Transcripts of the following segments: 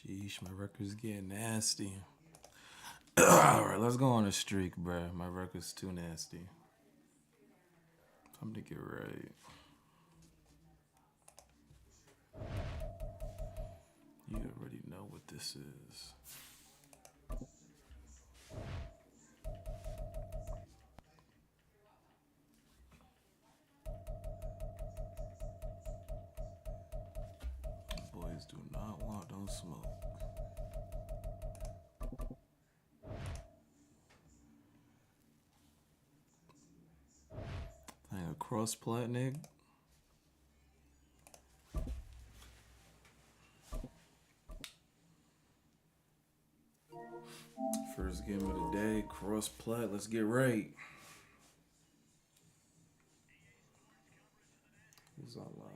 Sheesh, my record's getting nasty. Alright, let's go on a streak, bruh. My record's too nasty. Time to get right. You already know what this is. Boys do not want, don't smoke. Playing a cross plat, nigga. First game of the day, cross plat. Let's get right. Who's on live?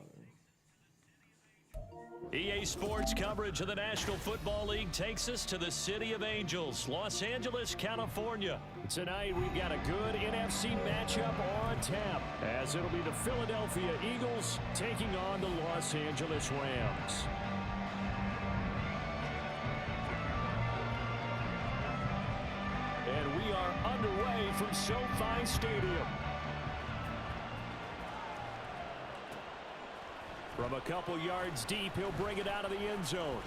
EA Sports coverage of the National Football League takes us to the City of Angels, Los Angeles, California. Tonight, we've got a good NFC matchup on tap, as it'll be the Philadelphia Eagles taking on the Los Angeles Rams. And we are underway from SoFi Stadium. From a couple yards deep, he'll bring it out of the end zone.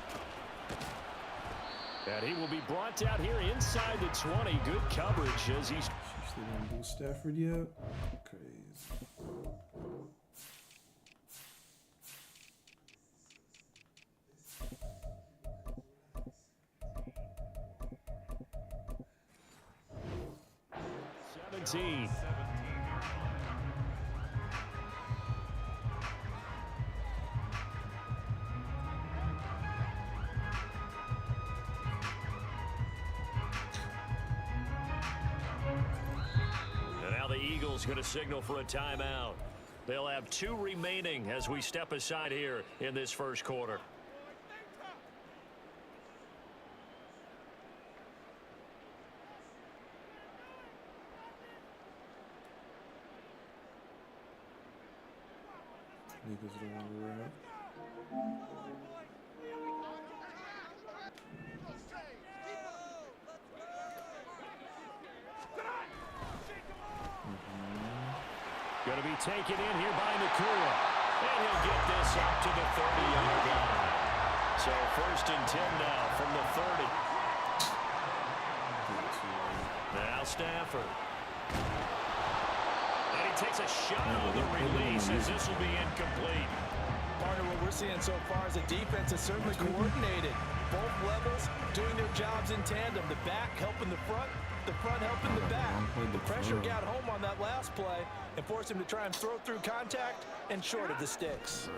And he will be brought out here inside the 20. Good coverage as he's... She still didn't do Stafford yet? Crazy. Seventeen. Going to signal for a timeout. They'll have 2 remaining as we step aside here in this first quarter. Niggas don't want to rap. Going to be taken in here by Nakua. And he'll get this up to the 30-yard line. So first and 10 now from the 30. Now Stafford. And he takes a shot on the release as this will be incomplete. Partner, what we're seeing so far is the defense is certainly coordinated. Both levels doing their jobs in tandem. The back helping the front helping the back. The pressure got home on that last play and forced him to try and throw through contact and short of the sticks.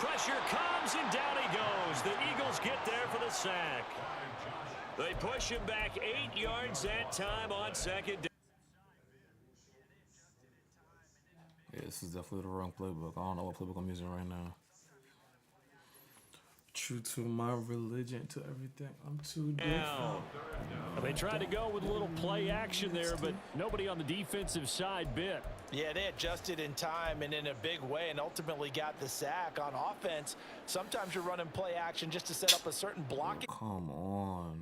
Pressure comes and down he goes. The Eagles get there for the sack. They push him back 8 yards that time on second down. Yeah, this is definitely the wrong playbook. I don't know what playbook I'm using right now. True to my religion, to everything. I'm too different. They tried to go with a little play action there, but nobody on the defensive side bit. Yeah, they adjusted in time and in a big way and ultimately got the sack. On offense, sometimes you're running play action just to set up a certain blocking. Come on.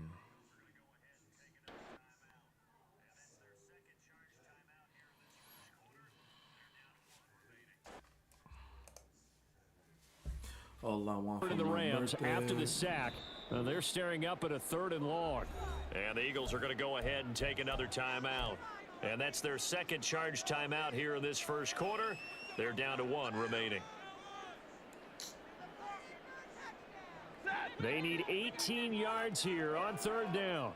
All I want For the Rams after the sack, they're staring up at a 3rd and long. And the Eagles are going to go ahead and take another timeout. And that's their second charge timeout here in this first quarter. They're down to 1 remaining. They need 18 yards here on 3rd down.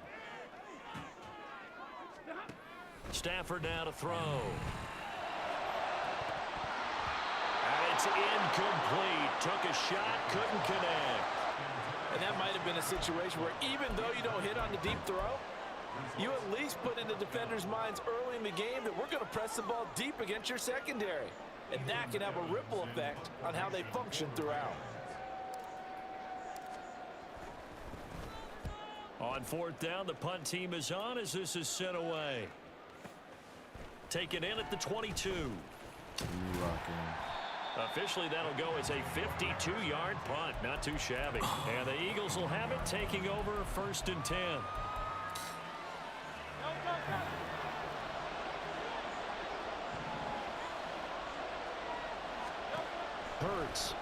Stafford now to throw. It's incomplete. Took a shot, couldn't connect. And that might have been a situation where even though you don't hit on the deep throw, you at least put in the defenders' minds early in the game that we're going to press the ball deep against your secondary. And that can have a ripple effect on how they function throughout. On 4th down, the punt team is on as this is sent away. Taken in at the 22. You rocking. Officially, that'll go as a 52-yard punt. Not too shabby. And the Eagles will have it, taking over 1st and 10. Hurts.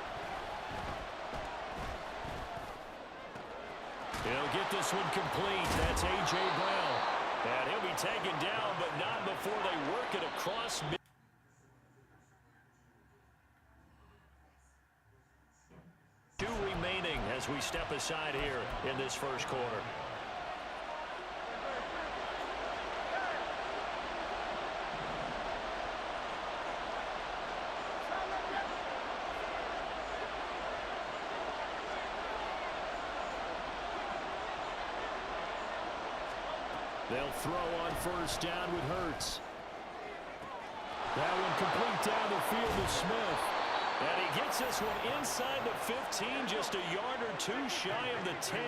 He'll get this one complete. That's A.J. Brown. And he'll be taken down, but not before they work it across mid. Two remaining as we step aside here in this first quarter. They'll throw on 1st down with Hurts. That one complete down the field to Smith. And he gets this one inside the 15, just a yard or two shy of the 10.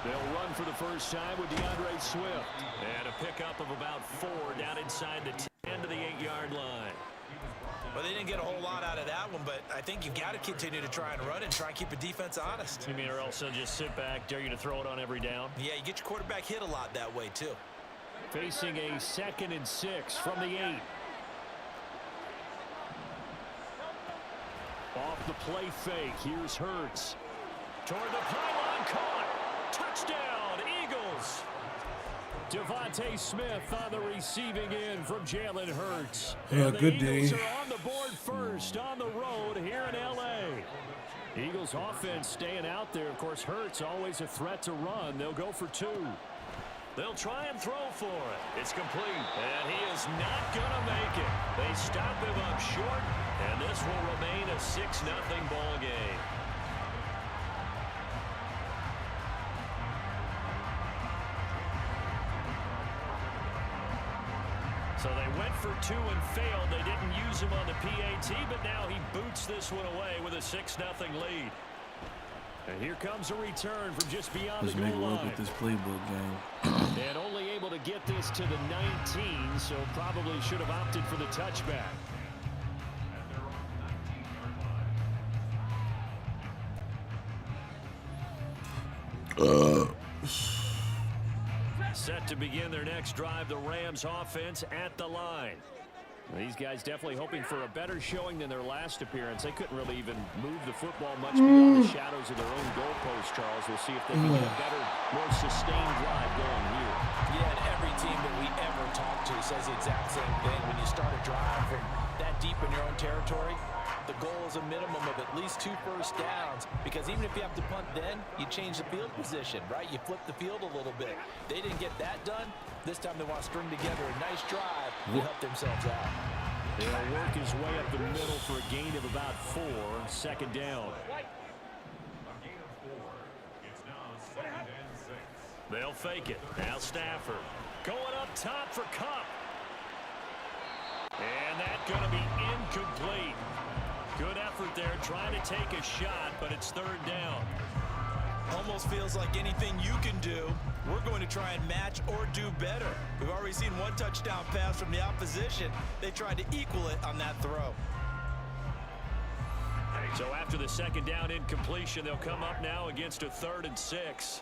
They'll run for the first time with DeAndre Swift. And a pickup of about 4 down inside the 10 to the 8-yard line. Well, they didn't get a whole lot out of that one, but I think you've got to continue to try and run and try and keep the defense honest. You mean, or else they'll just sit back, dare you to throw it on every down? Yeah, you get your quarterback hit a lot that way, too. Facing a 2nd and 6 from the 8. Off the play fake, here's Hurts. Toward the pylon, caught. Touchdown, Eagles. Devontae Smith on the receiving end from Jalen Hurts. Yeah, and the good Eagles day. are on the board first on the road here in L.A. Eagles offense staying out there. Of course, Hurts always a threat to run. They'll go for 2. They'll try and throw for it. It's complete. And he is not going to make it. They stop him up short, and this will remain a 6-0 ball game. So they went for 2 and failed. They didn't use him on the PAT, but now he boots this one away with a 6-0 lead. And here comes a return from just beyond Let's the make goal it work line. with this playbook game. And only able to get this to the 19, so probably should have opted for the touchback. Set to begin their next drive, the Rams offense at the line. These guys definitely hoping for a better showing than their last appearance. They couldn't really even move the football much beyond the shadows of their own goalpost, Charles. We'll see if they can get a better, more sustained drive going here. Yeah, and every team that we ever talk to says the exact same thing. When you start a drive from that deep in your own territory, the goal is a minimum of at least 2 first downs, because even if you have to punt then, you change the field position, right? You flip the field a little bit. They didn't get that done. This time they want to string together a nice drive to help themselves out. They'll work his way up the middle for a gain of about 4, 2nd down. They'll fake it. Now Stafford going up top for Kupp. And that's going to be incomplete. Good effort there trying to take a shot, but it's 3rd down. Almost feels like anything you can do, we're going to try and match or do better. We've already seen 1 touchdown pass from the opposition. They tried to equal it on that throw. So after the 2nd down incompletion, they'll come up now against a 3rd and 6.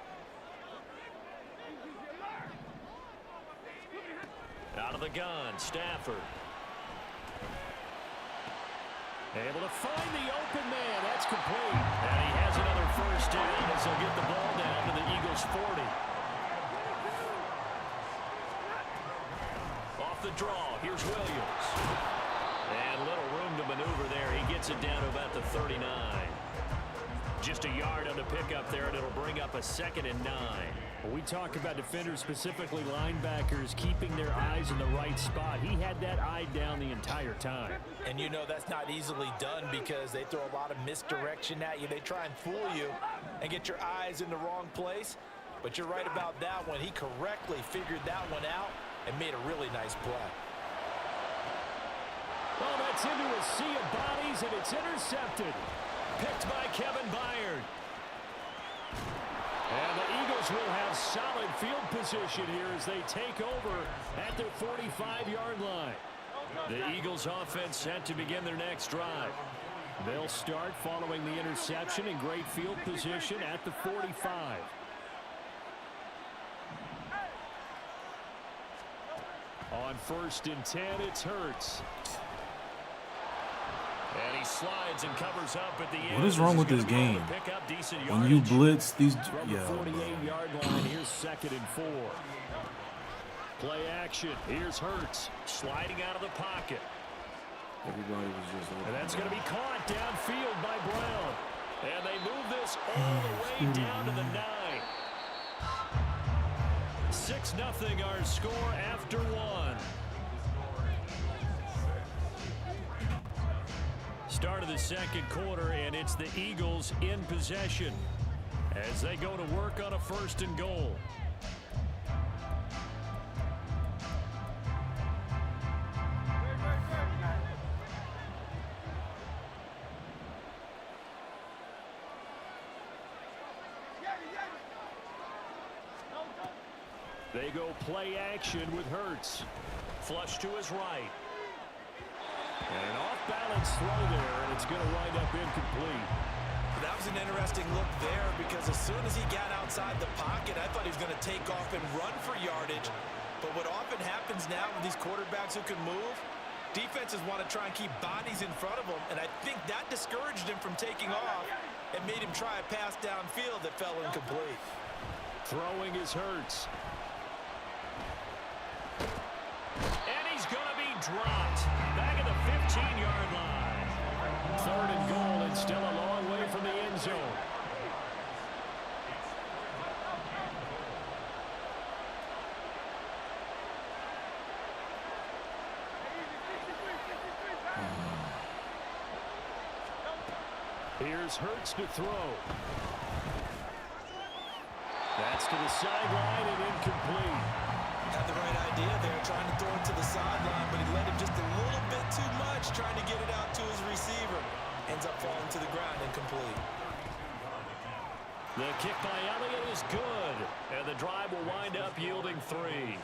Out of the gun, Stafford. Able to find the open man. That's complete. And he has another first down as he'll get the ball down to the Eagles' 40. Off the draw, here's Williams. And little room to maneuver there. He gets it down to about the 39. Just a yard on the pickup there, and it'll bring up a 2nd and 9. When we talk about defenders, specifically linebackers, keeping their eyes in the right spot, he had that eye down the entire time. And you know that's not easily done because they throw a lot of misdirection at you. They try and fool you and get your eyes in the wrong place. But you're right about that one. He correctly figured that one out and made a really nice play. Well, that's into a sea of bodies, and it's intercepted. Picked by Kevin Byard. And the Eagles Eagles will have solid field position here as they take over at their 45-yard line. The Eagles offense set to begin their next drive. They'll start following the interception in great field position at the 45. On 1st and 10, it's Hurts. And he slides and covers up at the end. What is wrong with this game? When you blitz, these... Yeah, 48-yard line, here's 2nd and 4. Play action. Here's Hurts sliding out of the pocket. Everybody was just open. And that's going to be caught downfield by Brown. And they move this all the way down to the 9. 6-0 our score after 1. Start of the 2nd quarter, and it's the Eagles in possession as they go to work on a 1st and goal. They go play action with Hurts. Flush to his right. And an off-balance throw there, and it's going to wind up incomplete. That was an interesting look there because as soon as he got outside the pocket, I thought he was going to take off and run for yardage. But what often happens now with these quarterbacks who can move, defenses want to try and keep bodies in front of them, and I think that discouraged him from taking off and made him try a pass downfield that fell incomplete. Throwing is Hurts. And he's going to be dropped back at the 15-yard line. 3rd and goal, and still a long way from the end zone. Here's Hurts to throw. That's to the sideline and incomplete. Had the right idea there, trying to throw it to the sideline, but he let him just a little bit too much, trying to get it out to his receiver. Ends up falling to the ground, incomplete. The kick by Elliott is good, and the drive will wind up yielding 3.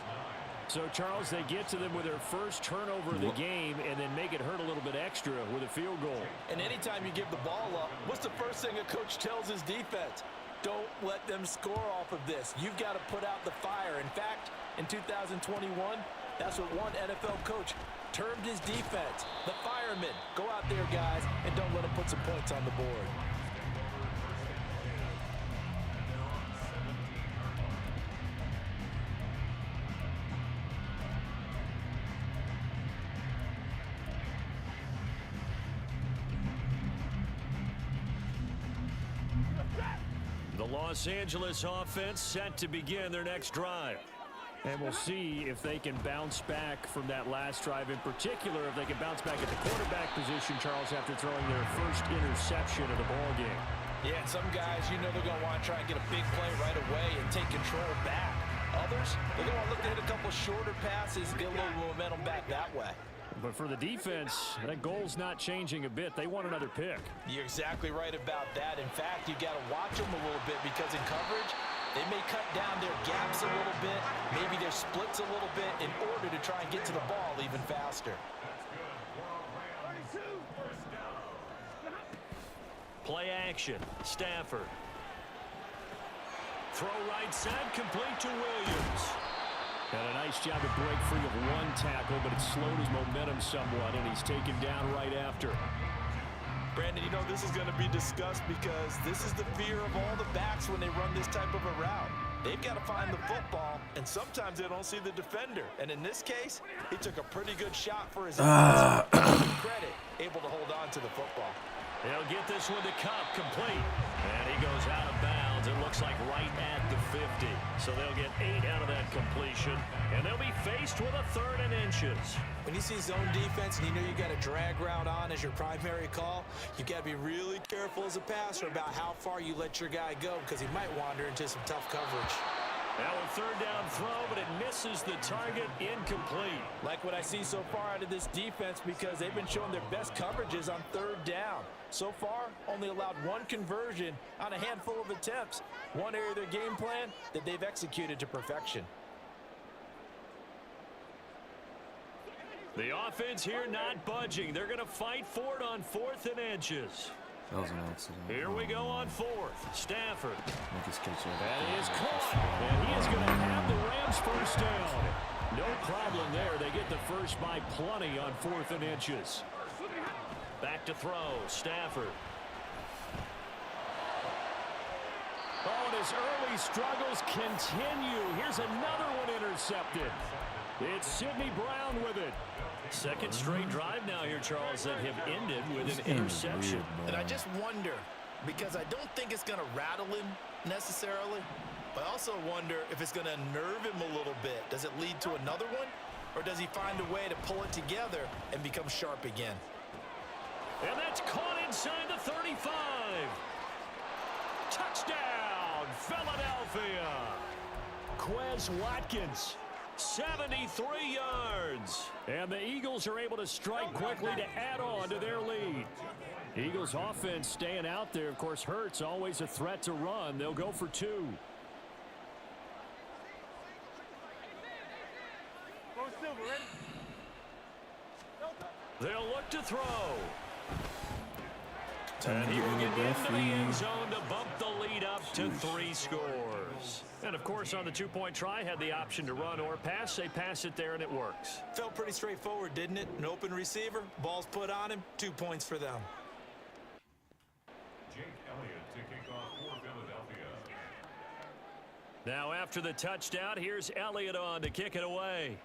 So, Charles, they get to them with their first turnover of the game and then make it hurt a little bit extra with a field goal. And anytime you give the ball up, what's the first thing a coach tells his defense? Don't let them score off of this. You've got to put out the fire. In fact, in 2021, that's what one NFL coach termed his defense. The firemen. Go out there, guys, and don't let them put some points on the board. The Los Angeles offense set to begin their next drive. And we'll see if they can bounce back from that last drive. In particular, if they can bounce back at the quarterback position, Charles, after throwing their first interception of the ball game. Yeah, and some guys, you know they're going to want to try and get a big play right away and take control back. Others, they're going to want to look to hit a couple shorter passes, get a little momentum back that way. But for the defense, that goal's not changing a bit. They want another pick. You're exactly right about that. In fact, you got to watch them a little bit because in coverage, they may cut down their gaps a little bit, maybe their splits a little bit in order to try and get to the ball even faster. Play action. Stafford. Throw right side, complete to Williams. And a nice job to break free of one tackle, but it slowed his momentum somewhat, and he's taken down right after. Brandon, you know this is going to be discussed because this is the fear of all the backs when they run this type of a route. They've got to find the football, and sometimes they don't see the defender. And in this case, he took a pretty good shot for his credit, able to hold on to the football. He'll get this one to Cup, complete. And he goes out of bounds. It looks like right at the 50. So they'll get 8 out of that completion, and they'll be faced with a 3rd and inches. When you see zone defense and you know you got a drag route on as your primary call, you got to be really careful as a passer about how far you let your guy go because he might wander into some tough coverage. Now a 3rd down throw, but it misses the target, incomplete. Like what I see so far out of this defense because they've been showing their best coverages on 3rd down. So far, only allowed one conversion on a handful of attempts. One area of their game plan that they've executed to perfection. The offense here not budging. They're going to fight for it on 4th and inches. That was an accident. Here we go on 4th. Stafford. Make us catch up. And he is caught. And he is going to have the Rams first down. No problem there. They get the first by plenty on 4th and inches. Back to throw. Stafford. Oh, and his early struggles continue. Here's another one intercepted. It's Sidney Brown with it. Second straight drive now here, Charles, that have ended with an interception. And I just wonder, because I don't think it's going to rattle him necessarily, but I also wonder if it's going to unnerve him a little bit. Does it lead to another one, or does he find a way to pull it together and become sharp again? And that's caught inside the 35. Touchdown, Philadelphia. Quez Watkins. 73 yards. And the Eagles are able to strike quickly to add on to their lead. Eagles offense staying out there. Of course, Hurts always a threat to run. They'll go for 2. They'll look to throw. And he will get into the end zone to bump the lead up to 3 scores. And, of course, on the 2-point try, had the option to run or pass. They pass it there, and it works. Felt pretty straightforward, didn't it? An open receiver, ball's put on him, 2 points for them. Jake Elliott to kick off for Philadelphia. Now, after the touchdown, here's Elliott on to kick it away.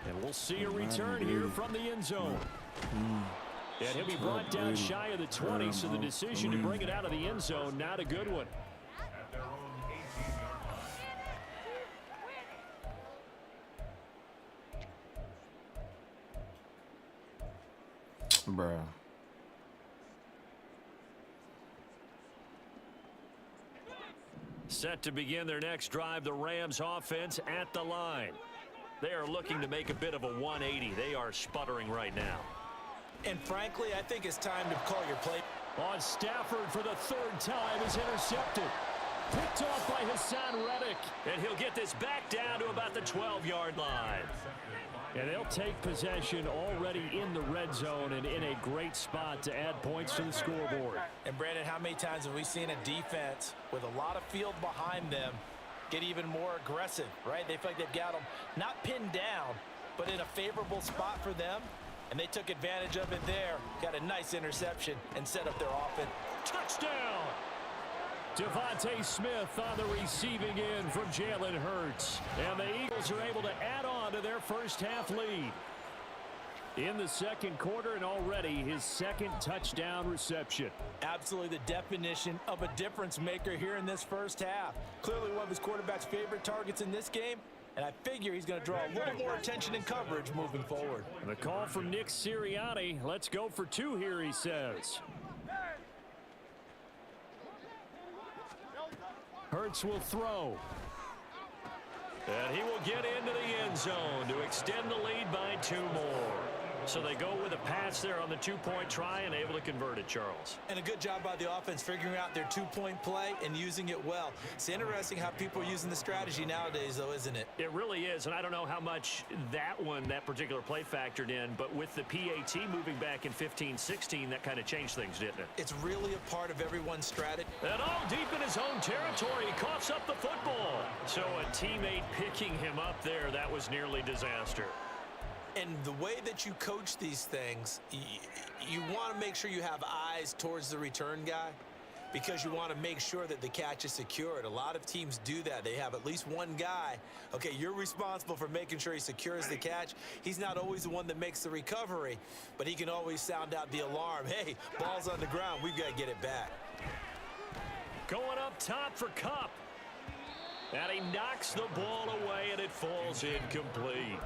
And we'll see a return here from the end zone. And he'll be brought down shy of the 20, so the decision to bring it out of the end zone, not a good one. At their own 18-yard line. Bruh. Set to begin their next drive, the Rams offense at the line. They are looking to make a bit of a 180. They are sputtering right now. And frankly, I think it's time to call your play. On Stafford for the 3rd time is intercepted. Picked off by Hassan Reddick. And he'll get this back down to about the 12-yard line. And they'll take possession already in the red zone and in a great spot to add points to the scoreboard. And Brandon, how many times have we seen a defense with a lot of field behind them get even more aggressive, right? They feel like they've got them not pinned down, but in a favorable spot for them. And they took advantage of it there. Got a nice interception and set up their offense. Touchdown! Devontae Smith on the receiving end from Jalen Hurts. And the Eagles are able to add on to their first half lead. In the second quarter, and already his 2nd touchdown reception. Absolutely the definition of a difference maker here in this first half. Clearly one of his quarterback's favorite targets in this game. And I figure he's going to draw a little more attention and coverage moving forward. The call from Nick Sirianni. Let's go for 2 here, he says. Hurts will throw. And he will get into the end zone to extend the lead by 2 more. So they go with a pass there on the 2-point try and able to convert it, Charles. And a good job by the offense figuring out their 2-point play and using it well. It's interesting how people are using the strategy nowadays, though, isn't it? It really is, and I don't know how much that particular play factored in, but with the PAT moving back in 15-16, that kind of changed things, didn't it? It's really a part of everyone's strategy. And all deep in his own territory, he coughs up the football. So a teammate picking him up there, that was nearly disaster. And the way that you coach these things, you want to make sure you have eyes towards the return guy because you want to make sure that the catch is secured. A lot of teams do that. They have at least one guy. Okay, you're responsible for making sure he secures the catch. He's not always the one that makes the recovery, but he can always sound out the alarm. Hey, ball's on the ground. We've got to get it back. Going up top for Kupp. And he knocks the ball away, and it falls incomplete.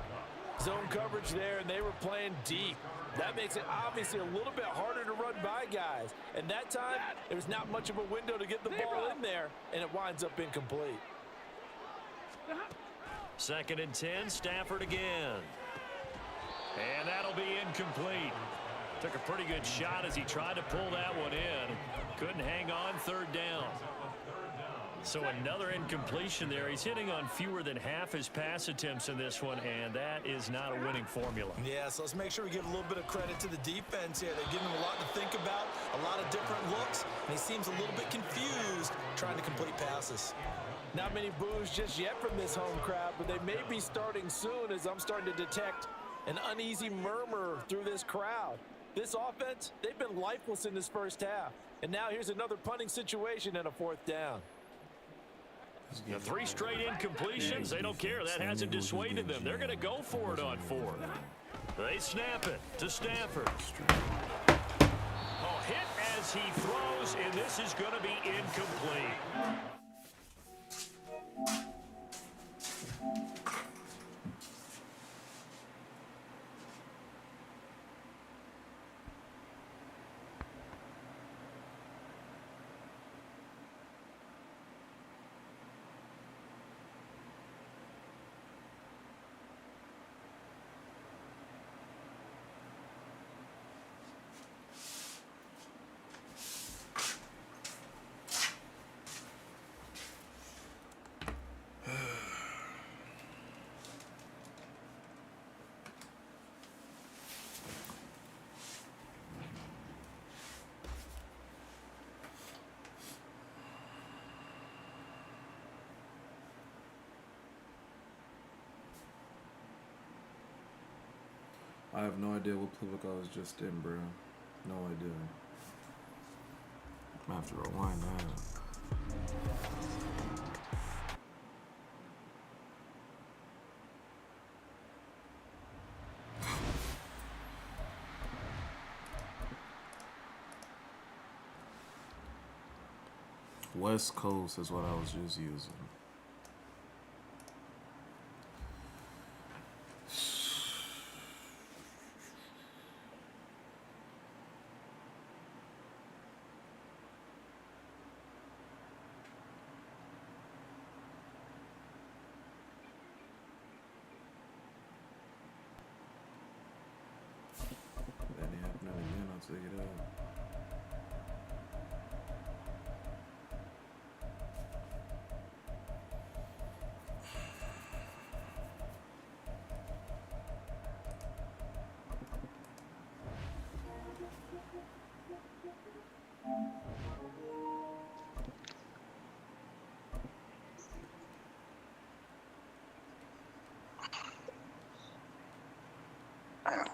Zone coverage there, and they were playing deep. That makes it obviously a little bit harder to run by guys. And that time, there was not much of a window to get the ball in there, and it winds up incomplete. 2nd and 10, Stafford again. And that'll be incomplete. Took a pretty good shot as he tried to pull that one in. Couldn't hang on, third down. So another incompletion there. He's hitting on fewer than half his pass attempts in this one, and that is not a winning formula. Yeah, so let's make sure we give a little bit of credit to the defense here. They're giving him a lot to think about, a lot of different looks, and he seems a little bit confused trying to complete passes. Not many boos just yet from this home crowd, but they may be starting soon as I'm starting to detect an uneasy murmur through this crowd. This offense, they've been lifeless in this first half. And now here's another punting situation and a fourth down. The 3 straight incompletions, they don't care. That hasn't dissuaded them. They're going to go for it on 4th. They snap it to Stafford. Oh, hit as he throws, and this is going to be incomplete. I have no idea what playbook I was just in, bro. No idea. I'm gonna have to rewind that. West Coast is what I was just using. That ain't happening again, I'll take it out.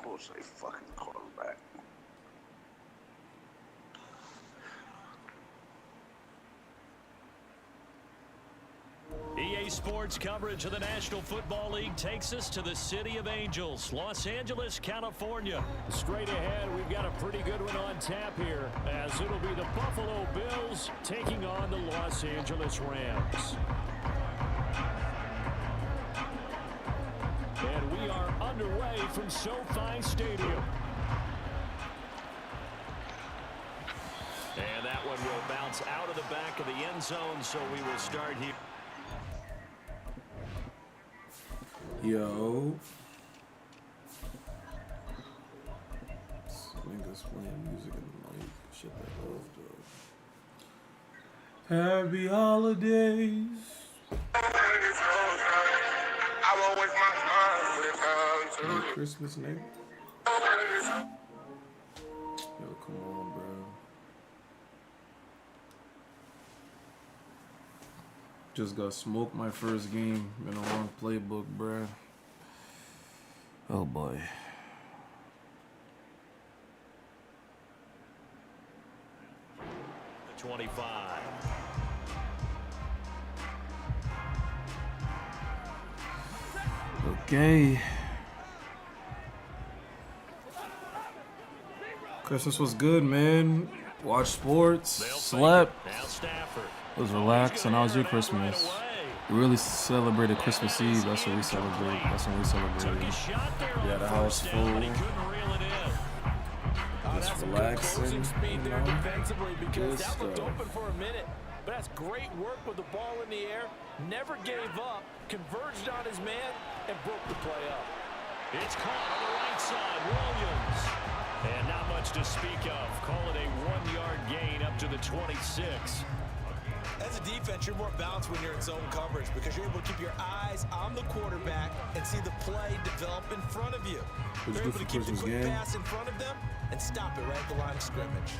Who's a fucking quarterback? EA Sports coverage of the National Football League takes us to the City of Angels, Los Angeles, California. Straight ahead, we've got a pretty good one on tap here, as it'll be the Buffalo Bills taking on the Los Angeles Rams. And we are underway from SoFi Stadium. And that one will bounce out of the back of the end zone, so we will start here. Yo. Niggas playing music in the mic. Shit that love, dog. Happy holidays. Merry Christmas, nigga. Yo, come on, bro. Just got smoked my first game in the wrong playbook, bro. Oh boy. The 25. Okay. Christmas was good, man. Watched sports, slept. Now Stafford. It was relaxed, and how was your Christmas? We really celebrated Christmas Eve. That's what we celebrate. That's when we celebrated. Yeah, the house full. Just relaxing. Defensively because Good that looked stuff. open for a minute. But that's great work with the ball in the air. Never gave up. Converged on his man and broke the play up. It's caught on the right side. Williams. yards to speak of. Call it a 1-yard gain up to the 26. As a defense, you're more balanced when you're in zone coverage because you're able to keep your eyes on the quarterback and see the play develop in front of you. You're able to keep the quick pass in front of them and stop it right at the line of scrimmage.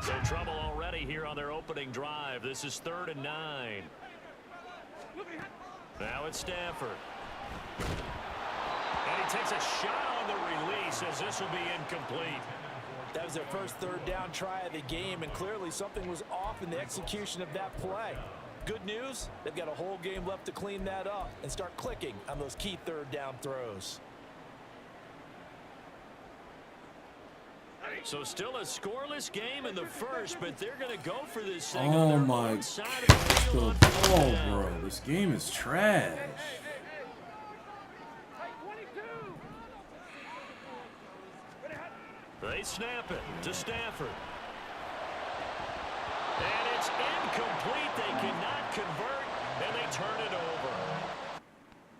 So trouble already here on their opening drive. This is 3rd and 9. Now it's Stafford. And he takes a shot on the release as this will be incomplete. That was their first third down try of the game, and clearly something was off in the execution of that play. Good news, they've got a whole game left to clean that up and start clicking on those key third down throws. So still a scoreless game in the first, but they're going to go for this thing oh on their my own side of the field. bro, this game is trash. They snap it to Stafford. And it's incomplete. They cannot convert, and they turn it over.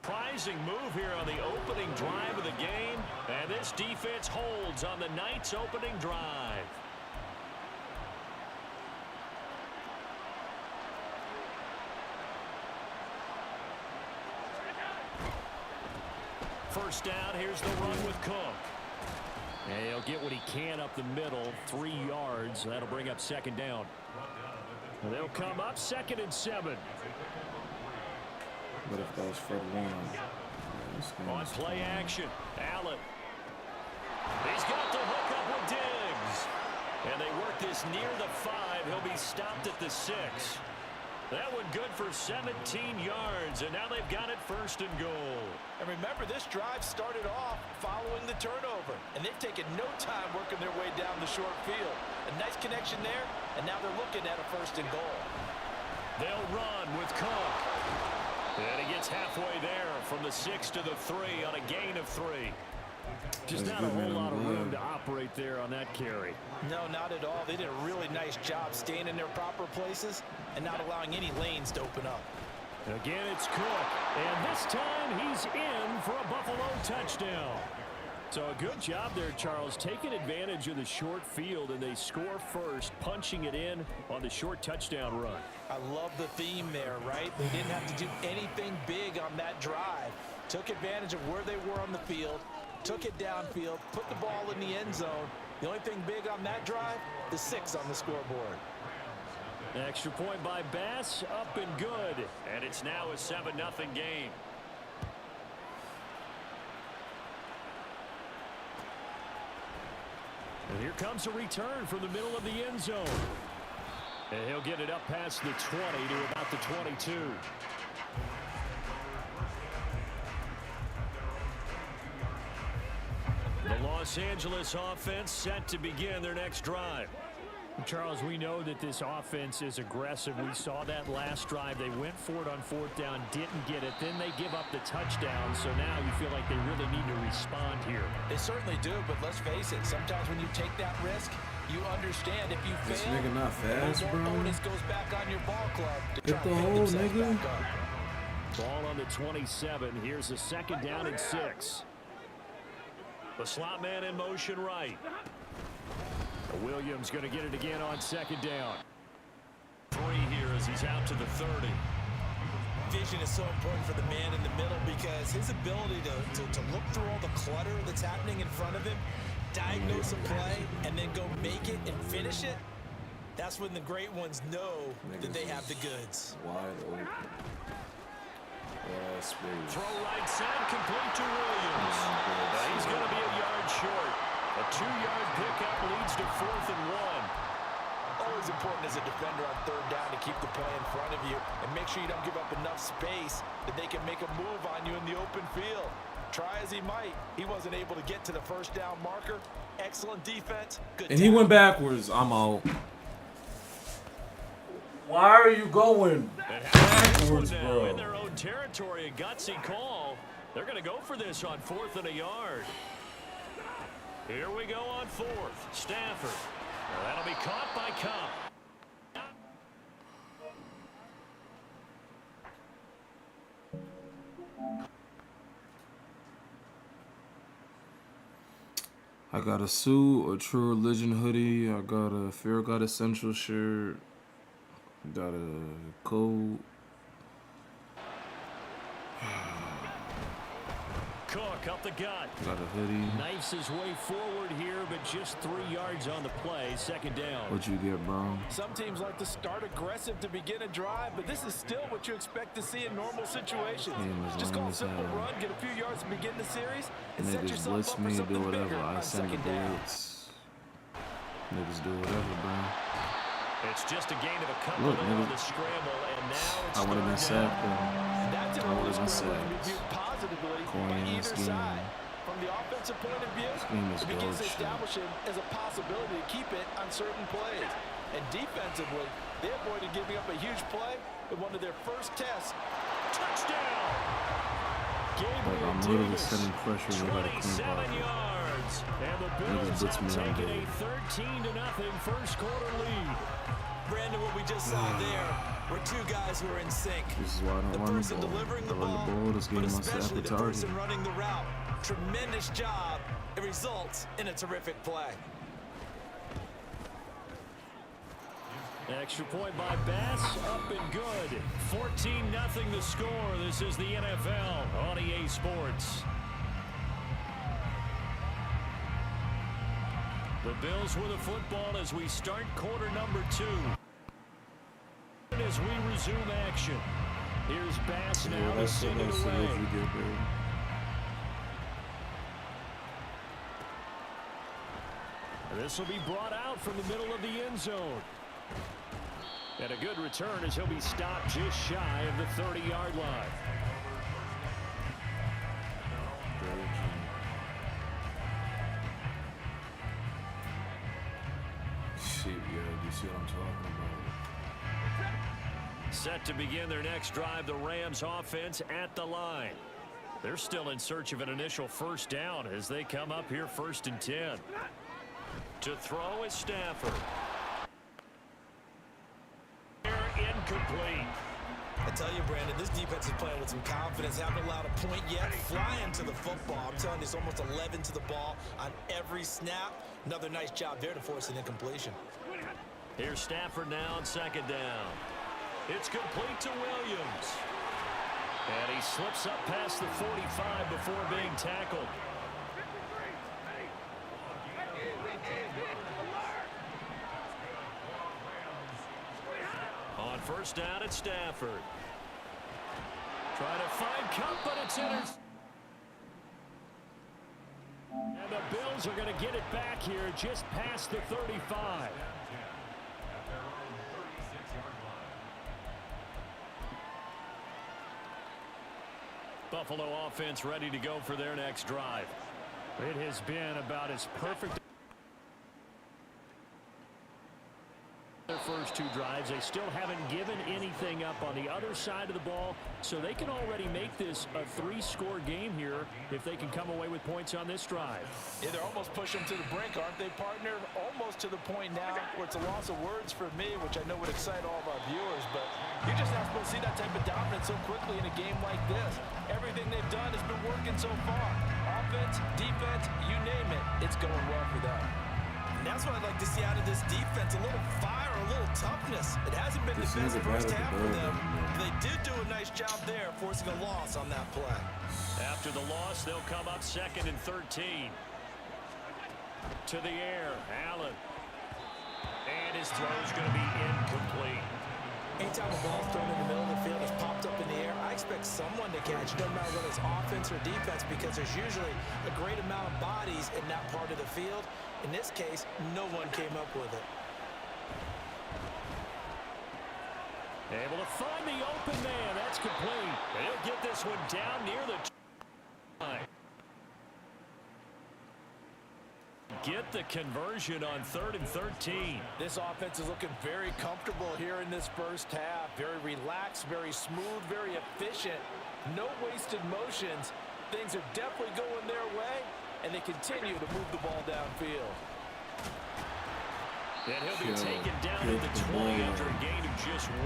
Surprising move here on the opening drive of the game, and this defense holds on the Knights' opening drive. First down, here's the run with Cook. And he'll get what he can up the middle, 3 yards. That'll bring up 2nd down. And they'll come up 2nd and 7. What if that was for one? On play action, Allen. He's got the hook up with Diggs. And they work this near the 5. He'll be stopped at the 6. That one good for 17 yards, and now they've got it 1st and goal. And remember, this drive started off following the turnover, and they've taken no time working their way down the short field. A nice connection there, and now they're looking at a 1st and goal. They'll run with Cook. And he gets halfway there from the 6 to the 3 on a gain of 3. Just not a whole lot of room to operate there on that carry. No, not at all. They did a really nice job staying in their proper places and not allowing any lanes to open up. Again, it's Cook. And this time he's in for a Buffalo touchdown. So a good job there, Charles, taking advantage of the short field, and they score first, punching it in on the short touchdown run. I love the theme there, right? They didn't have to do anything big on that drive. Took advantage of where they were on the field, took it downfield, put the ball in the end zone. The only thing big on that drive, the 6 on the scoreboard. Extra point by Bass, up and good. And it's now a 7-0 game. And here comes a return from the middle of the end zone. And he'll get it up past the 20 to about the 22. The Los Angeles offense set to begin their next drive. Charles, we know that this offense is aggressive. We saw that last drive. They went for it on 4th down, didn't get it. Then they give up the touchdown. So now you feel like they really need to respond here. They certainly do, but let's face it. Sometimes when you take that risk, you understand if you fail, this nigga not fast, bro. Bonus goes back on your ball club to Get try the to pick hole, themselves nigga. back up. Ball on the 27. Here's a 2nd down and 6. The slot man in motion right. Williams going to get it again on 2nd down. 3 here as he's out to the 30. Vision is so important for the man in the middle because his ability to look through all the clutter that's happening in front of him, diagnose a play, and then go make it and finish it, that's when the great ones know that they have the goods. Wide open. Throw right side, complete to Williams. He's going to be a yard short. A 2-yard pickup leads to 4th and 1. Always important as a defender on 3rd down to keep the play in front of you and make sure you don't give up enough space that they can make a move on you in the open field. Try as he might, he wasn't able to get to the 1st down marker. Excellent defense. Good. And he went backwards. I'm out. Why are you going backwards, bro? In their own territory, a gutsy call. They're going to go for this on 4th and a yard. Here we go on 4th. Stafford. That'll be caught by Cup. I got a suit, a True Religion hoodie. I got a Fear God Essential shirt. Got a coat. Cook up the gut. Got a hoodie. Knifes his way forward here, but just 3 yards on the play. Second down. What you get, bro? Some teams like to start aggressive to begin a drive, but this is still what you expect to see in normal situations. Just call a simple run, get a few yards to begin the series, and set Niggas yourself blitz up for me, do something whatever. bigger I on send the second down. blitz. Niggas do whatever, bro. It's just a gain of a couple Look, there nigga. on the scramble, and now it's I would have been third down. sacked, though. That's an I would early have been scramble to be sacked. viewed positively Coin by in either scheme. side. From the offensive point of view, Scheme is it begins to bullshit. establish it as a possibility to keep it on certain plays. And defensively, they avoided giving up a huge play with one of their first tests. Touchdown! Like, Gabriel I'm literally Davis, setting pressure and they got a clean 27 pocket. yards. And the Niggas Bills blitz have me on taken a day. 13-0 first quarter lead. Brandon, what we just saw there were two guys who are in sync. This is why I The don't run the person ball. delivering I the run ball, the ball, this game but must have especially the the target. person running the route. Tremendous job. It results in a terrific play. Extra point by Bass, up and good. 14-0 the score. This is the NFL on EA Sports. The Bills with the football as we start quarter number 2. As we resume action, here's Bass now Yeah, to that's send it what away. you get, baby. This will be brought out from the middle of the end zone. And a good return as he'll be stopped just shy of the 30-yard line. Shit, yeah, you see what I'm talking about? Set to begin their next drive, the Rams offense at the line. They're still in search of an initial first down as they come up here 1st and 10. To throw is Stafford. Incomplete. I tell you, Brandon, this defense is playing with some confidence. Haven't allowed a point yet. Flying to the football. I'm telling you, it's almost 11 to the ball on every snap. Another nice job there to force an incompletion. Here's Stafford now on 2nd down. It's complete to Williams. And he slips up past the 45 before being tackled. On 1st down, it's Stafford. Trying to find Cup, but it's in. And the Bills are going to get it back here just past the 35. Buffalo offense ready to go for their next drive. It has been about as perfect. Their first 2 drives, they still haven't given anything up on the other side of the ball, so they can already make this a 3-score game here if they can come away with points on this drive. Yeah, they're almost pushing to the brink, aren't they, partner? Almost to the point now where it's a loss of words for me, which I know would excite all of our viewers, but you're just not supposed to see that type of dominance so quickly in a game like this. Everything they've done has been working so far. Offense, defense, you name it, it's going well for them. And that's what I'd like to see out of this defense. A little fire, a little toughness. It hasn't been the best first half for them. They did do a nice job there, forcing a loss on that play. After the loss, they'll come up 2nd and 13. To the air, Allen. And his throw's going to be incomplete. Anytime a ball's thrown in the middle of the field, it's popped up in the air, I expect someone to catch, no matter whether it's offense or defense, because there's usually a great amount of bodies in that part of the field. In this case, no one came up with it. Able to find the open man. That's complete. He'll get this one down near the line. Get the conversion on 3rd and 13. This offense is looking very comfortable here in this first half. Very relaxed, very smooth, very efficient. No wasted motions. Things are definitely going their way, and they continue to move the ball downfield. And he'll be taken down at the 20 after a gain of just 1.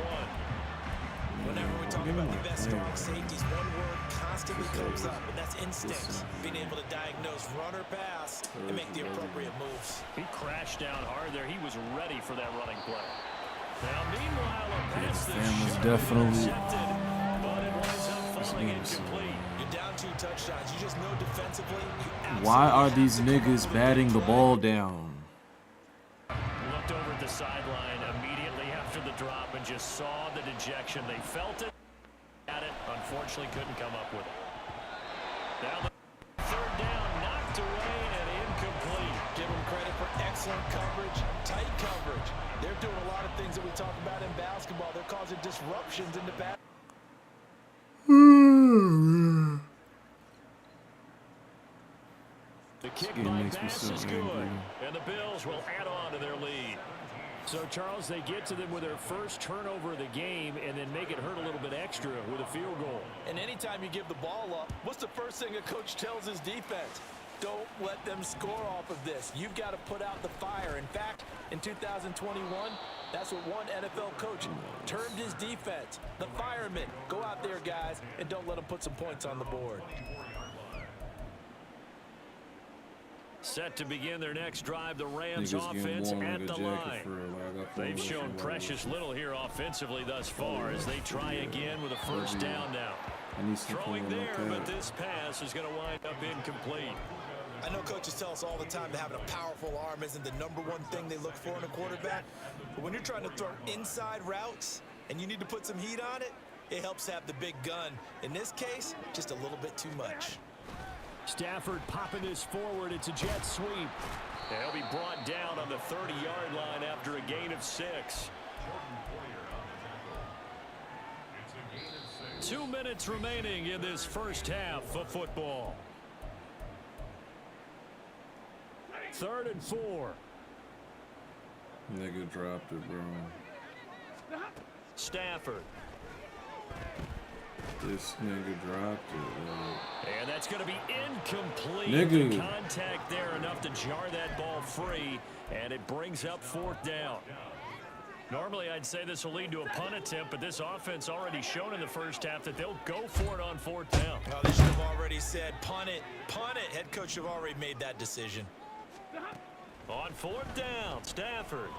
Whenever we talk about the best strong safeties, one word constantly comes up, and that's instincts. Being able to diagnose run or pass and make the appropriate moves. He crashed down hard there. He was ready for that running play. Now, meanwhile, a pass that should have been intercepted, but it winds up falling incomplete. You're down 2 touchdowns. You just know defensively. Why are these niggas batting the ball down? Looked over at the sideline immediately after the drop and just saw the dejection. They felt it, at it, unfortunately couldn't come up with it. Now the 3rd down, knocked away and incomplete. Give them credit for excellent coverage, tight coverage. They're doing a lot of things that we talk about in basketball. They're causing disruptions in the back. The kick by Bass is good, and the Bills will add on to their lead. So, Charles, they get to them with their first turnover of the game and then make it hurt a little bit extra with a field goal. And anytime you give the ball up, what's the first thing a coach tells his defense? Don't let them score off of this. You've got to put out the fire. In fact, in 2021, that's what one NFL coach termed his defense. The firemen. Go out there, guys, and don't let them put some points on the board. Set to begin their next drive, the Rams offense at the line. They've shown precious little here offensively thus far as they try again with a first down now. Throwing there, but this pass is going to wind up incomplete. I know coaches tell us all the time that having a powerful arm isn't the #1 thing they look for in a quarterback. But when you're trying to throw inside routes and you need to put some heat on it, it helps have the big gun. In this case, just a little bit too much. Stafford popping this forward. It's a jet sweep. They'll be brought down on the 30-yard line after a gain of 6. 2 minutes remaining in this first half of football. 3rd and 4. Nigga dropped it, bro. Stafford. This nigga dropped it, bro. And that's going to be incomplete. Nigga. The contact there enough to jar that ball free, and it brings up 4th down. Normally, I'd say this will lead to a punt attempt, but this offense already shown in the first half that they'll go for it on 4th down. Well, they should have already said, punt it, punt it. Head coach should have already made that decision. On 4th down, Stafford.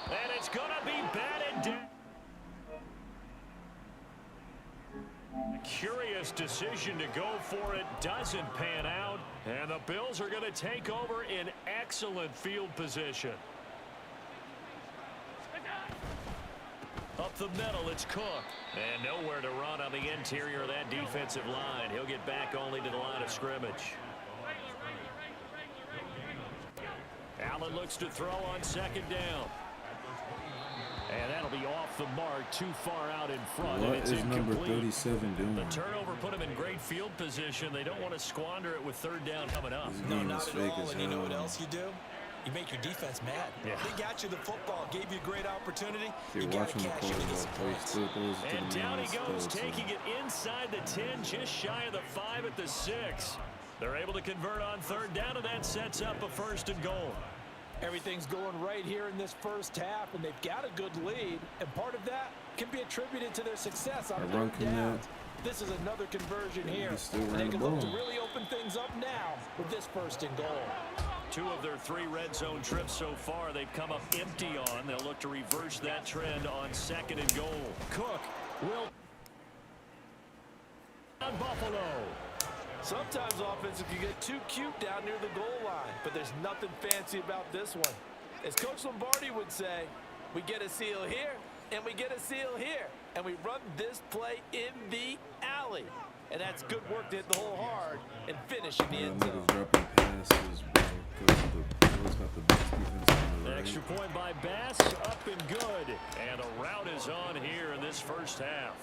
And it's going to be batted down. A curious decision to go for it doesn't pan out, and the Bills are going to take over in excellent field position. Up the middle, it's Cook. And nowhere to run on the interior of that defensive line. He'll get back only to the line of scrimmage. Allen looks to throw on 2nd down. And that'll be off the mark, too far out in front. What and it's is incomplete. number 37 doing? The turnover put him in great field position. They don't want to squander it with 3rd down coming up. No, not at all. And you know what else you do? You make your defense mad. Yeah. They got you the football, gave you a great opportunity. You're You got to watching the cash in and get some points. And down he goes, taking it inside the 10, just shy of the 5 at the 6. They're able to convert on 3rd down, and that sets up a 1st and goal. Everything's going right here in this first half, and they've got a good lead, and part of that can be attributed to their success on 3rd down. This is another conversion here, and they can look to really open things up now with this 1st and goal. 2 of their 3 red zone trips so far they've come up empty on. They'll look to reverse that trend on 2nd and goal. Cook will on Buffalo. Sometimes offenses can get too cute down near the goal line, but there's nothing fancy about this one. As Coach Lombardi would say, we get a seal here, and we get a seal here, and we run this play in the alley. And that's good work to hit the hole hard and finish in the end zone. Dropping passes, bro. Bills got the best defense on the right. Extra point by Bass, up and good. And a rout is on here in this first half.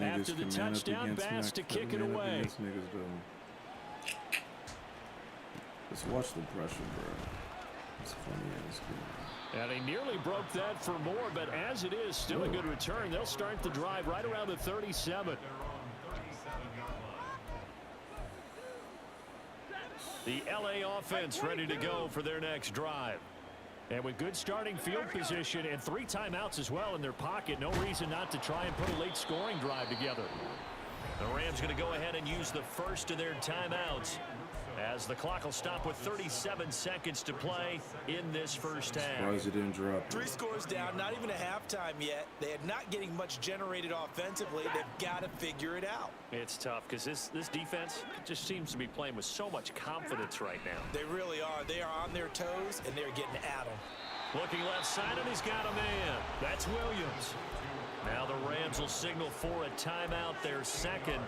After the touchdown, Bass to kick it away. Let's watch the pressure, bro. It's funny as good. And he nearly broke that for more, but as it is, still a good return. They'll start the drive right around the 37. The LA offense ready to go for their next drive. And with good starting field position and 3 timeouts as well in their pocket, no reason not to try and put a late scoring drive together. The Rams going to go ahead and use the first of their timeouts as the clock will stop with 37 seconds to play in this first half. Why is it didn't drop? 3 scores down, not even a halftime yet. They are not getting much generated offensively. They've got to figure it out. It's tough because this defense just seems to be playing with so much confidence right now. They really are. They are on their toes, and they're getting at them. Looking left side, and he's got a man. That's Williams. Now the Rams will signal for a timeout, their second.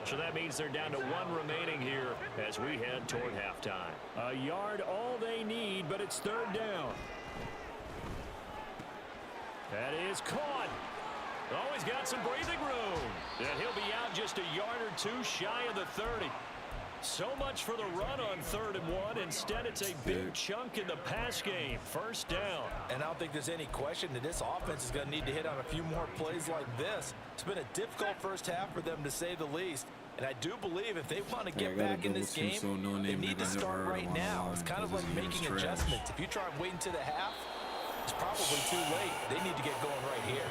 So that means they're down to 1 remaining here as we head toward halftime. A yard all they need, but it's 3rd down. That is caught. Oh, he's got some breathing room. And he'll be out just a yard or 2 shy of the 30. So much for the run on 3rd and 1. Instead, it's a big chunk in the pass game. 1st down. And I don't think there's any question that this offense is going to need to hit on a few more plays like this. It's been a difficult first half for them, to say the least. And I do believe if they want to get back in this game, they need to start right now. It's kind of like making adjustments. If you try and wait until the half, it's probably too late. They need to get going right here.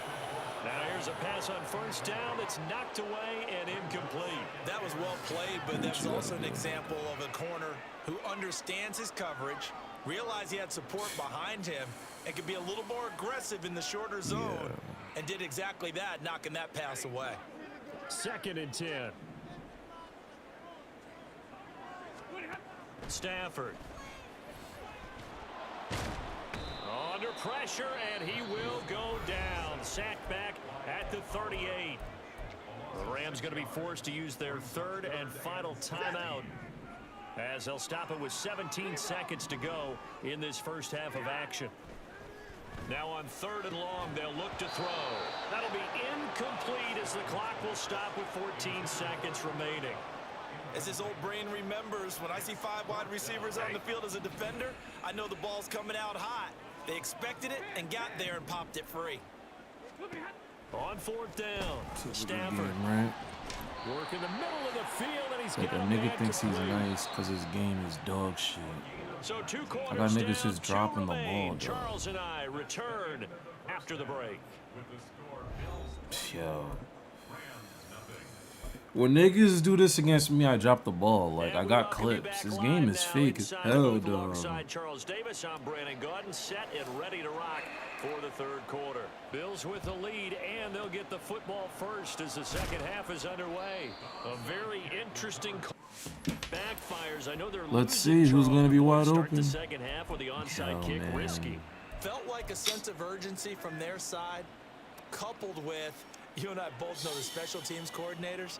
Now here's a pass on 1st down that's knocked away and incomplete. That was well played, but that's also an example of a corner who understands his coverage, realized he had support behind him, and could be a little more aggressive in the shorter zone, and did exactly that, knocking that pass away. 2nd and 10. Stafford. Under pressure, and he will go down. Sacked back at the 38. The Rams going to be forced to use their 3rd and final timeout as they'll stop it with 17 seconds to go in this first half of action. Now on 3rd and long, they'll look to throw. That'll be incomplete as the clock will stop with 14 seconds remaining. As his old brain remembers, when I see 5 wide receivers on the field as a defender, I know the ball's coming out hot. They expected it and got there and popped it free. On 4th down, Stafford. Right? Work in the middle of the field, and he's Like a got nigga thinks he's nice because his game is dog shit. So 2 I quarters got niggas down, just dropping the remain. ball, dog. Charles and I return after the break. Yo. When niggas do this against me, I drop the ball. Like, I got clips. This game is fake as hell, dog. Alongside Charles Davis, I'm Brandon Gaudin, set and ready to rock for the 3rd quarter. Bills with the lead, and they'll get the football first as the second half is underway. A very interesting backfires. I know they're Let's see who's going to be wide start open. The second half with the onside kick man. risky. Felt like a sense of urgency from their side, coupled with, you and I both know the special teams coordinators.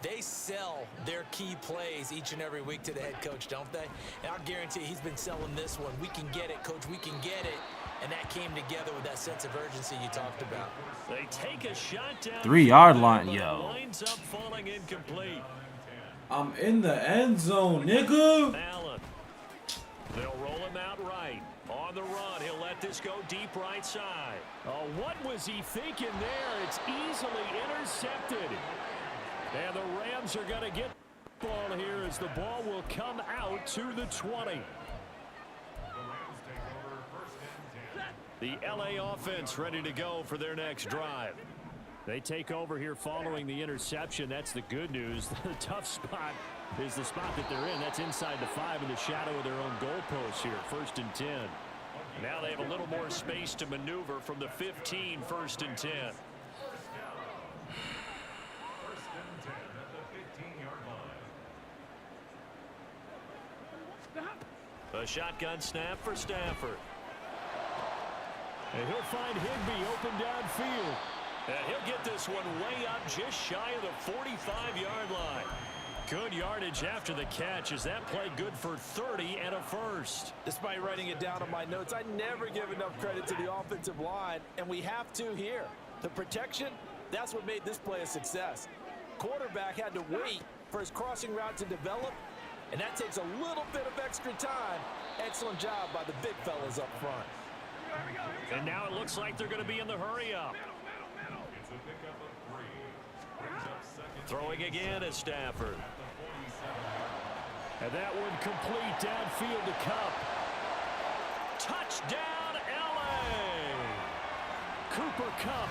They sell their key plays each and every week to the head coach, don't they? And I'll guarantee he's been selling this one. We can get it, coach. We can get it. And that came together with that sense of urgency you talked about. They take a shot down. 3-yard line, yo. Lines up, falling incomplete. I'm in the end zone, nigga. Allen. They'll roll him out right. On the run, he'll let this go deep right side. Oh, what was he thinking there? It's easily intercepted. And the Rams are going to get the ball here as the ball will come out to the 20. The LA offense ready to go for their next drive. They take over here following the interception. That's the good news. The tough spot is the spot that they're in. That's inside the 5 in the shadow of their own goalpost here. 1st and 10. Now they have a little more space to maneuver from the 15, 1st and 10. A shotgun snap for Stafford. And he'll find Higbee open downfield. And he'll get this one way up just shy of the 45-yard line. Good yardage after the catch. Is that play good for 30 and a first? Despite writing it down on my notes, I never give enough credit to the offensive line, and we have to here. The protection, that's what made this play a success. Quarterback had to wait for his crossing route to develop, and that takes a little bit of extra time. Excellent job by the big fellas up front. And now it looks like they're going to be in the hurry-up. Throwing again is Stafford. And that one complete downfield to Cup. Touchdown, L.A. Cooper Kupp,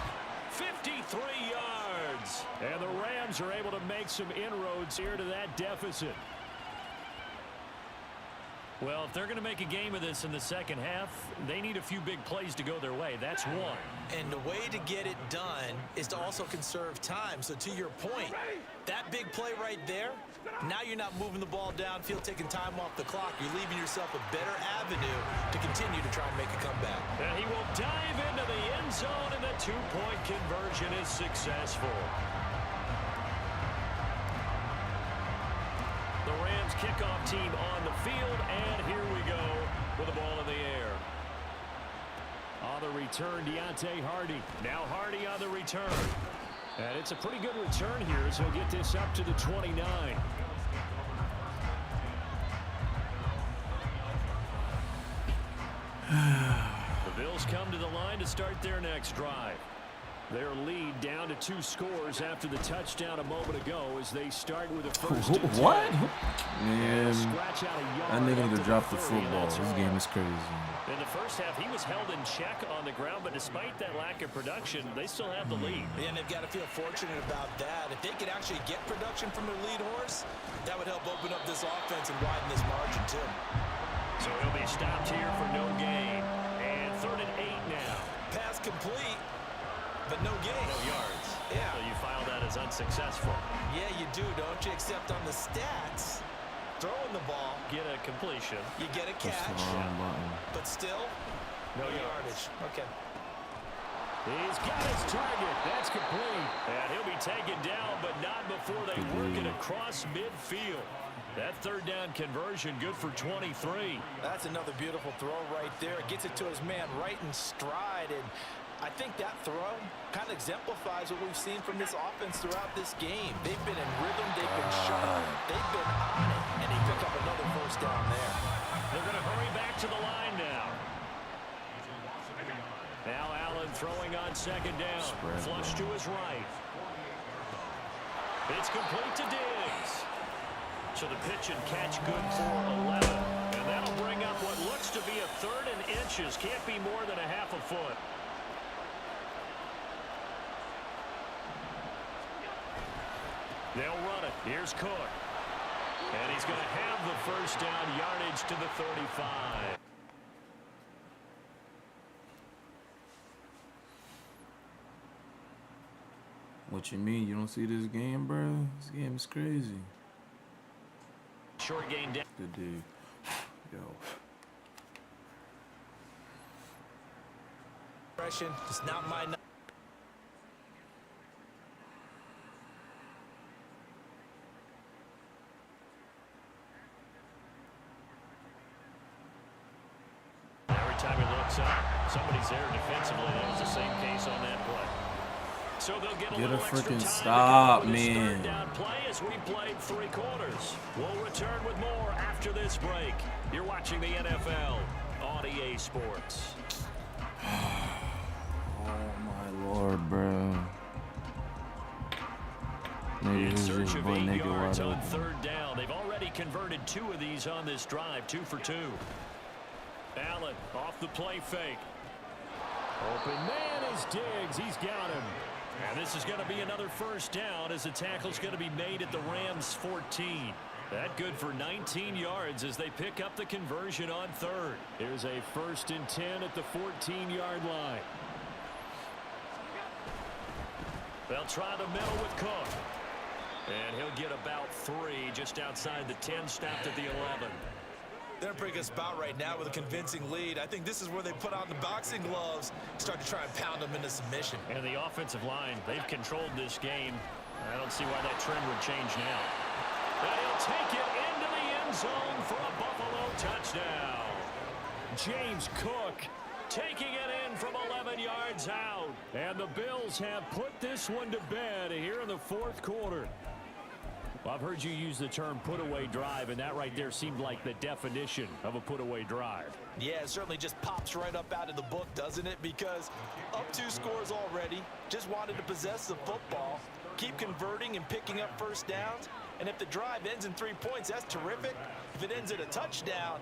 53 yards. And the Rams are able to make some inroads here to that deficit. Well, if they're going to make a game of this in the second half, they need a few big plays to go their way. That's one. And the way to get it done is to also conserve time. So to your point, that big play right there, now you're not moving the ball downfield, taking time off the clock. You're leaving yourself a better avenue to continue to try and make a comeback. And he will dive into the end zone, and the two-point conversion is successful. The Rams kickoff team on the field, and here we go with the ball in the air. On the return, Deontay Hardy. Now Hardy on the return. And it's a pretty good return here as he'll get this up to the 29. The Bills come to the line to start their next drive. Their lead down to 2 scores after the touchdown a moment ago as they start with a first and 10. What? Man, that nigga need to drop the football. This game is crazy. In the first half, he was held in check on the ground, but despite that lack of production, they still have the lead. And they've got to feel fortunate about that. If they could actually get production from their lead horse, that would help open up this offense and widen this margin too. So he'll be stopped here for no gain. And 3rd and 8 now. Pass complete. But no gain. No yards. Yeah. So you file that as unsuccessful. Yeah, you do, don't you? Except on the stats, throwing the ball, Get a completion. you get a catch, but still, no yardage. Okay. He's got his target. That's complete. And he'll be taken down, but not before they work it across midfield. That 3rd down conversion good for 23. That's another beautiful throw right there. Gets it to his man right in stride, and I think that throw kind of exemplifies what we've seen from this offense throughout this game. They've been in rhythm, they've been sharp, they've been on it, and he picked up another first down there. They're going to hurry back to the line now. Now Allen throwing on 2nd down. Flush to his right. It's complete to Diggs. So the pitch and catch good for 11. And that'll bring up what looks to be a 3rd and inches. Can't be more than a half a foot. They'll run it. Here's Cook. And he's going to have the first down, yardage to the 35. What you mean? You don't see this game, bro? This game is crazy. Short gain down. Good dude. Yo. It's not my night. Every time he looks up, somebody's there defensively. That was the same case on that play. So they'll get a little extra freaking time stop, to come up with this man. 3rd down play as we played 3 quarters. We'll return with more after this break. You're watching the NFL on EA Sports. Oh my lord, bro. Maybe In this is search just of butt 8 naked yards wide on open. 3rd down. They've already converted 2 of these on this drive, 2 for 2. Allen off the play fake. Open man is Diggs. He's got him. And this is going to be another first down as the tackle's going to be made at the Rams 14. That good for 19 yards as they pick up the conversion on 3rd. Here's a 1st and 10 at the 14-yard line. They'll try the middle with Cook. And he'll get about 3 just outside the 10, stopped at the 11. They're in a pretty good spot right now with a convincing lead. I think this is where they put on the boxing gloves, start to try and pound them into submission. And the offensive line, they've controlled this game. I don't see why that trend would change now. And he'll take it into the end zone for a Buffalo touchdown. James Cook taking it in from 11 yards out. And the Bills have put this one to bed here in the 4th quarter. Well, I've heard you use the term put-away drive, and that right there seemed like the definition of a put-away drive. Yeah, it certainly just pops right up out of the book, doesn't it? Because up 2 scores already, just wanted to possess the football, keep converting and picking up first downs. And if the drive ends in 3 points, that's terrific. If it ends in a touchdown,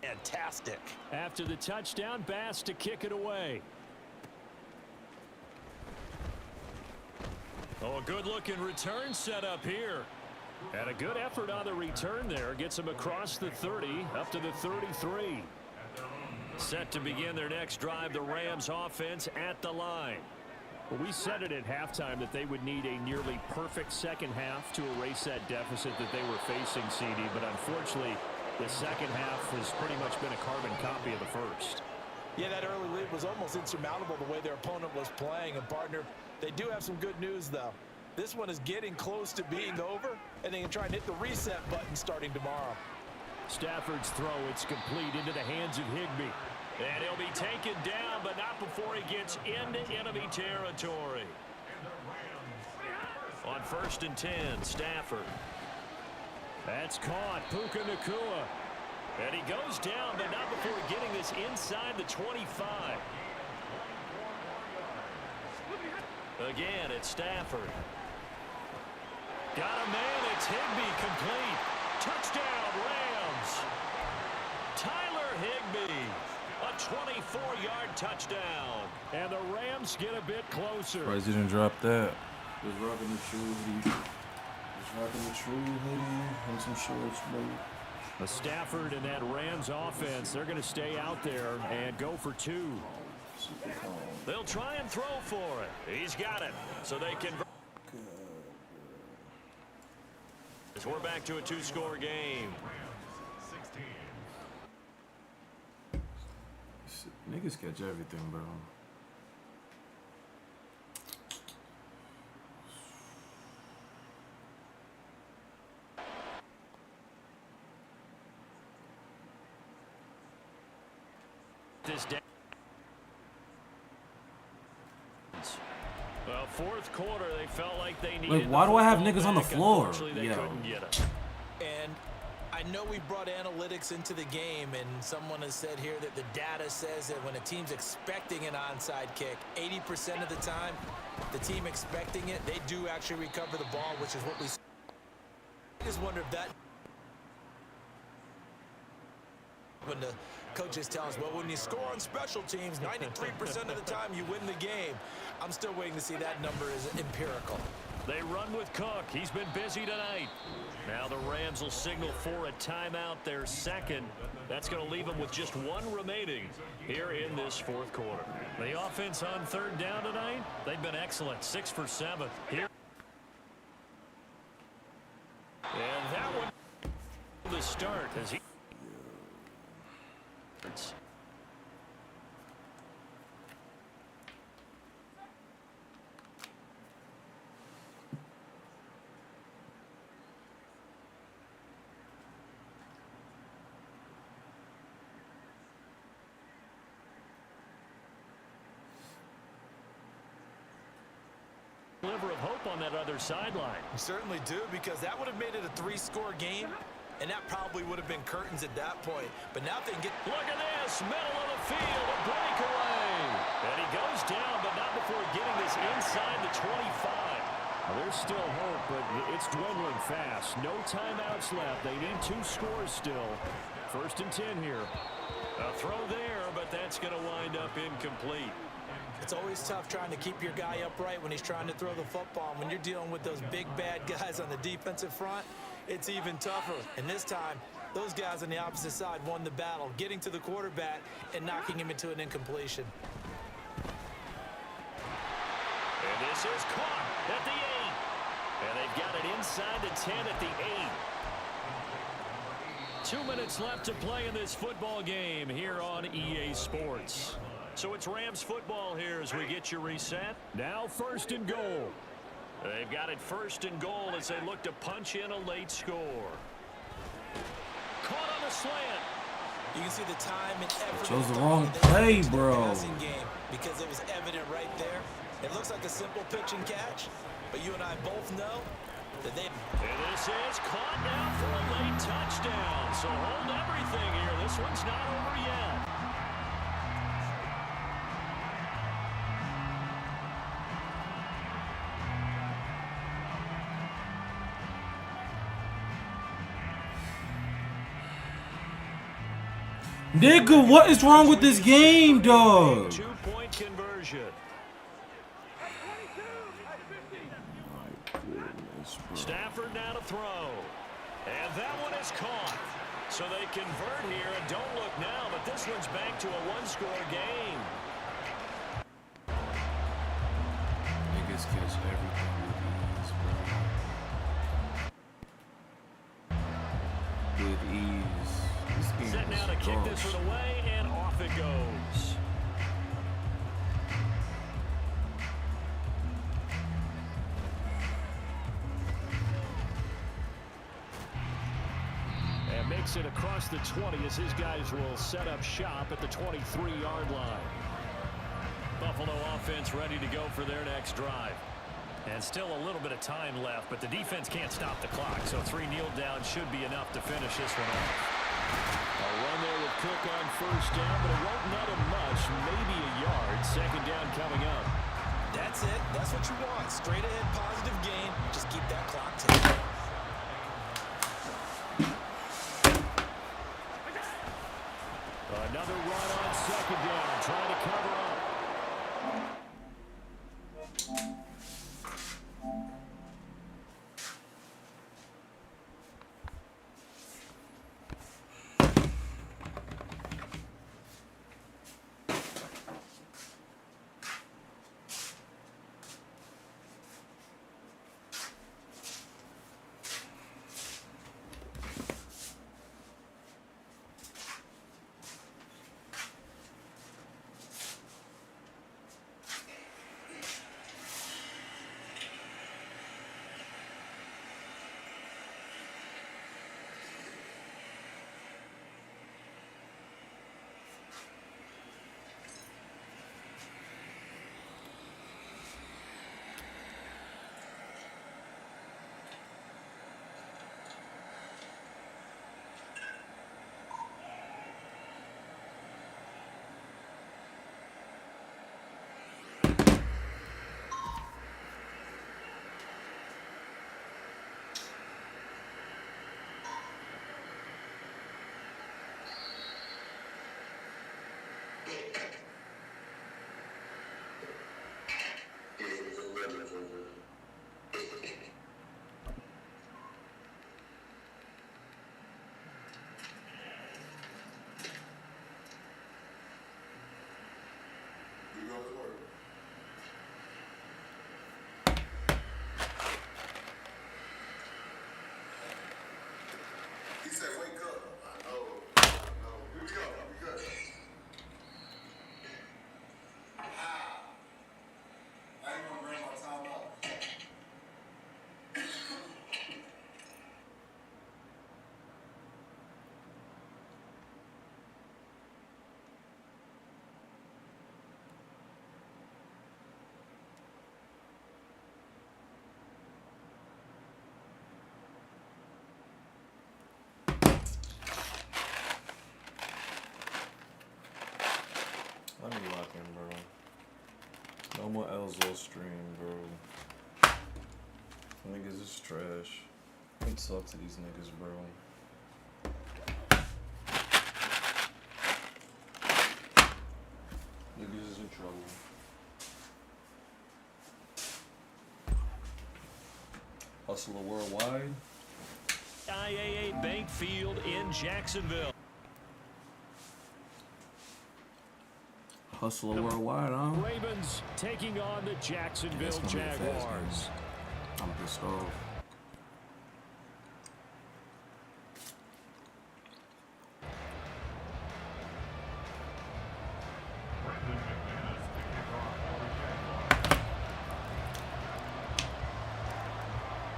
fantastic. After the touchdown, Bass to kick it away. Oh, a good-looking return set up here. And a good effort on the return there. Gets him across the 30, up to the 33. Set to begin their next drive, the Rams offense at the line. Well, we said it at halftime that they would need a nearly perfect second half to erase that deficit that they were facing, CD. But unfortunately, the second half has pretty much been a carbon copy of the first. Yeah, that early lead was almost insurmountable the way their opponent was playing. And, partner, they do have some good news, though. This one is getting close to being over, and they can try and hit the reset button starting tomorrow. Stafford's throw, it's complete into the hands of Higbee. And he'll be taken down, but not before he gets into enemy territory. On 1st and 10, Stafford. That's caught. Puka Nacua. And he goes down, but not before getting this inside the 25. Again, it's Stafford. Got a man. It's Higbee, complete. Touchdown, Rams. Tyler Higbee. A 24-yard touchdown. And the Rams get a bit closer. Surprised he didn't drop that. Just rocking the true hoodie. Just rocking the true hoodie and some shorts, bro. The Stafford and that Rams offense, they're going to stay out there and go for 2. They'll try and throw for it. He's got it. So they can. As we're back to a 2-score game. Niggas catch everything, bro. This down. Well, fourth quarter, they felt like they needed. Like, why do I have niggas on the floor? They couldn't get it. And I know we brought analytics into the game, and someone has said here that the data says that when a team's expecting an onside kick, 80% of the time, the team expecting it, they do actually recover the ball, which is what we. I just wonder if that. When the coaches tell us, well, when you score on special teams, 93% of the time you win the game. I'm still waiting to see that number is empirical. They run with Cook. He's been busy tonight. Now the Rams will signal for a timeout, their second. That's going to leave them with just 1 remaining here in this fourth quarter. The offense on 3rd down tonight, they've been excellent. 6 for 7 here. And that one, the start as he. Sliver of hope on that other sideline. We certainly do, because that would have made it a 3-score game, and that probably would have been curtains at that point. But now they can get. Look at this, middle of the field, a breakaway. And he goes down, but not before getting this inside the 25. Well, there's still hope, but it's dwindling fast. No timeouts left. They need 2 scores still. 1st and 10 here. A throw there, but that's going to wind up incomplete. It's always tough trying to keep your guy upright when he's trying to throw the football. And when you're dealing with those big, bad guys on the defensive front, it's even tougher. And this time, those guys on the opposite side won the battle, getting to the quarterback and knocking him into an incompletion. And this is caught at the 8. And they've got it inside the 10 at the 8. 2 minutes left to play in this football game here on EA Sports. So it's Rams football here as we get your reset. Now 1st and goal. They've got it 1st and goal as they look to punch in a late score. Caught on the slant. You can see the time and effort. Chose the wrong play, bro. Game because it was evident right there. It looks like a simple pitch and catch, but you and I both know that they. And this is caught now for a late touchdown. So hold everything here. This one's not over yet. Nigga, what is wrong with this game, dog? 2-point conversion. Stafford now to throw. And that one is caught. So they convert here, and don't look now, but this one's back to a one-score game. Niggas catch everything with ease, bro. With ease. This game Set now to kick this one away, and off it goes. And makes it across the 20 as his guys will set up shop at the 23-yard line. Buffalo offense ready to go for their next drive. And still a little bit of time left, but the defense can't stop the clock, so 3 kneel downs should be enough to finish this one off. A run there with Cook on first down, but it won't net him much, maybe a yard. Second down coming up. That's it. That's what you want. Straight ahead, positive gain. Just keep that clock ticking. Another run on second down, trying to cover up. He said, wake up. I know. Here we go. Here we go. I ain't gonna bring my time up. Let me lock in, bro. No more Elzo stream, bro. Niggas is trash. I can talk to these niggas, bro. Niggas is in trouble. Hustler Worldwide. IAA Bank Field in Jacksonville. Hustler Worldwide, huh? Ravens taking on the Jacksonville It's gonna be a fast Jaguars. game. I'm pissed off.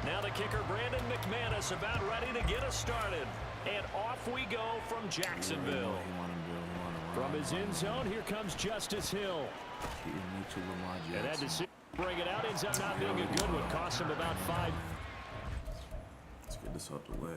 Now the kicker, Brandon McManus, about ready to get us started. And off we go from Jacksonville. From his end zone, here comes Justice Hill. And that decision to bring it out ends up not being a good one. Cost him about 5. Let's get this out the way.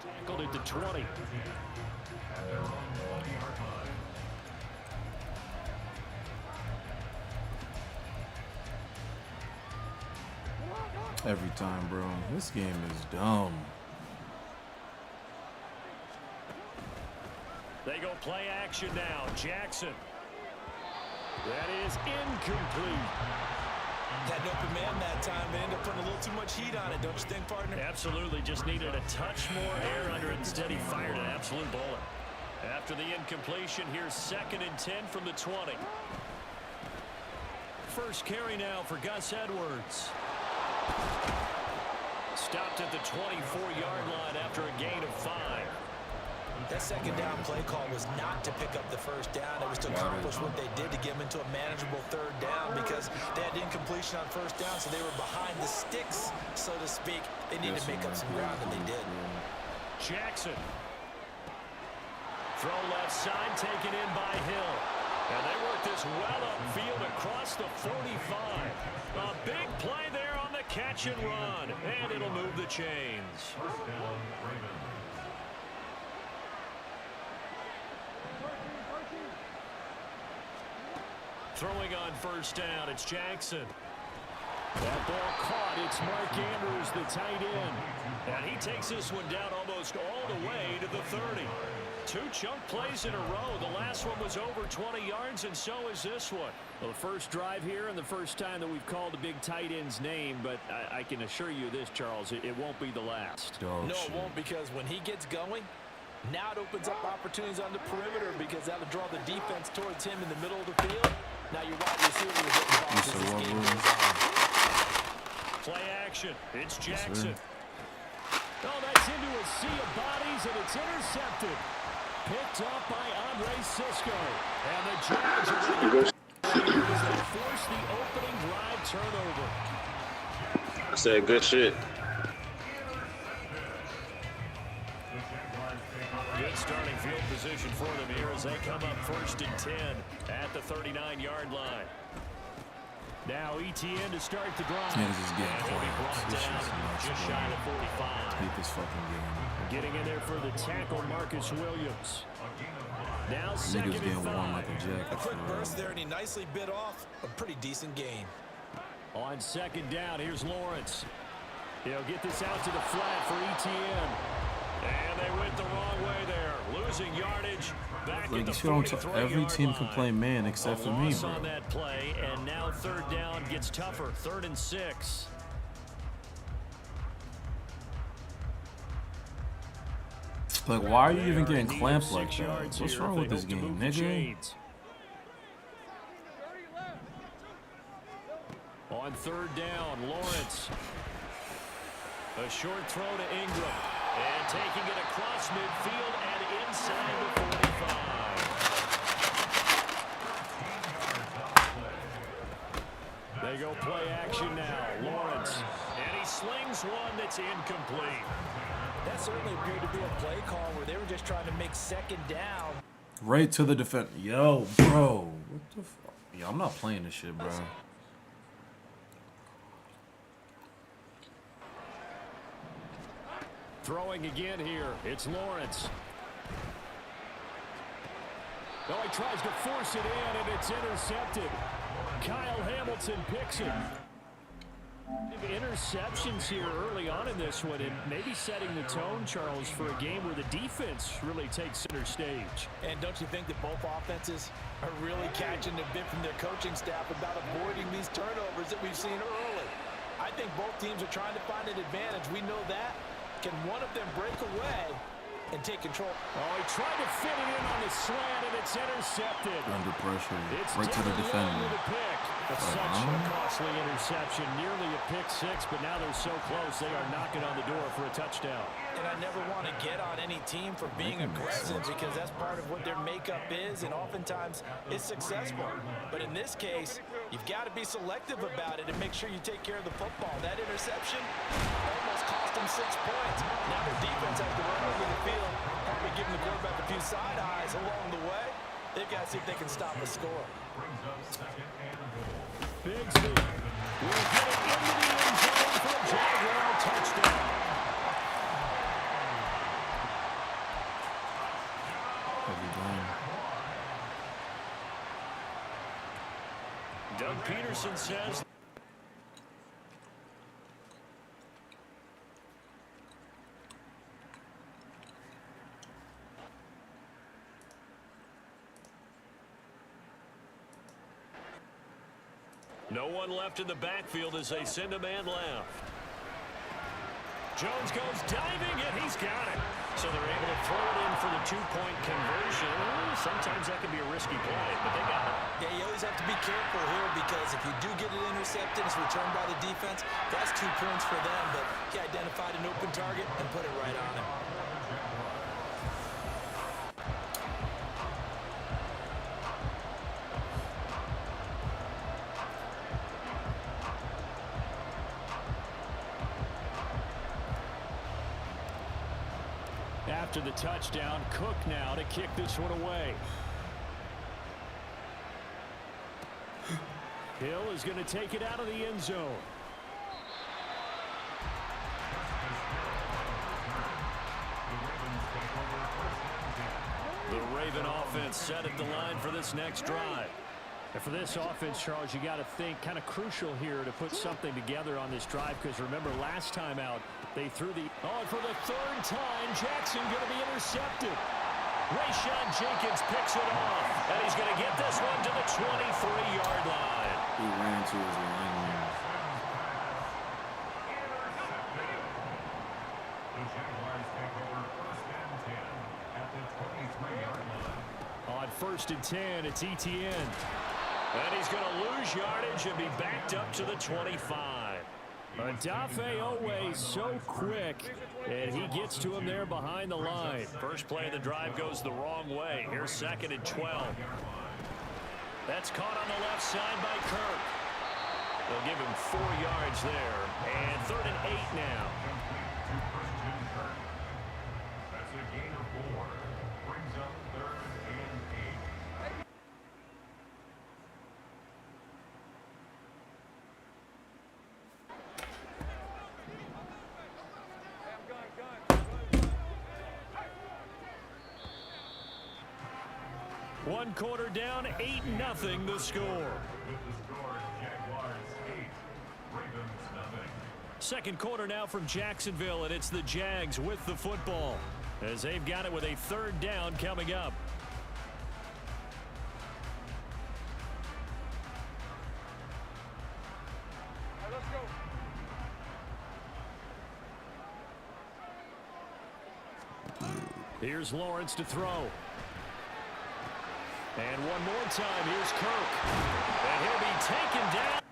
Tackled at the 20. Every time, bro. This game is dumb. They go play action now. Jackson. That is incomplete. Had an open man that time, but ended up putting a little too much heat on it, don't you think, partner? Absolutely. Just needed a touch more air under it. Instead, he fired an absolute bullet. After the incompletion, here's 2nd and 10 from the 20. First carry now for Gus Edwards. Stopped at the 24-yard line after a gain of 5. That second down play call was not to pick up the first down. It was to accomplish what they did to get them into a manageable 3rd down because they had incompletion on 1st down, so they were behind the sticks, so to speak. They needed to make up some ground, and they did. Jackson. Throw left side, taken in by Hill. And they work this well upfield across the 45. A big play there on the catch and run. And it'll move the chains. First down, Ravens. Throwing on 1st down, it's Jackson. That ball caught. It's Mark Andrews, the tight end. And he takes this one down almost all the way to the 30. 2 chunk plays in a row. The last one was over 20 yards, and so is this one. Well, the first drive here and the first time that we've called a big tight end's name, but I can assure you this, Charles, it won't be the last. No, it won't, because when he gets going, now it opens up opportunities on the perimeter because that'll draw the defense towards him in the middle of the field. Now your wide receiver will get involved as this game goes on. Play action. It's Jackson. Oh, that's into a sea of bodies, and it's intercepted. Picked up by Andre Sisco. And the Jags are going to force the opening drive turnover. I said good shit. Good starting field position for them here as they come up 1st and 10 at the 39-yard line. Now ETN to start the drive. Yeah, this is getting And he'll be brought quiet. down just shy of 45. Hate this fucking game. Getting in there for the tackle, Marcus Williams. Now Niggas 2nd getting and warm 5. like a jacket. A quick for real. burst there, and he nicely bit off a pretty decent gain. On 2nd down, here's Lawrence. He'll get this out to the flat for ETN. And they went the wrong way there. Losing yardage back Like, at the you feel 43-yard every team can line. play man except for me, Loss bro. on that play, and now 3rd down gets tougher. 3rd and 6. Like, why are you even They are getting in need of clamped like 6 that? yards What's here wrong if with they this hope to game, move the nigga? chains. On 3rd down, Lawrence. A short throw to Ingram. And taking it across midfield and inside the 45. They go play action now. Lawrence. And he slings one that's incomplete. That certainly appeared to be a play call where they were just trying to make 2nd down. Right to the defense. Yo, bro. What the fuck? Yo, I'm not playing this shit, bro. Throwing again here. It's Lawrence. Oh, he tries to force it in, and it's intercepted. Kyle Hamilton picks it. Interceptions here early on in this one, and maybe setting the tone, Charles, for a game where the defense really takes center stage. And don't you think that both offenses are really catching the bit from their coaching staff about avoiding these turnovers that we've seen early? I think both teams are trying to find an advantage. We know that. Can one of them break away and take control? Oh, he tried to fit it in on the slant, and it's intercepted. Under pressure. It's Right to the Devin Lloyd defender. with a pick. But such a costly interception, nearly a pick 6, but now they're so close they are knocking on the door for a touchdown. And I never want to get on any team for being aggressive because that's part of what their makeup is, and oftentimes it's successful. But in this case, you've got to be selective about it and make sure you take care of the football. That interception almost cost them 6 points. Now their defense has to run over the field, probably giving the quarterback a few side eyes along the way. They've got to see if they can stop the score. Brings up 2nd and goal. Bigsby will get it into the end zone for a Jaguar touchdown. Doug Peterson says no one left in the backfield as they send a man left. Jones goes diving, and he's got it. So they're able to throw it in for the two-point conversion. Sometimes that can be a risky play, but they got it. Yeah, you always have to be careful here because if you do get it intercepted, it's returned by the defense. That's 2 points for them, but he identified an open target and put it right on him. After the touchdown, Cook now to kick this one away. Hill is going to take it out of the end zone. The Raven offense set at the line for this next drive. And for this offense, Charles, you got to think kind of crucial here to put something together on this drive because remember last time out they threw the for the third time. Jackson going to be intercepted. Rayshawn Jenkins picks it off, and he's going to get this one to the 23-yard line. He ran to his line. The Jaguars take over 1st and 10 at the 23-yard line. On 1st and 10, it's Etienne. And he's going to lose yardage and be backed up to the 25. Odafe Owe so quick, and he gets to him there behind the line. First play of the drive goes the wrong way. Here's 2nd and 12. That's caught on the left side by Kirk. They'll give him 4 yards there, and 3rd and 8 now. That's a gain of 4. Brings up 3rd and 8. One quarter down, 8-0 the score. With the score, Jaguars 8, Ravens 0. Second quarter now from Jacksonville, and it's the Jags with the football as they've got it with a 3rd down coming up. Here's Lawrence to throw. And one more time, here's Kirk. And he'll be taken down.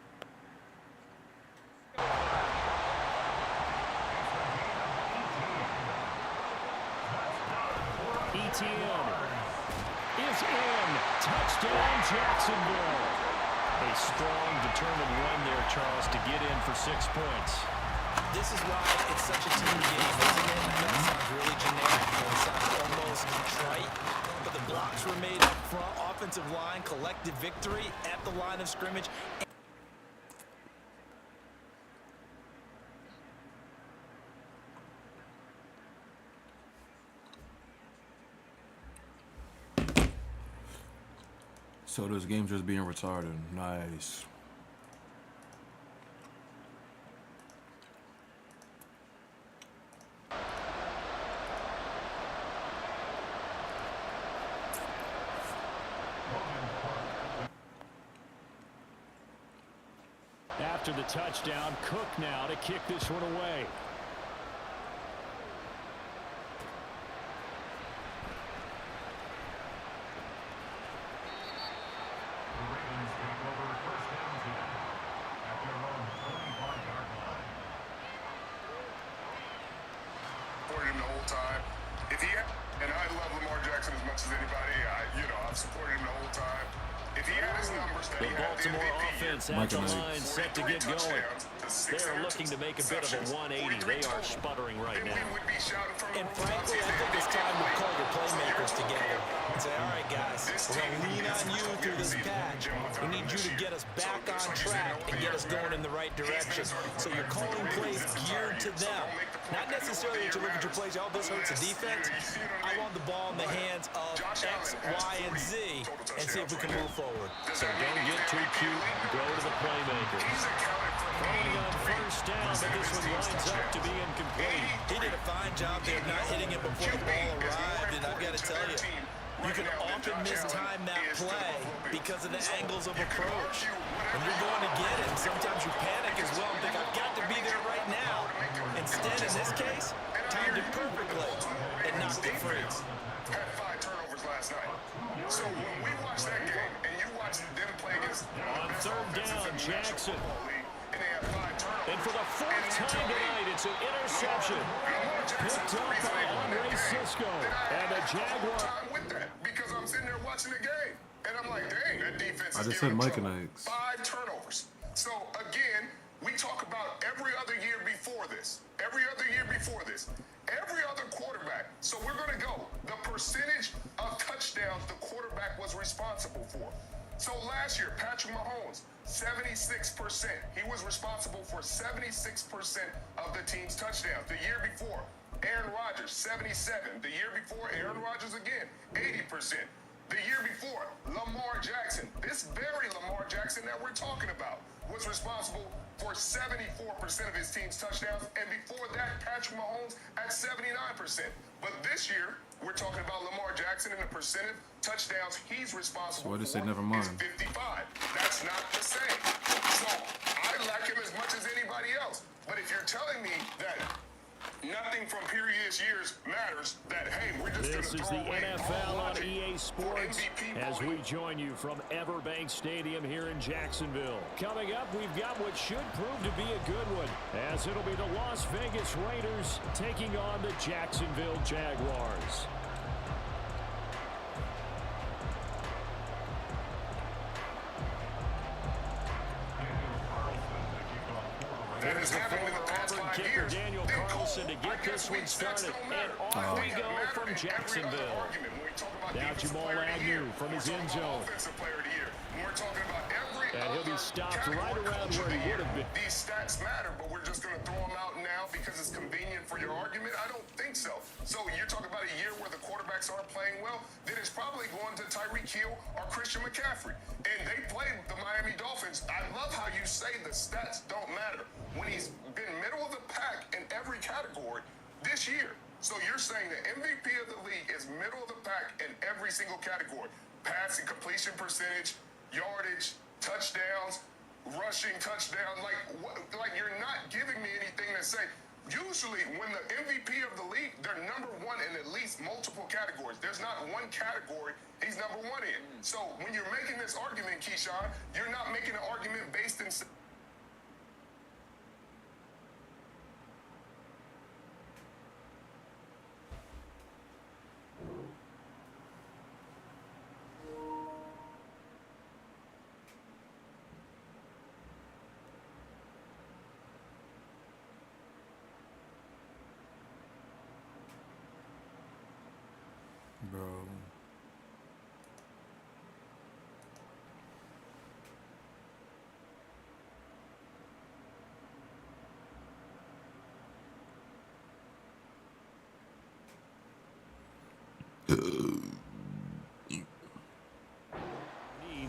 Etienne is in. Touchdown, Jacksonville. A strong, determined run there, Charles, to get in for 6 points. This is why it's such a team game, isn't it? I know it sounds really generic, it sounds almost trite, but the blocks were made up front, offensive line, collective victory at the line of scrimmage. So this game's just being retarded. Nice. After the touchdown, Cook now to kick this one away. The Ravens take over 1st and 10 at their own 25-yard line. Supported him the whole time. And I love Lamar Jackson as much as anybody. I've supported him the whole time. The Baltimore offense at the line, set to get going. They're looking to make a bit of a 180. They are sputtering right now. And frankly, I think it's time to call your playmakers together and say, all right, guys, we're going to lean on you through this patch. We need you to get us back on track and get us going in the right direction. So you're calling plays geared to them. Not necessarily that you look at your plays, oh, this hurts the defense. I want the ball in the hands of X, Y, and Z and see if we can move forward. So don't get too cute. Go to the playmakers. Throwing on first down, but this one lines up to be incomplete. He did a fine job there not hitting it before the ball arrived, and I've got to tell you, you can often mistime that play because of the angles of approach. When you're going to get it, sometimes you panic as well and think, I've got to be there right now. Instead, in this case, timed it perfectly and knocked it free. Had 5 turnovers last night. So when we watch that game and you watch them play against On third down, Jackson. and they have 5 turnovers. And for the 4th time tonight, it's an interception. Picked up by Andre Cisco. And the Jaguar. With that, because I'm sitting there watching the game and I'm like, dang, that defense I is just said giving Mike trouble. and Ike's. 5 turnovers. So again, we talk about every other year before this. Every other year before this. Every other quarterback. So we're going to go. The percentage of touchdowns the quarterback was responsible for. So last year, Patrick Mahomes, 76%. He was responsible for 76% of the team's touchdowns. The year before, Aaron Rodgers, 77. The year before, Aaron Rodgers again, 80%. The year before, Lamar Jackson, this very Lamar Jackson that we're talking about, was responsible for 74% of his team's touchdowns, and before that, Patrick Mahomes at 79%. But this year, we're talking about Lamar Jackson and the percentage touchdowns he's responsible So I just say for never mind. is 55. That's not the same. So I like him as much as anybody else. But if you're telling me that nothing from previous years matters, that, hey, we're just This going to is throw the away NFL all on logic EA for Sports MVP as voting. we join you from Everbank Stadium here in Jacksonville. Coming up, we've got what should prove to be a good one, as it'll be the Las Vegas Raiders taking on the Jacksonville Jaguars. That has happened in the past Auburn 5 kicker years. Daniel Then Carlson to cool. get I guess this one weak stats started. don't matter. And off we That go matter from in every other Jacksonville. argument. When we talk about Now defensive Jamal player of the Agnew year, from his we're end talking about zone. offensive player of the year. When we're talking about every And he'll be other stopped category, right around coach of where the he would year. have been. These stats matter, but we're just going to throw them out now because it's convenient for your argument? I don't think so. So you're talking about a year where the quarterbacks aren't playing well, then it's probably going to Tyreek Hill or Christian McCaffrey. And they played the Miami Dolphins. I love how you say the stats don't matter when he's been middle of the pack in every category this year. So you're saying the MVP of the league is middle of the pack in every single category. Passing completion percentage, yardage, touchdowns, rushing touchdown. Like you're not giving me anything to say. Usually when the MVP of the league, they're number one in at least multiple categories. There's not one category he's number one in. So when you're making this argument, Keyshawn, you're not making an argument based in... Bro.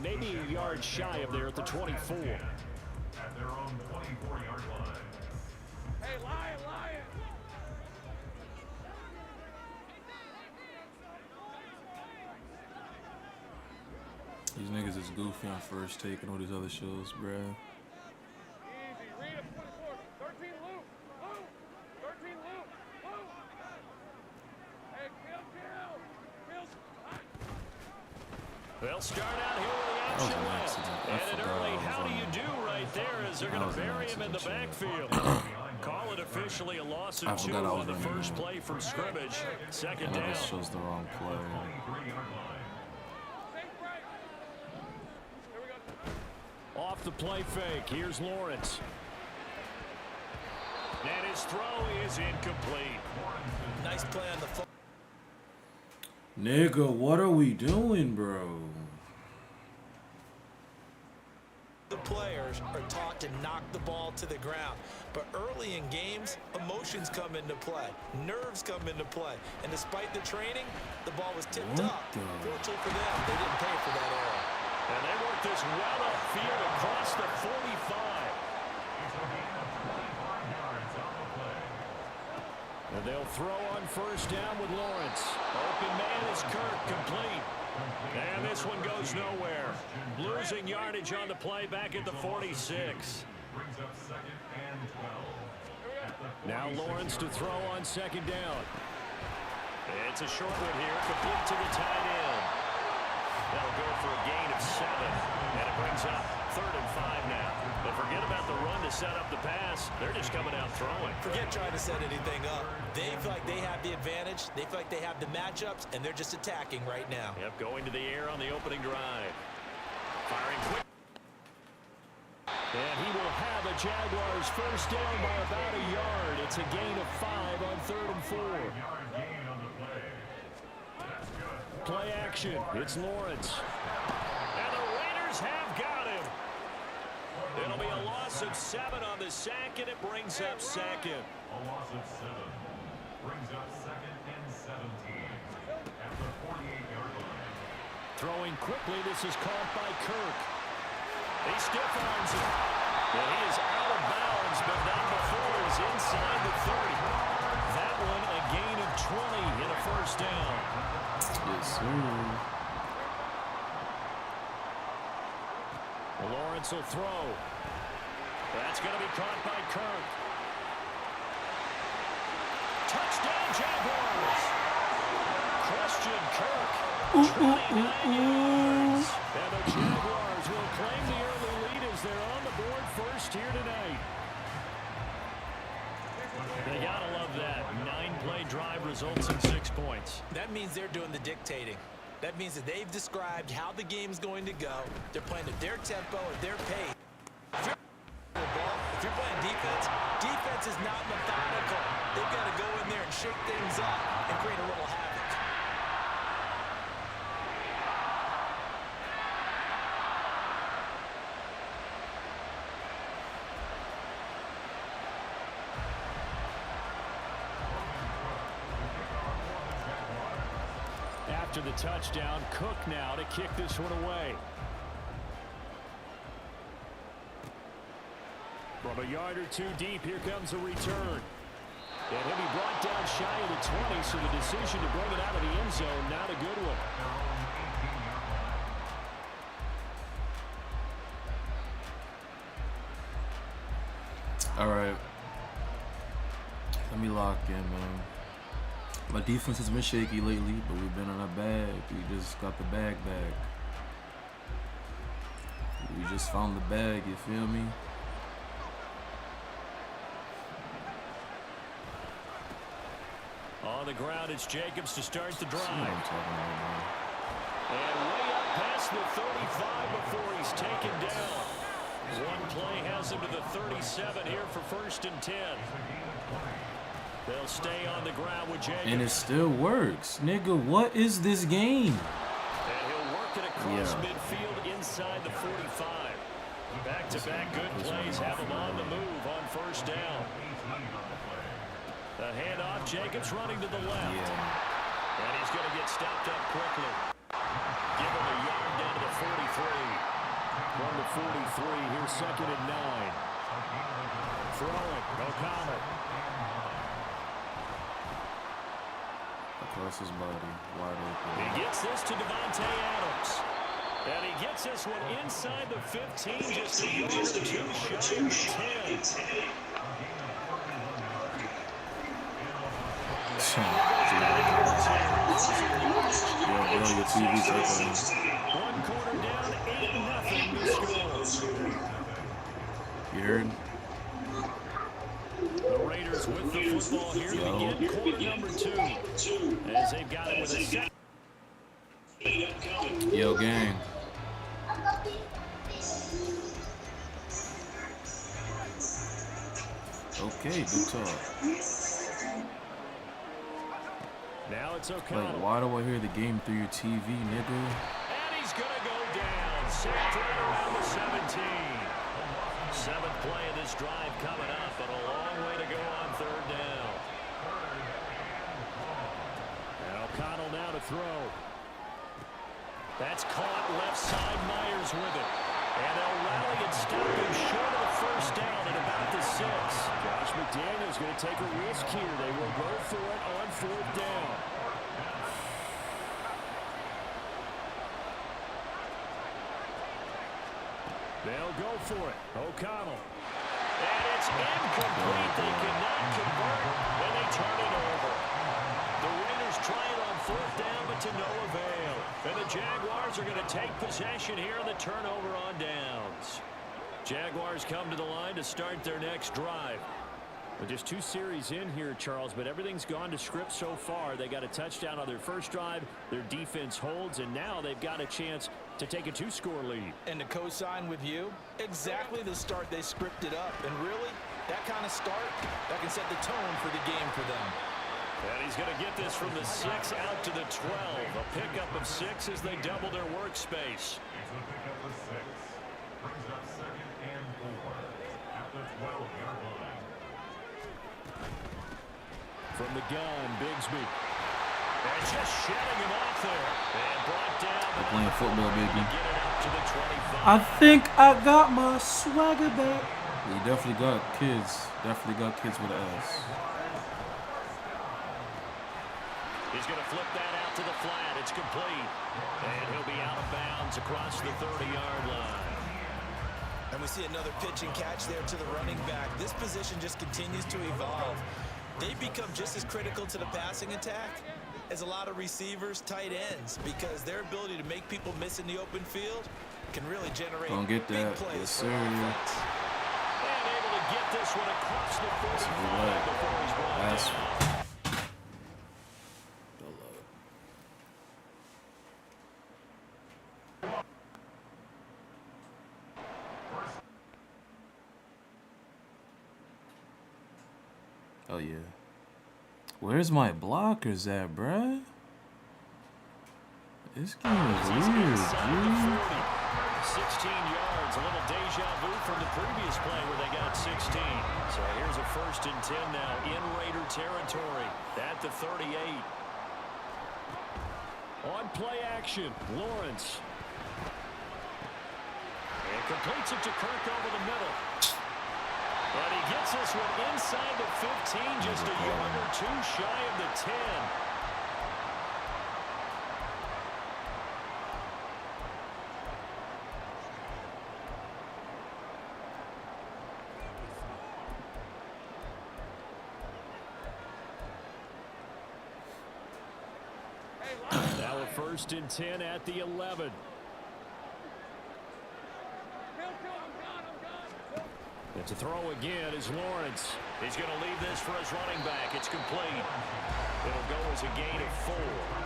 Maybe a yard shy of there at the 24. At their own 24-yard line. Hey, Lion, Lion! These niggas is goofy on First Take and all these other shows, bruh. Easy, read it, 24, 13 loop, loop, 13 loop, loop. Hey, kill. They'll start out here That with was the an option accident. I left. And an forgot early I was how do on you there. do right there as they're going That to was an bury him in the accident, backfield. Call it officially a loss I of 2 forgot I was on the running first there. play from scrimmage. Second I know down. this shows the wrong play. 23-yard line. Off the play fake, here's Lawrence. And his throw is incomplete. Nice play on the foot. Nigga, what are we doing, bro? The players are taught to knock the ball to the ground. But early in games, emotions come into play. Nerves come into play. And despite the training, the ball was tipped up. Fortunately for them, they didn't pay for that error. And they work this well upfield across the 45. And they'll throw on first down with Lawrence. Open man is Kirk, complete. And this one goes nowhere. Losing yardage on the play back at the 46. Now Lawrence to throw on second down. It's a short one here, complete to the tight end. That'll go for a gain of 7. And it brings up 3rd and 5 now. But forget about the run to set up the pass. They're just coming out throwing. Forget trying to set anything up. They feel like they have the advantage. They feel like they have the matchups, and they're just attacking right now. Yep, going to the air on the opening drive. Firing quick. And he will have a Jaguars first down by about a yard. It's a gain of 5 on 3rd and 4. Play action. It's Lawrence. And the Raiders have got him. It'll be a loss of 7 on the sack, and it brings up second. A loss of 7 brings up 2nd and 17 at the 48-yard line. Throwing quickly, this is caught by Kirk. He stiff arms it. And he is out of bounds, but not before he's inside the 30. That one a gain of 20 in a first down. Yes, sir. Lawrence will throw. That's going to be caught by Kirk. Touchdown, Jaguars! Christian Kirk, 29 yards. And the Jaguars will claim the early lead as they're on the board first here tonight. They got to love that. 9-play drive results in 6 points. That means they're doing the dictating. That means that they've described how the game's going to go. They're playing at their tempo, at their pace. If you're playing defense, defense is not methodical. They've got to go in there and shake things up and create a little havoc. After the touchdown, Cook now to kick this one away. From a yard or 2 deep, here comes a return. And he'll be brought down shy of the 20, so the decision to bring it out of the end zone, not a good one. All right. Let me lock in, man. My defense has been shaky lately, but we've been on our bag. We just got the bag back. We just found the bag, you feel me? On the ground, it's Jacobs to start the drive. See what I'm talking about, man. And way up past the 35 before he's taken down. One play has him to the 37 here for 1st and 10. They'll stay on the ground with Jacobs. And it still works. Nigga, what is this game? And he'll work it across midfield inside the 45. Back-to-back good plays have him on the move on first down. The handoff, Jacobs running to the left. And he's going to get stopped up quickly. Give him a yard down to the 43. From the 43, here's 2nd and 9. Throwing, O'Connell. Across his body, wide open. He gets this to Devontae Adams. And he gets this one inside the 15, just a yard or 2 shy of 10. Your TV's One quarter down, 8-0 to score. You heard? The Raiders with the football here to begin quarter number 2. As they've got it with a set. Yo, gang. Hey, good talk. Now it's O'Connell. Like, why do I hear the game through your TV, nigga? And he's going to go down. Sacked right around the 17. Seventh play of this drive coming up, but a long way to go on third down. And O'Connell now to throw. That's caught left side. Myers with it. And they'll rally and stop him short of the first down at about the 6. Josh McDaniels going to take a risk here. They will go for it on fourth down. They'll go for it. O'Connell. And it's incomplete. They cannot convert, and they turn it over. The Raiders try it on fourth down, but to no avail. And the Jaguars are going to take possession here on the turnover on downs. Jaguars come to the line to start their next drive. Well, just 2 series in here, Charles, but everything's gone to script so far. They got a touchdown on their first drive. Their defense holds, and now they've got a chance to take a 2-score lead. And to co-sign with you, exactly the start they scripted up. And really, that kind of start, that can set the tone for the game for them. And he's going to get this from the 6 out to the 12. A pickup of 6 as they double their workspace. It's a pickup of 6. Brings up second and 4 at the 12-yard line. From the gun, Bigsby. And just shedding him off there. And brought down. They're playing football, baby. Get it up to the 25. I think I got my swagger back. You definitely got kids. Definitely got kids with an S. He's going to flip that out to the flat. It's complete. And he'll be out of bounds across the 30-yard line. And we see another pitch and catch there to the running back. This position just continues to evolve. They become just as critical to the passing attack as a lot of receivers, tight ends, because their ability to make people miss in the open field can really generate Don't get big that. plays Yes, for sir. offense. And able to get this one across the 45 before he's brought That's down. Oh yeah. Where's my blockers at, bruh? This game is weird, dude. 16 yards, a little deja vu from the previous play where they got 16. So here's a 1st and 10 now in Raider territory at the 38. On play action, Lawrence. And completes it to Kirk over the middle. And he gets this one inside the 15, just a yard or 2 shy of the 10. Now a 1st and 10 at the 11. And to throw again is Lawrence. He's going to leave this for his running back. It's complete. It'll go as a gain of 4,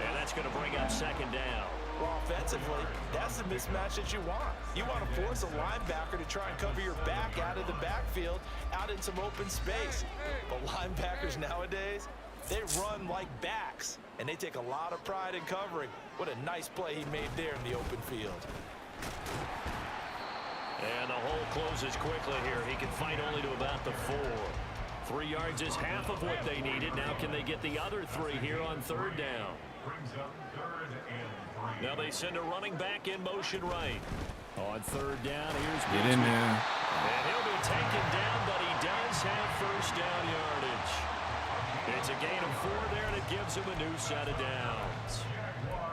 and that's going to bring up 2nd down. Well, offensively, that's the mismatch that you want. You want to force a linebacker to try and cover your back out of the backfield, out in some open space. But linebackers nowadays, they run like backs, and they take a lot of pride in covering. What a nice play he made there in the open field. And the hole closes quickly here. He can fight only to about the 4. 3 yards is half of what they needed. Now can they get the other 3 here on 3rd down? Brings up 3rd and 3. Now they send a running back in motion right. On 3rd down, here's Get in there. And he'll be taken down, but he does have 1st down yardage. It's a gain of 4 there, and it gives him a new set of downs.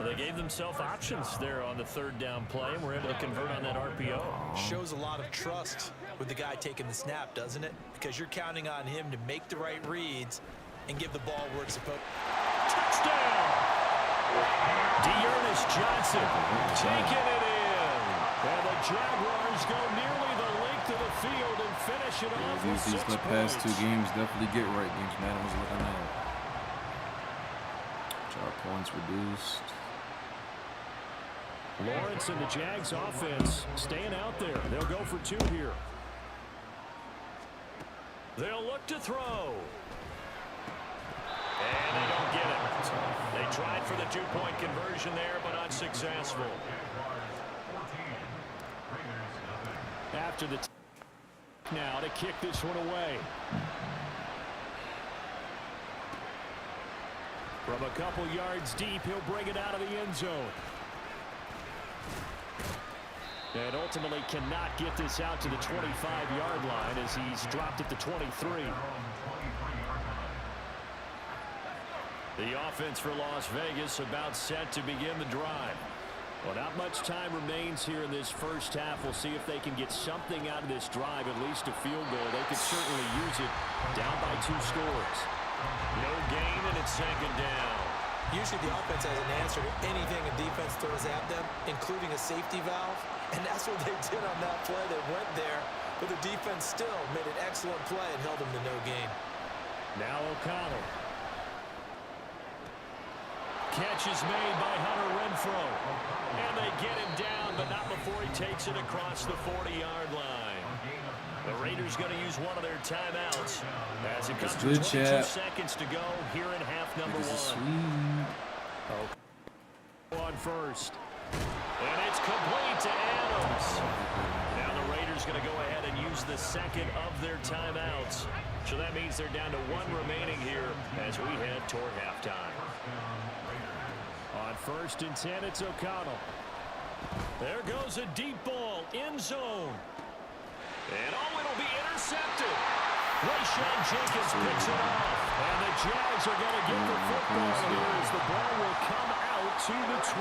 They gave themselves options there on the 3rd down play, and were able to convert on that RPO. Shows a lot of trust with the guy taking the snap, doesn't it? Because you're counting on him to make the right reads and give the ball where it's supposed to. Touchdown! Dearness Johnson taking it in. And the Jaguars go nearly the length of the field and finish it off with 6 These past 2 games definitely get right games. Madden was looking at. Job points reduced. Lawrence and the Jags offense staying out there. They'll go for 2 here. They'll look to throw. And they don't get it. They tried for the two-point conversion there, but unsuccessful. After the now to kick this one away. From a couple yards deep, he'll bring it out of the end zone. And ultimately cannot get this out to the 25-yard line as he's dropped it to 23. The offense for Las Vegas about set to begin the drive. Well, not much time remains here in this first half. We'll see if they can get something out of this drive, at least a field goal. They could certainly use it down by 2 scores. No gain, and it's second down. Usually the offense has an answer to anything a defense throws at them, including a safety valve. And that's what they did on that play. They went there, but the defense still made an excellent play and held them to no gain. Now O'Connell. Catch is made by Hunter Renfrow. And they get him down, but not before he takes it across the 40-yard line. The Raiders going to use one of their timeouts as it comes to 22 seconds to go here in half number 1. On first. And it's complete to Adams. Now the Raiders going to go ahead and use the second of their timeouts. So that means they're down to 1 remaining here as we head toward halftime. On first and 10, it's O'Connell. There goes a deep ball, end zone. And it'll be intercepted. Rayshawn Jenkins picks it off. And the Jags are going to get the football here as the ball will come out to the 20.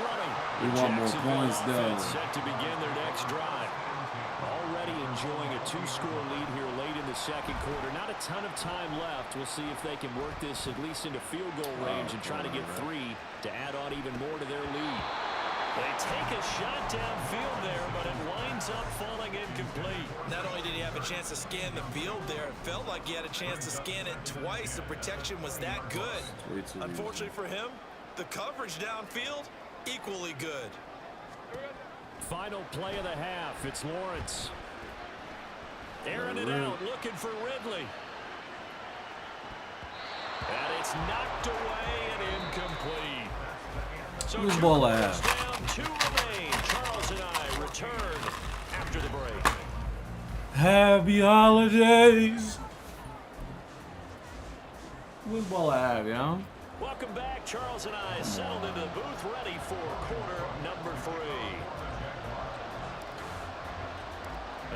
We want more points, though. Set to begin their next drive. Already enjoying a 2-score lead here late in the second quarter. Not a ton of time left. We'll see if they can work this at least into field goal range and try to get 3 to add on even more to their lead. They take a shot downfield there, but it winds up falling incomplete. Not only did he have a chance to scan the field there, it felt like he had a chance to scan it twice. The protection was that good. Unfortunately for him, the coverage downfield, equally good. Final play of the half. It's Lawrence. Airing it out, looking for Ridley. And it's knocked away and incomplete. So whose ball I have? Down, 2 remain. Charles and I return after the break. Happy holidays. Whose ball I have, yo? Welcome back. Charles and I settled into the booth ready for quarter number 3.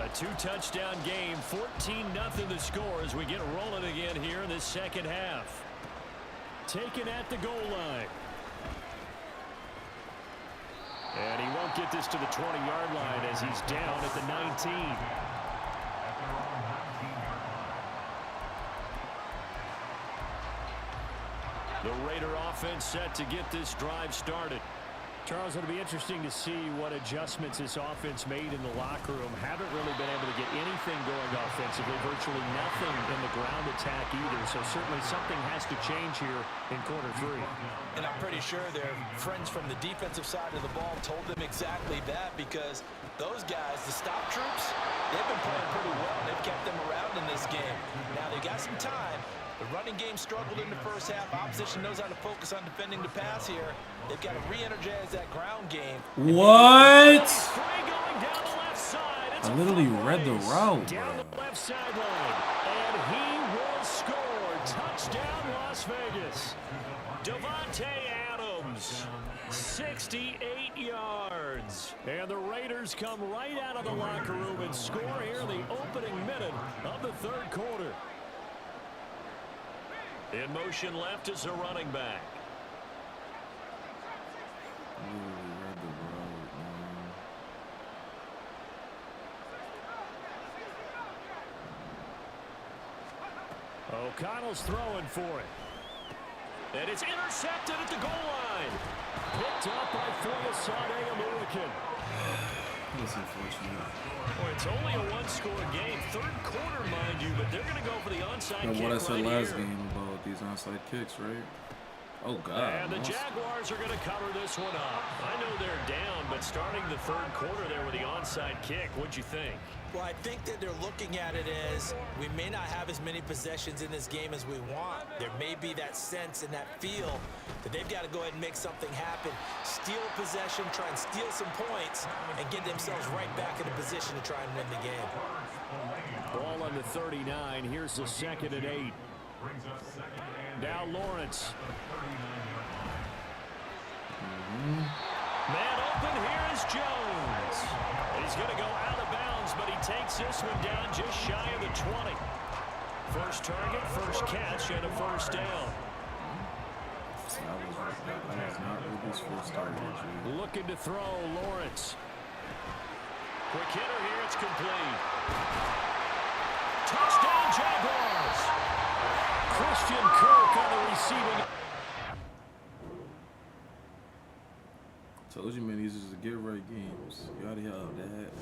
A 2-touchdown game, 14-0 the score as we get rolling again here in this second half. Taken at the goal line. And he won't get this to the 20-yard line as he's down at the 19. The Raider offense set to get this drive started. Charles, it'll be interesting to see what adjustments this offense made in the locker room. Haven't really been able to get anything going offensively, virtually nothing in the ground attack either. So certainly something has to change here in quarter 3. And I'm pretty sure their friends from the defensive side of the ball told them exactly that, because those guys, the stop troops, they've been playing pretty well. They've kept them around in this game. Now they got some time. The running game struggled in the first half. Opposition knows how to focus on defending the pass here. They've got to re-energize that ground game. What? I literally read the route. Down the left sideline, and he will score. Touchdown, Las Vegas. Devontae Adams, 68 yards. And the Raiders come right out of the locker room and score here in the opening minute of the third quarter. In motion left is a running back. O'Connell's throwing for it. And it's intercepted at the goal line. Picked up by Foyesade American. That's unfortunate. Boy, it's only a 1-score game. Third quarter, mind you, but they're going to go for the onside kick. What I said right last here. game about these onside kicks, right? Oh, God. And the Jaguars are going to cover this one up. I know they're down, but starting the third quarter there with the onside kick, what'd you think? Well, I think that they're looking at it as we may not have as many possessions in this game as we want. There may be that sense and that feel that they've got to go ahead and make something happen, steal a possession, try and steal some points, and get themselves right back in a position to try and win the game. Ball on the 39. Here's the 2nd and 8. Now Lawrence. Man open, here is Jones. He's going to go out of bounds, but he takes this one down just shy of the 20. First target, first catch, and a first down. Looking to throw, Lawrence. Quick hitter here, it's complete. Touchdown, Jaguars. Christian Kirk on the receiving. Told you, man, these is the get-right games. You already have that.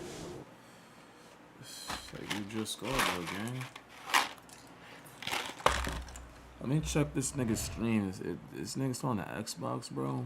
Like you just scored, though, gang. Let me check this nigga's stream. This nigga's on the Xbox, bro.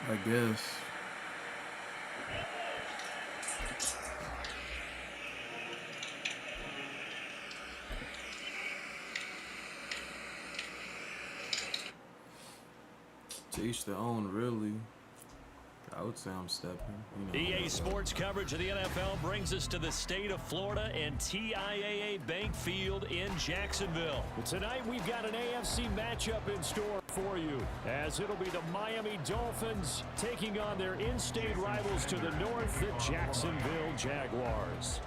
I guess. To each their own, really. I would say I'm stepping. You know, EA Sports coverage of the NFL brings us to the state of Florida and TIAA Bank Field in Jacksonville. Tonight we've got an AFC matchup in store for you, as it'll be the Miami Dolphins taking on their in-state rivals to the north, the Jacksonville Jaguars.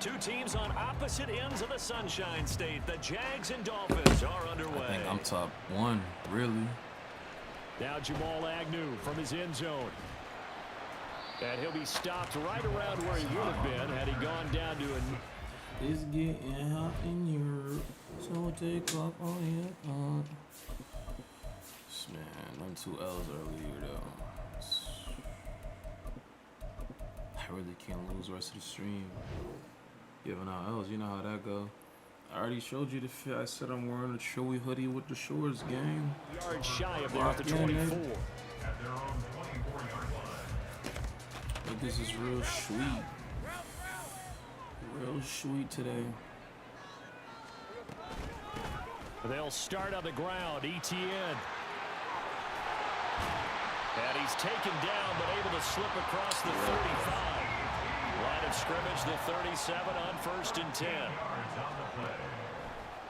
Two teams on opposite ends of the Sunshine State. The Jags and Dolphins are underway. I think I'm top one, really. Now Jamal Agnew from his end zone. And he'll be stopped right around where he would have been had he gone down to a... It's getting hot in Europe, so take off all your thought. Man, them 2 L's earlier, though. I really can't lose the rest of the stream. Giving out L's, you know how that go. I already showed you the fit. I said I'm wearing a Chewy hoodie with the shorts, gang. Yards shy of there at the 24. But this is real sweet. Real sweet today. They'll start on the ground. ETN. And he's taken down, but able to slip across the 35. Line of scrimmage, the 37 on 1st and 10.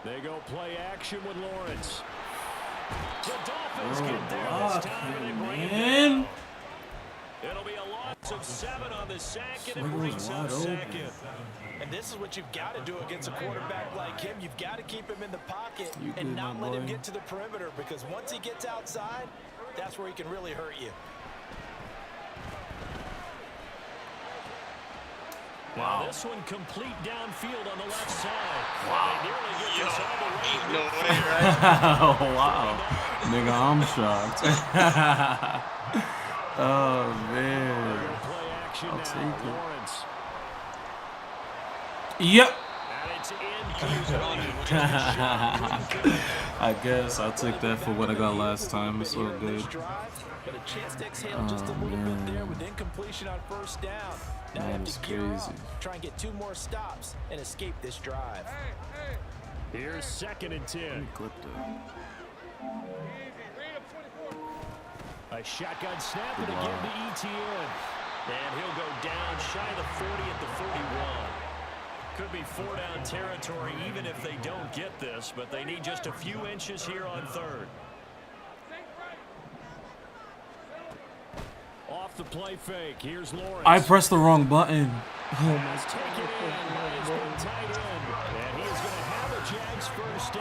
They go play action with Lawrence. The Dolphins get there this time and bring it down. It'll be a loss of 7 on the sack, and it brings up 2nd. And this is what you've got to do against a quarterback like him. You've got to keep him in the pocket and not let him get to the perimeter, because once he gets outside, that's where he can really hurt you. Wow. Now this one complete downfield on the left side. Wow. They nearly get this all the way. No way, right? Oh, wow. Nigga, I'm shocked. Oh, man. I'll take it. Yep. I guess I'll take that for what I got last time. It's all good. But a chance to exhale just a little bit there with incompletion on 1st down. Now Man, it's crazy. Try and get 2 more stops and escape this drive. Here's 2nd and 10. Clip that. A shotgun snap and again to ETN. And he'll go down shy of the 40 at the 41. Could be 4-down territory even if they don't get this, but they need just a few inches here on third. Off the play fake. Here's Lawrence. I pressed the wrong button.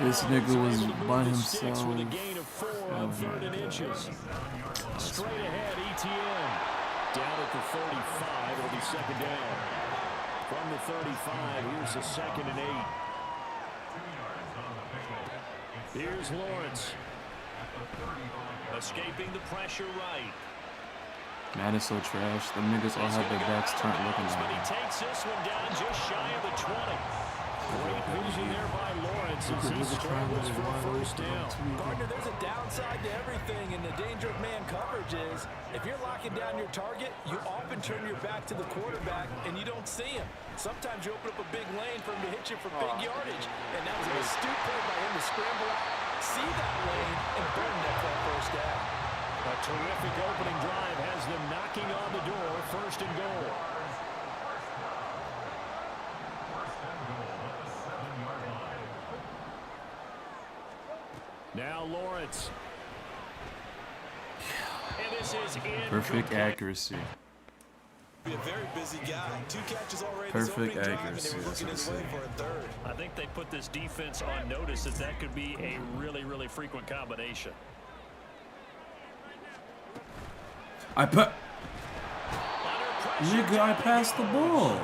This nigga was by himself. With a gain of 4 on third and inches. Straight ahead, ETN. Down at the 35. It'll be second down. From the 35, here's the 2nd and 8. Here's Lawrence. Escaping the pressure right. Madden's so trash. The niggas all have their backs turned looking at But he him. takes this one down just shy of the 20. Great vision there by Lawrence as he struggles for a first down. Partner, there's a downside to everything, and the danger of man coverage is if you're locking down your target, you often turn your back to the quarterback and you don't see him. Sometimes you open up a big lane for him to hit you for big yardage, and that was an astute play by him to scramble out, see that lane, and burn that first down. A terrific opening drive has them knocking on the door, 1st and goal. Now Lawrence. And this is Perfect accuracy. Be a very busy guy. 2 catches already. Perfect accuracy. Looking his way for a third. I think they put this defense on notice that could be a really, really frequent combination. Nigga, I passed the ball.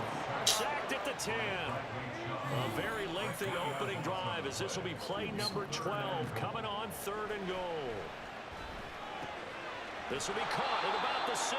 Sacked at the 10. A very lengthy opening drive as this will be play number 12 coming on 3rd and goal. This will be caught at about the 6.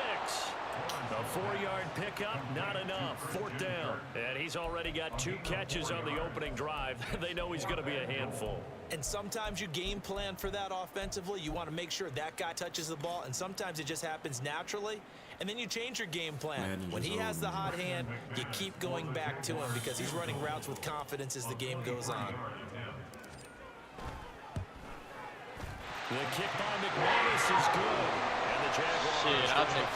A 4-yard pickup, not enough. 4th down. And he's already got 2 catches on the opening drive. They know he's going to be a handful. And sometimes you game plan for that offensively. You want to make sure that guy touches the ball, and sometimes it just happens naturally. And then you change your game plan. When he has the hot hand, you keep going back to him because he's running routes with confidence as the game goes on. The kick by McManus is good. And the Jaguars I'll take that.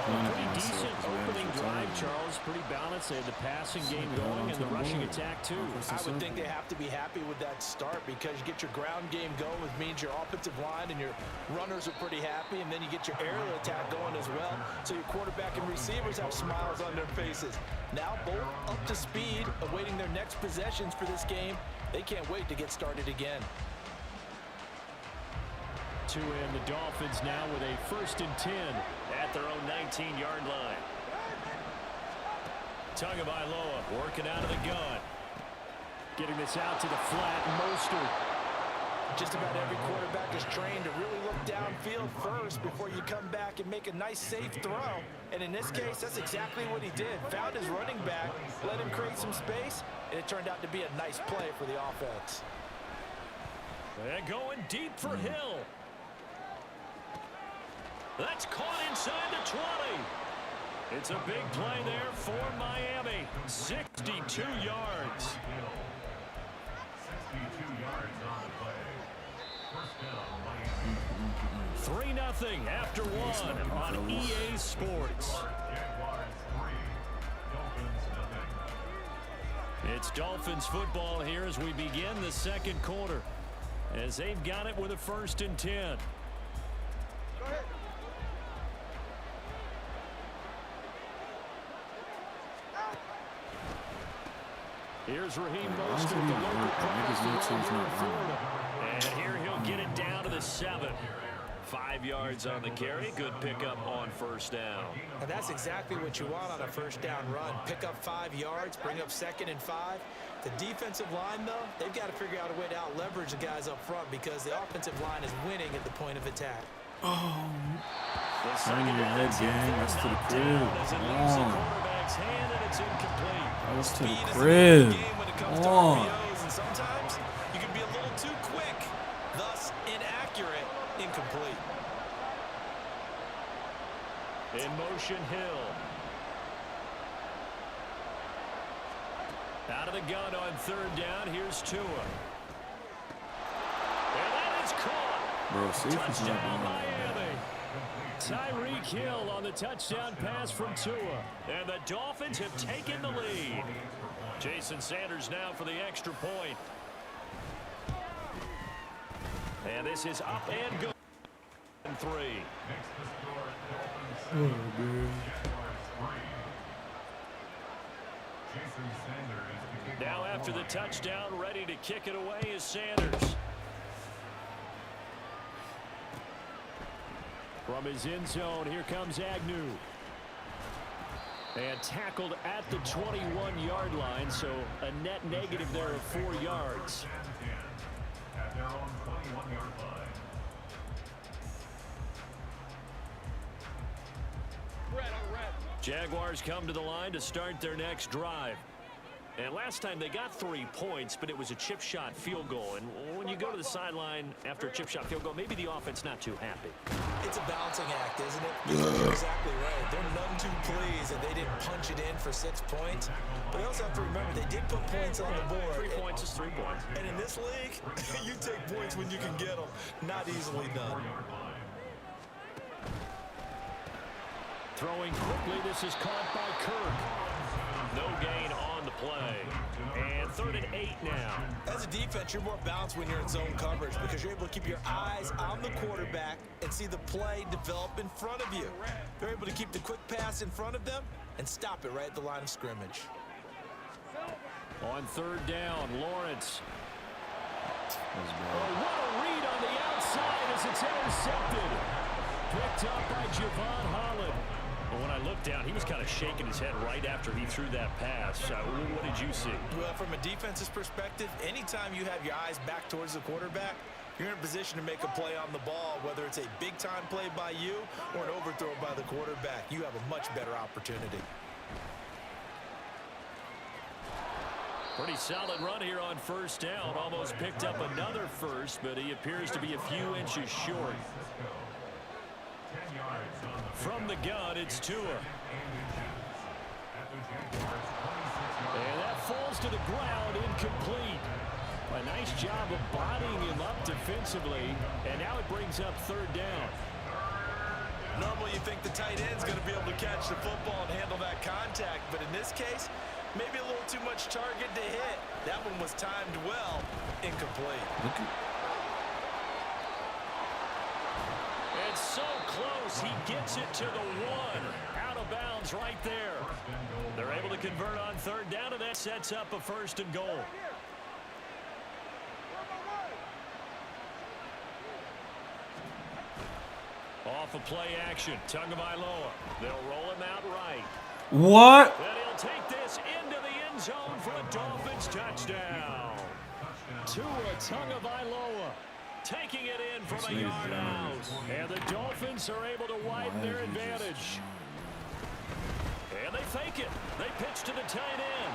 pretty decent opening drive, Charles. Pretty balanced. They had the passing game going and the rushing attack, too. I would think they have to be happy with that start because you get your ground game going, which means your offensive line and your runners are pretty happy, and then you get your aerial attack going as well, so your quarterback and receivers have smiles on their faces. Now both up to speed, awaiting their next possessions for this game. They can't wait to get started again. To end the Dolphins now with a 1st and 10 at their own 19-yard line. Tagovailoa working out of the gun. Getting this out to the flat. Mostert. Just about every quarterback is trained to really look downfield first before you come back and make a nice, safe throw. And in this case, that's exactly what he did. Found his running back, let him create some space, and it turned out to be a nice play for the offense. They're going deep for Hill. That's caught inside the 20. It's a big play there for Miami. 62 yards. 62 yards on the play. First down, Miami. 3-0 after 1 on EA Sports. Jaguars 3, Dolphins 0. It's Dolphins football here as we begin the 2nd quarter. As they've got it with a 1st and 10. Here's Raheem Mostert, the local product from Florida. And here he'll get it down to the 7. 5 yards on the carry. Good pickup on 1st down. And that's exactly what you want on a 1st down run. Pick up 5 yards, bring up 2nd and 5. The defensive line, though, they've got to figure out a way to out-leverage the guys up front because the offensive line is winning at the point of attack. Oh, turn your head, gang. That's to the crib. Come on. That was to the crib. Come on. And sometimes you can be a little too quick, thus inaccurate, incomplete. In motion, Hill. Out of the gun on 3rd down. Here's Tua. And that is caught. Bro, safety's not doing that. Tyreek Hill on the touchdown pass from Tua. And the Dolphins have taken the lead. Jason Sanders now for the extra point. And this is up and good. 3. Oh, man. Now after the touchdown, ready to kick it away is Sanders. From his end zone, here comes Agnew. And tackled at the 21-yard line, so a net negative there of 4 yards. At their own 21-yard line. Jaguars come to the line to start their next drive. And last time they got 3 points, but it was a chip shot field goal. And when you go to the sideline after a chip shot field goal, maybe the offense not too happy. It's a balancing act, isn't it? Because you're exactly right. They're none too pleased that they didn't punch it in for 6 points. But you also have to remember, they did put points on the board. 3 points is 3 points. And in this league, you take points when you can get them. Not easily done. Throwing quickly, this is caught by Kirk. No gain on the play. And 3rd and 8 now. As a defense, you're more balanced when you're in zone coverage because you're able to keep your eyes on the quarterback and see the play develop in front of you. They're able to keep the quick pass in front of them and stop it right at the line of scrimmage. On 3rd down, Lawrence. Oh, what a read on the outside as it's intercepted. Picked up by Javon Holland. But when I looked down, he was kind of shaking his head right after he threw that pass. What did you see? Well, from a defense's perspective, anytime you have your eyes back towards the quarterback, you're in a position to make a play on the ball, whether it's a big-time play by you or an overthrow by the quarterback. You have a much better opportunity. Pretty solid run here on 1st down. Almost picked up another first, but he appears to be a few inches short. From the gun, it's Tua. And that falls to the ground, incomplete. A nice job of bodying him up defensively, and now it brings up 3rd down. Normally you think the tight end's going to be able to catch the football and handle that contact, but in this case, maybe a little too much target to hit. That one was timed well, incomplete. And so close, he gets it to the 1. Out of bounds right there. They're able to convert on 3rd down, and that sets up a 1st and goal. Off of play action, Tagovailoa. They'll roll him out right. What? And he'll take this into the end zone for a Dolphins touchdown. Tua Tagovailoa taking it in from a yard out. And the Dolphins are able to widen their advantage. And they fake it. They pitch to the tight end.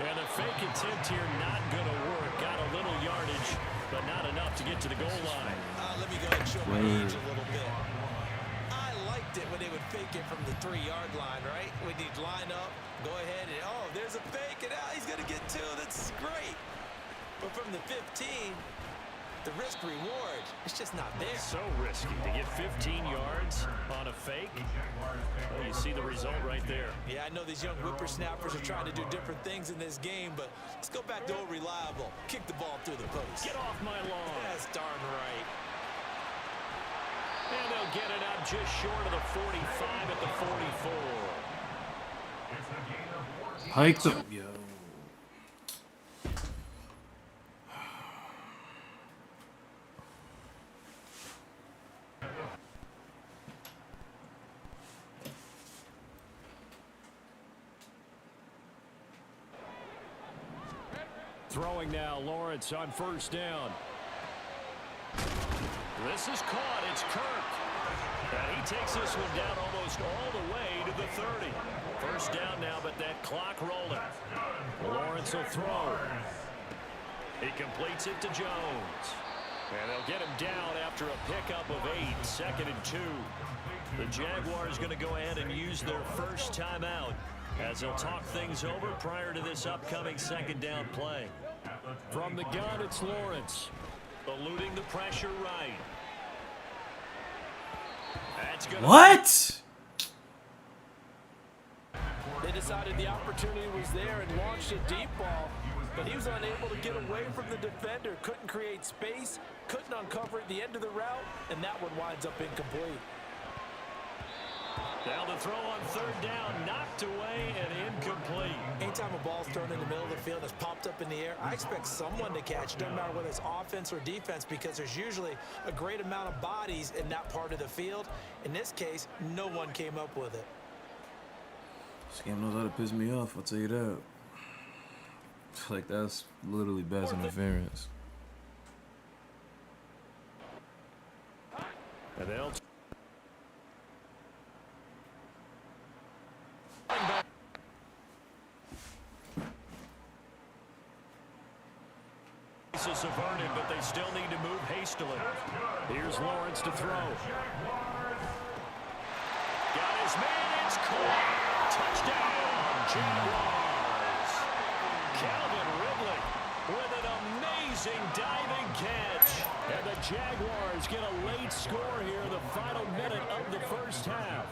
And the fake attempt here not going to work. Got a little yardage, but not enough to get to the goal line. Let me go ahead and show my age a little bit. I liked it when they would fake it from the 3-yard line, right? When he'd line up, go ahead, and oh, there's a fake, and he's going to get 2. That's great. But from the 15, the risk-reward, it's just not there. So risky to get 15 yards on a fake. Well, you see the result right there. Yeah, I know these young whippersnappers are trying to do different things in this game, but let's go back to old reliable. Kick the ball through the post. Get off my lawn. That's darn right. And they'll get it out just short of the 45 at the 44. Hike the... Yo. Throwing now, Lawrence on 1st down. This is caught. It's Kirk. And he takes this one down almost all the way to the 30. 1st down now, but that clock rolling. Lawrence will throw. He completes it to Jones. And they'll get him down after a pickup of 8. 2nd and 2. The Jaguars going to go ahead and use their first timeout as they'll talk things over prior to this upcoming 2nd down play. From the gun, it's Lawrence. Eluding the pressure right. What? They decided the opportunity was there and launched a deep ball, but he was unable to get away from the defender, couldn't create space, couldn't uncover at the end of the route, and that one winds up incomplete. Now the throw on third down, knocked away and incomplete. Anytime a ball's thrown in the middle of the field and it's popped up in the air, I expect someone to catch it, doesn't matter whether it's offense or defense, because there's usually a great amount of bodies in that part of the field. In this case, no one came up with it. This game knows how to piss me off, I'll tell you that. Like, that's literally best interference. And they'll bases averted, but they still need to move hastily. Here's Lawrence to throw. Got his man, it's caught. Touchdown, Jaguars. Calvin Ridley with an amazing diving catch. And the Jaguars get a late score here, the final minute of the first half.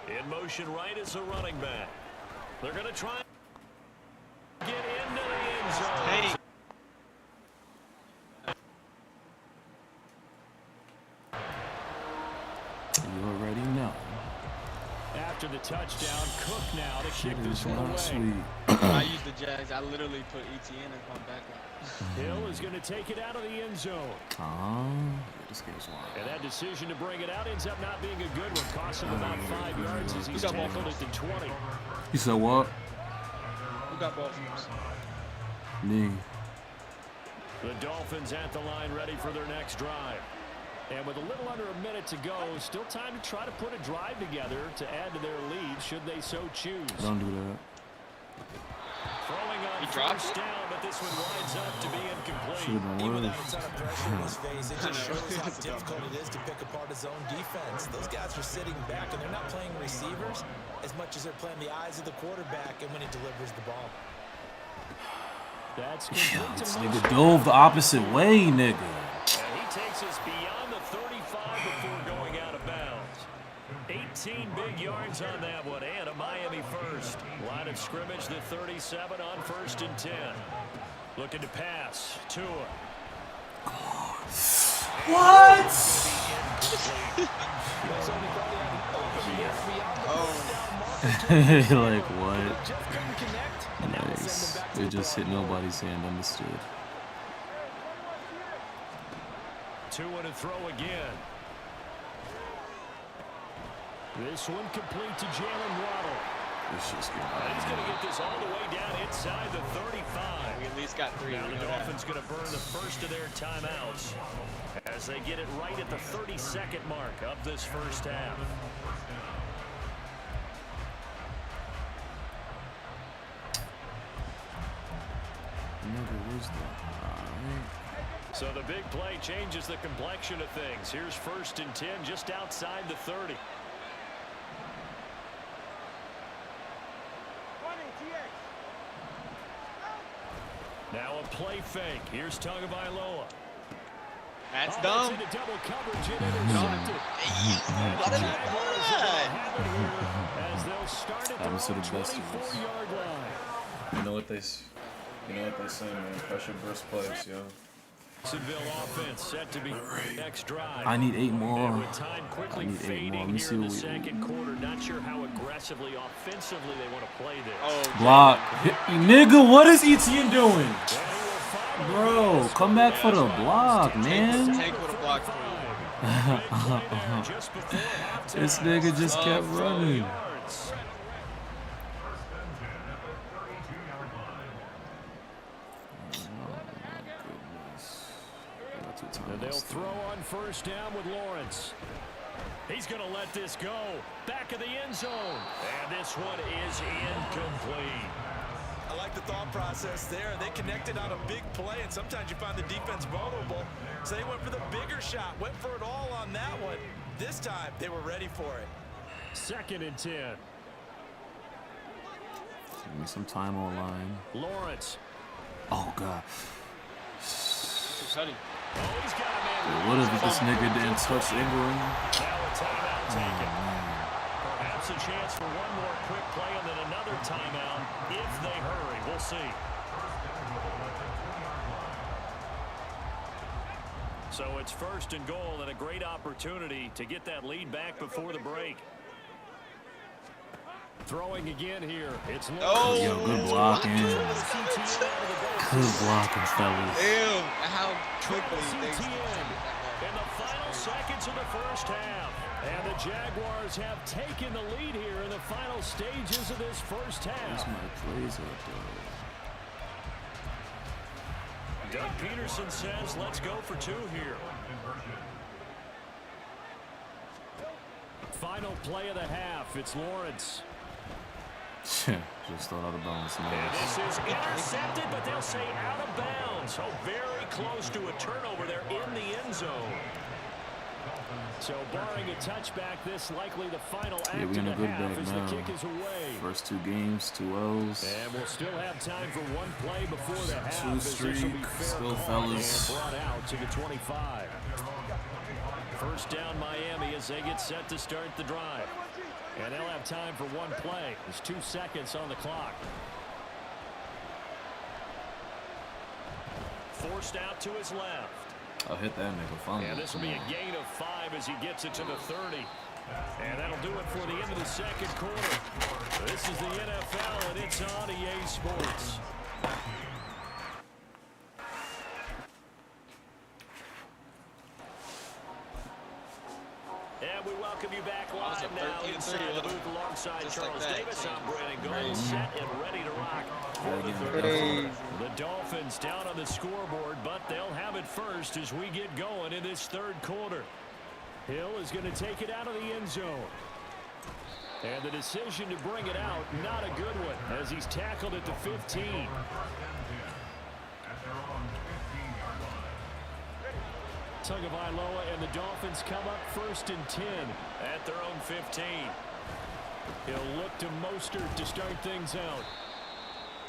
In motion right is the running back. They're going to try and get into the end zone. You already know. After the touchdown, Cook now to kick this one away. Sweet. I use the Jags. I literally put ETN as my backup. Hill is going to take it out of the end zone. This game's wild. And that decision to bring it out ends up not being a good one. Cost him about 5 yards as he's tackled at the 20. You said what? Who got ball from us? Me. The Dolphins at the line ready for their next drive. And with a little under a minute to go, still time to try to put a drive together to add to their lead should they so choose. Don't do that. Throwing on first down, but this one winds up to be incomplete. Even without a ton of pressure in his face, it just shows how difficult it is to pick apart his own defense. Those guys are sitting back, and they're not playing receivers as much as they're playing the eyes of the quarterback and when he delivers the ball. That's this nigga dove the opposite way, nigga. And he takes us beyond the 35 before going out of bounds. 18 big yards on that one, and a Miami first. Line of scrimmage, the 37 on 1st and 10. Looking to pass. Tua. What? Like, what? Nice. They just hit nobody's hand, understood. Tua to throw again. This one complete to Jalen Waddle. Let's just get And he's going to get this all the way down inside the 35. We at least got 3. Now the Dolphins going to burn the first of their timeouts as they get it right at the 32nd mark of this first half. So the big play changes the complexion of things. Here's 1st and 10 just outside the 30. Now a play fake. Here's Tagovailoa. That's dumb. Into double coverage and intercepted. As they'll start at their own 24-yard line. You know what they say, man. Pressure burst plays, yo. Jacksonville offense set to be next drive. I need 8 more. And with time quickly fading here in the second quarter, not sure how aggressively, offensively they want to play this. Oh, block. Nigga, what is ETN doing? Bro, come back for the block, man. Tank with a block for you. This nigga just kept running. And they'll throw on 1st down with Lawrence. He's going to let this go. Back of the end zone. And this one is incomplete. I like the thought process there. They connected on a big play, and sometimes you find the defense vulnerable. So they went for the bigger shot, went for it all on that one. This time, they were ready for it. 2nd and 10. Give me some time online. Lawrence. Oh, God. Cutting. he's got a man. What if this nigga didn't touch Ingram? Now a timeout taken. Perhaps a chance for one more quick play and then another timeout if they hurry. We'll see. So it's 1st and goal and a great opportunity to get that lead back before the break. Throwing again here. It's Yo, good blocking. Good blocking, fellas. Damn, how quickly they in the final seconds of the first half. And the Jaguars have taken the lead here in the final stages of this first half. That's my plays up there. Doug Peterson says, let's go for 2 here. Final play of the half. It's Lawrence. Just thought out of bounds. And this is intercepted, but they'll say out of bounds. So very close to a turnover there in the end zone. So barring a touchback, this likely the final act of the half as the kick is away. First 2 games, 2 L's. And we'll still have time for one play before the half. 2 streak, still fellas. Brought out to the 25. First down Miami as they get set to start the drive. And they'll have time for one play. There's 2 seconds on the clock. Forced out to his left. I'll hit that nigga fumble. And this will be a gain of 5 as he gets it to the 30. And that'll do it for the end of the second quarter. This is the NFL, and it's on EA Sports. And we welcome you back live now inside the booth alongside Charles Davis. I'm Brandon Gold, set and ready to rock for the third quarter. The Dolphins down on the scoreboard, but they'll have it first as we get going in this third quarter. Hill is going to take it out of the end zone. And the decision to bring it out, not a good one, as he's tackled at the 15. Tagovailoa and the Dolphins come up 1st and 10 at their own 15. He'll look to Mostert to start things out.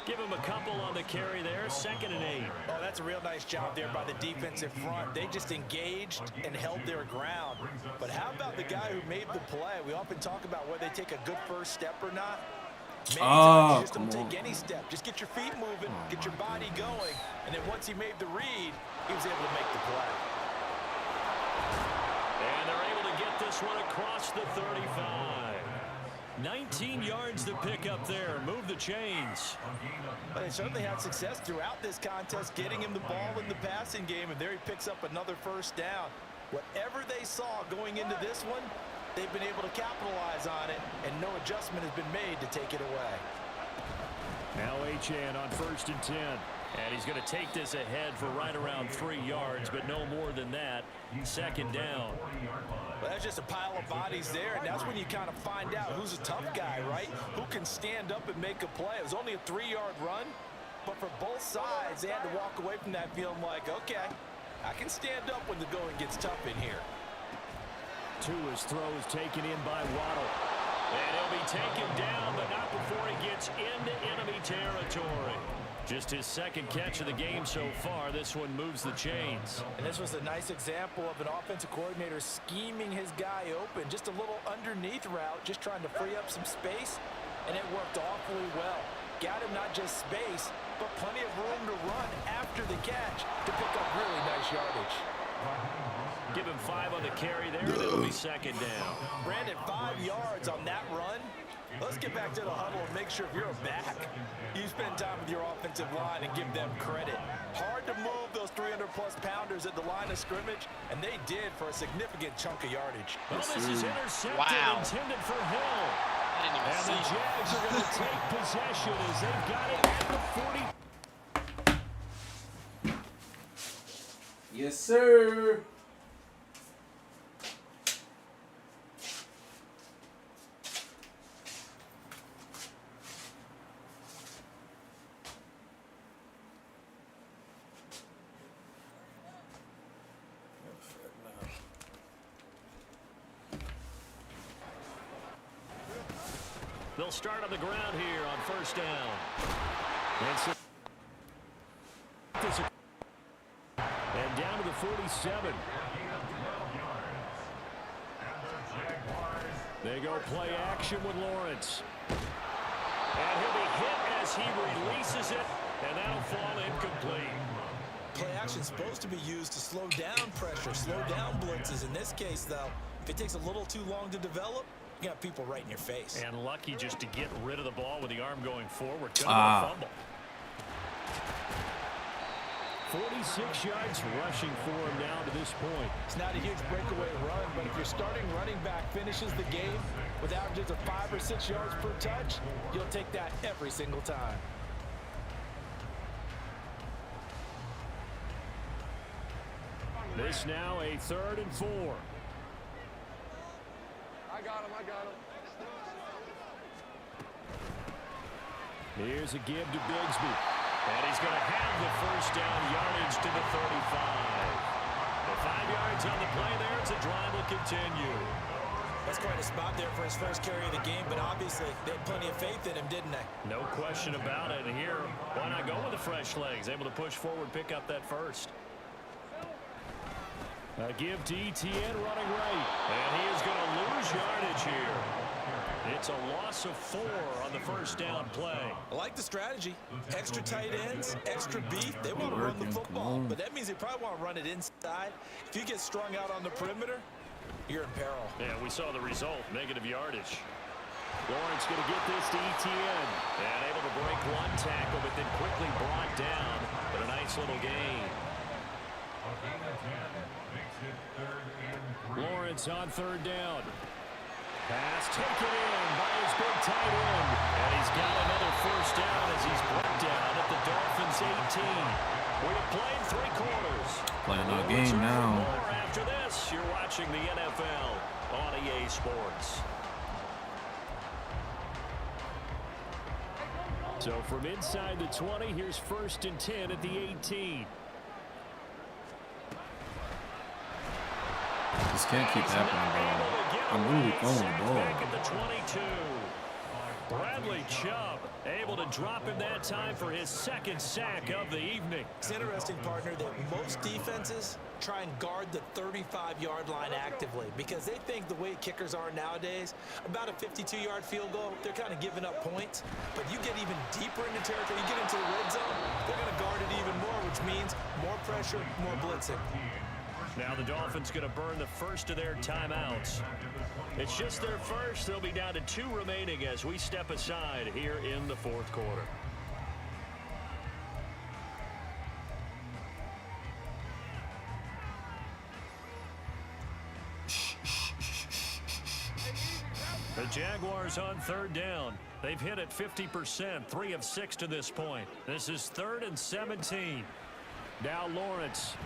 Give him a couple on the carry there. 2nd and 8. Oh, that's a real nice job there by the defensive front. They just engaged and held their ground. But how about the guy who made the play? We often talk about whether they take a good first step or not. Many times you just don't take any step. Just get your feet moving, get your body going, and then once he made the read, he was able to make the play. And they're able to get this one across the 35. 19 yards to pick up there. Move the chains. But they certainly had success throughout this contest, getting him the ball in the passing game, and there he picks up another first down. Whatever they saw going into this one, they've been able to capitalize on it, and no adjustment has been made to take it away. Now Achane on 1st and 10. And he's going to take this ahead for right around 3 yards, but no more than that. 2nd down. Well, that's just a pile of bodies there, and that's when you kind of find out who's a tough guy, right? Who can stand up and make a play. It was only a 3-yard run, but for both sides, they had to walk away from that feeling like, okay, I can stand up when the going gets tough in here. Tua's throw is taken in by Waddle. And he'll be taken down, but not before he gets into enemy territory. Just his 2nd catch of the game so far. This one moves the chains. And this was a nice example of an offensive coordinator scheming his guy open. Just a little underneath route, just trying to free up some space, and it worked awfully well. Got him not just space, but plenty of room to run after the catch to pick up really nice yardage. Give him 5 on the carry there, and it'll be 2nd down. Brandon, 5 yards on that run. Let's get back to the huddle and make sure if you're a back, you spend time with your offensive line and give them credit. Hard to move those 300-plus pounders at the line of scrimmage, and they did for a significant chunk of yardage. Well, this is intercepted, intended for Hill. And the Jags are going to take possession as they've got it at the 40. Yes, sir. They'll start on the ground here on 1st down. And down to the 47. They go play action with Lawrence. And he'll be hit as he releases it, and that'll fall incomplete. Play action is supposed to be used to slow down pressure, slow down blitzes. In this case, though, if it takes a little too long to develop, you got people right in your face. And lucky just to get rid of the ball with the arm going forward. Could have been a fumble. 46 yards rushing for him now to this point. It's not a huge breakaway run, but if your starting running back finishes the game with averages of 5 or 6 yards per touch, you'll take that every single time. This now a 3rd and 4. I got him. Here's a give to Bigsby. And he's going to have the first down, yardage to the 35. The 5 yards on the play there. It's a drive will continue. That's quite a spot there for his first carry of the game, but obviously they had plenty of faith in him, didn't they? No question about it. And here, why not go with the fresh legs? Able to push forward, pick up that first. A give to Etienne running right. And he is going to lose yardage here. It's a loss of 4 on the first down play. I like the strategy. Extra tight ends, extra beef. They want to run the football, but that means they probably want to run it inside. If you get strung out on the perimeter, you're in peril. Yeah, we saw the result, negative yardage. Lawrence going to get this to Etienne. And able to break one tackle, but then quickly brought down. But a nice little gain. Lawrence on 3rd down. Pass taken in by his big tight end. And he's got another first down as he's brought down at the Dolphins 18. We have played 3 quarters. Playing our game now. More after this, you're watching the NFL on EA Sports. So from inside the 20, here's 1st and 10 at the 18. This can't keep happening, bro. I'm really throwing the ball. Back at the 22. Bradley Chubb able to drop him that time for his 2nd sack of the evening. It's interesting, partner, that most defenses try and guard the 35-yard line actively because they think the way kickers are nowadays, about a 52-yard field goal, they're kind of giving up points. But you get even deeper into territory, you get into the red zone, they're going to guard it even more, which means more pressure, more blitzing. Now the Dolphins going to burn the first of their timeouts. It's just their first. They'll be down to 2 remaining as we step aside here in the 4th quarter. The Jaguars on 3rd down. They've hit it 50%, 3 of 6 to this point. This is 3rd and 17. Now Lawrence.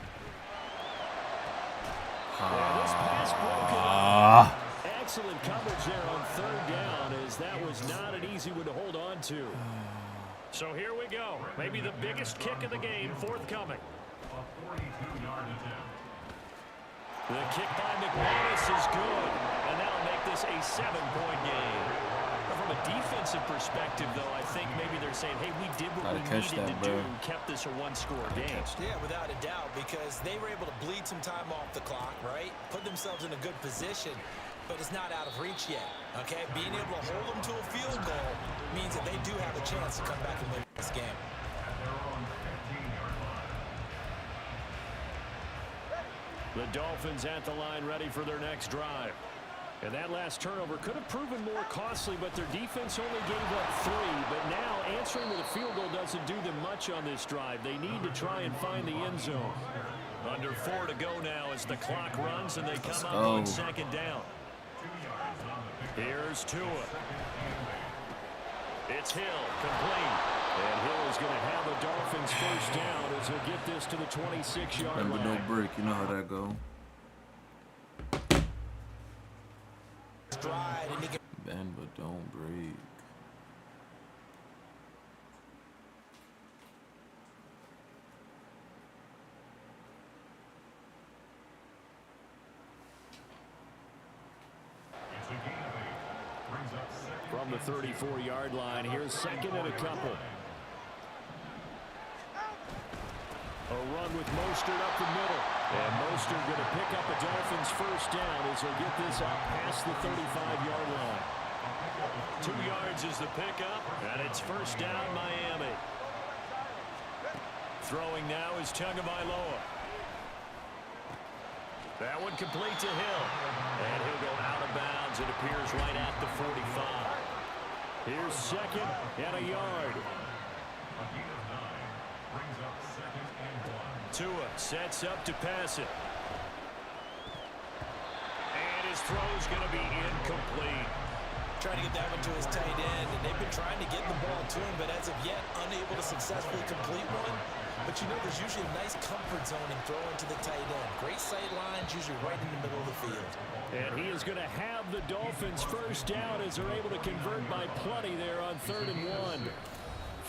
This pass broken. Excellent coverage there on 3rd down, as that was not an easy one to hold on to. So here we go. Maybe the biggest kick of the game forthcoming. The kick by McManus is good, and that'll make this a 7-point game. From a defensive perspective, though, I think maybe they're saying, hey, we did what we needed to do, kept this a 1-score game. Yeah, without a doubt, because they were able to bleed some time off the clock, right? Put themselves in a good position, but it's not out of reach yet, okay? Being able to hold them to a field goal means that they do have a chance to come back and win this game. The Dolphins at the line ready for their next drive. And that last turnover could have proven more costly, but their defense only gave up 3. But now answering with a field goal doesn't do them much on this drive. They need to try and find the end zone. Under 4 to go now as the clock runs and they come up on 2nd down. Here's Tua. It's Hill, complete. And Hill is going to have the Dolphins first down as he'll get this to the 26-yard line. Remember, no break. You know how that go. Bend but don't break. From the 34-yard line, here's 2nd and a couple. A run with Mostert up the middle. And Mostert going to pick up a Dolphins first down as he'll get this up past the 35-yard line. 2 yards is the pickup, and it's first down Miami. Throwing now is Tagovailoa. That one complete to Hill. And he'll go out of bounds. It appears right at the 45. Here's second and a yard. Tua sets up to pass it. And his throw's going to be incomplete. Trying to get that one to his tight end, and they've been trying to get the ball to him, but as of yet, unable to successfully complete one. But you know, there's usually a nice comfort zone in throwing to the tight end. Great sight lines, usually right in the middle of the field. And he is going to have the Dolphins first down as they're able to convert by plenty there on 3rd and 1.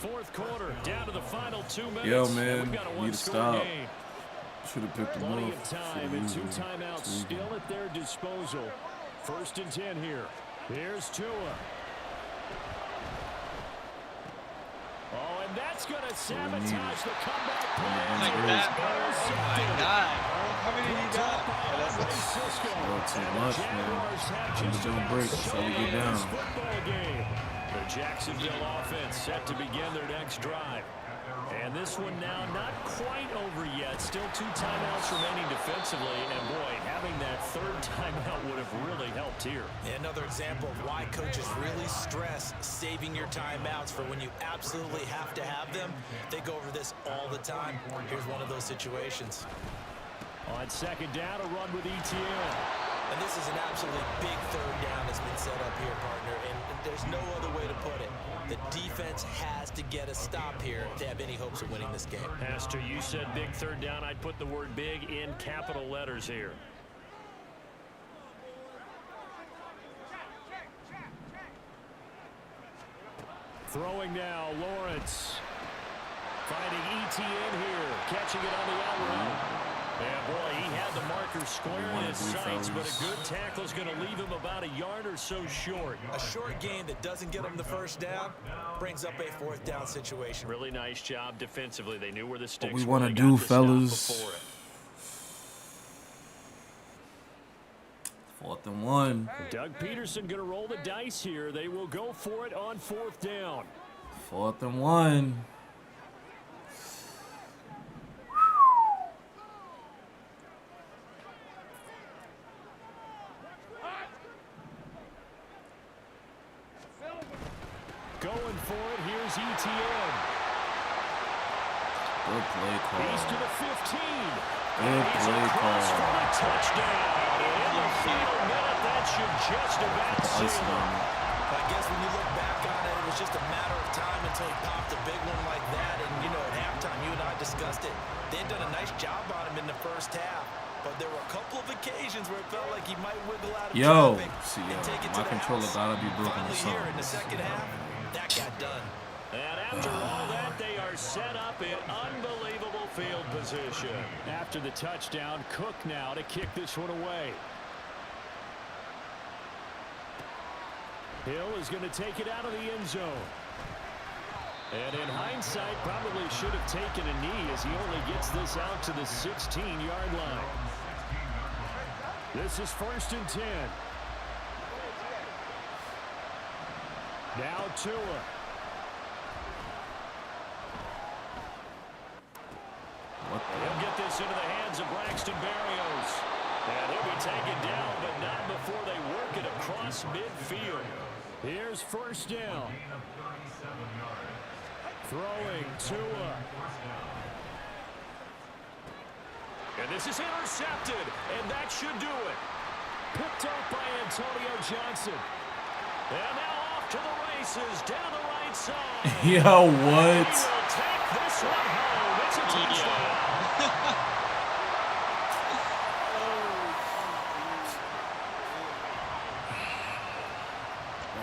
Fourth quarter, down to the final 2 minutes. Yo, man, We've got a need to stop. game. Should have picked him Plenty up. of time and 2 timeouts still at their disposal. 1st and 10 here. Here's Tua. Oh, and that's going to sabotage the comeback play. Like that, bro. Oh my God, bro. How many did he got? Too much, man. Just don't break. So we get down. The Jacksonville offense set to begin their next drive. And this one now not quite over yet. Still 2 timeouts remaining defensively. And boy, having that 3rd timeout would have really helped here. Another example of why coaches really stress saving your timeouts for when you absolutely have to have them. They go over this all the time. Here's one of those situations. On 2nd down, a run with ETN. And this is an absolutely big 3rd down that's been set up here, partner, and there's no other way to put it. The defense has to get a stop here to have any hopes of winning this game. Pastor, you said big 3rd down. I'd put the word big in capital letters here. Throwing now, Lawrence. Finding ETN here, catching it on the out route. And boy, he had the marker square in his sights, but a good tackle is going to leave him about a yard or so short. A short gain that doesn't get him the first down brings up a 4th down situation. Really nice job defensively. They knew where the sticks What we were. want to They do, got the stop fellas. before it. 4th and 1. Doug Peterson going to roll the dice here. They will go for it on 4th down. 4th and 1. Going for it. Here's ETN. Good play call. He's to the 15. Good play call. For a touchdown. In the final minute, that should just about seal it. I guess when you look back on it, it was just a matter of time until he popped a big one like that. And, you know, at halftime, you and I discussed it. They had done a nice job on him in the first half. But there were a couple of occasions where it felt like he might wiggle out of traffic and take it to my the controller house. gotta be broken or Finally here in something. the second half, that got done. And after all that, they are set up in unbelievable field position. After the touchdown, Cook now to kick this one away. Hill is going to take it out of the end zone. And in hindsight, probably should have taken a knee as he only gets this out to the 16-yard line. This is 1st and 10. Now Tua. He'll get this into the hands of Braxton Berrios. And he'll be taken down, but not before they work it across midfield. Here's 1st down. Throwing Tua. And this is intercepted, and that should do it. Picked up by Antonio Johnson. And now off to the races, down the right side. Yo, what? He will take this one home. It's a touchdown.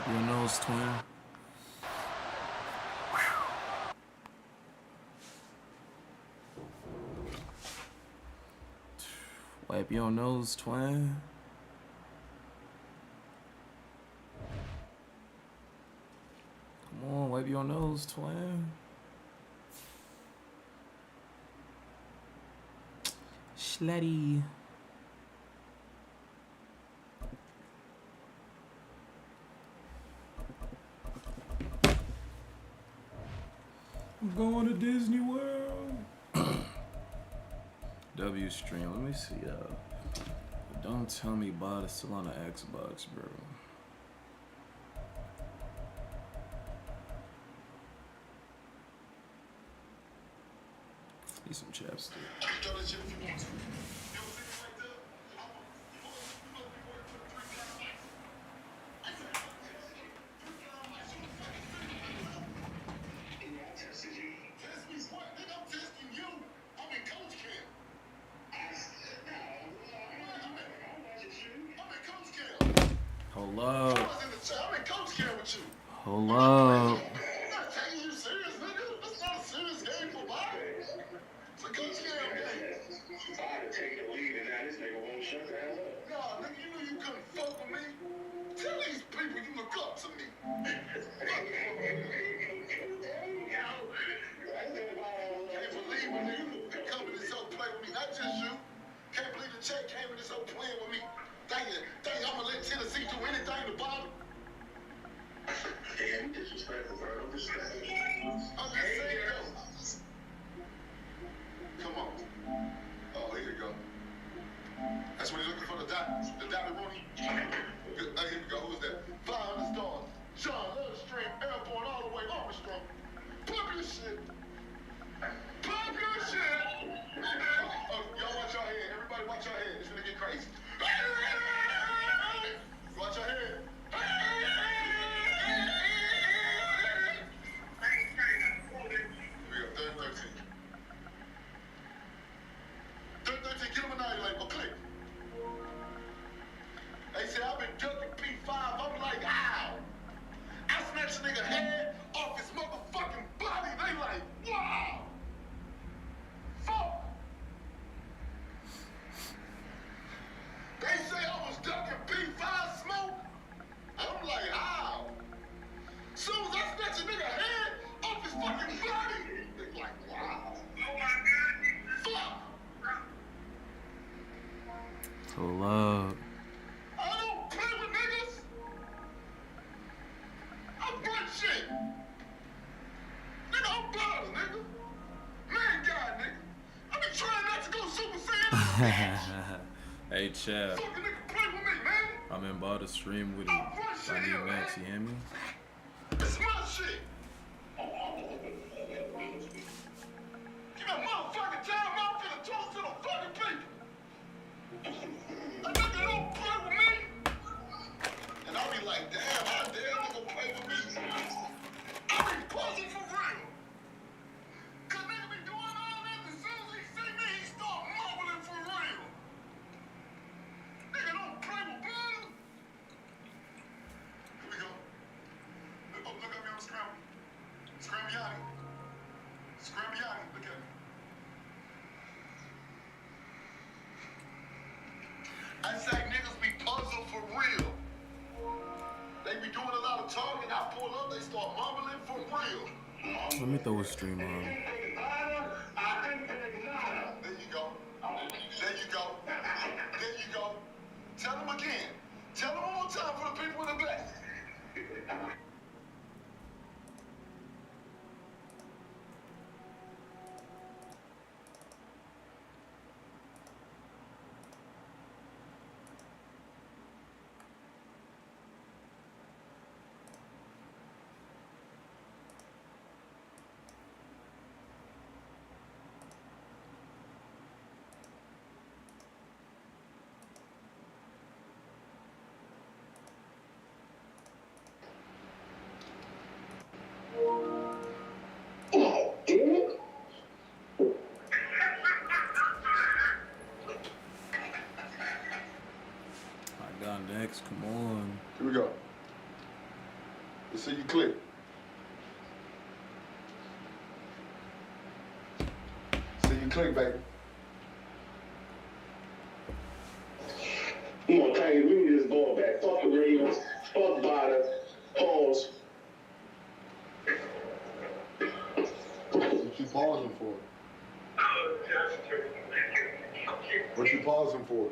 Your nose, twin. Wipe your nose, twin. Come on, wipe your nose, twin. Schletty. I'm going to Disney World. W stream. Let me see. Don't tell me bot is still on the Xbox, bro. Need some chapstick. Hold up. Hold up. Hold up. Hey, Chad. I'm in about to stream with him. I need Max, you hear me? It's my shit. Give me a motherfucking time out for the toast to the fucking people. That nigga don't play with me. And I'll be like, damn, how dare nigga play with me? I be buzzing for real. Cause nigga be doing all that, as soon as he see me, he start mumbling for real. Nigga don't play with me. Here we go. Look at me on the scramble. Scrambiani. Scrambiani, look at me. I say niggas be puzzled for real. They be doing a lot of talking. I pull up, they start mumbling for real. Let me throw a stream on. There you go. There you go. There you go. Tell them again. Tell them one more time for the people in the back. Next, come on. Here we go. Let's see you click. See you click, baby. Come on, Tiny, we need this ball back. Fuck the Ravens. Fuck Bada. Pause. What you pausing for? What you pausing for?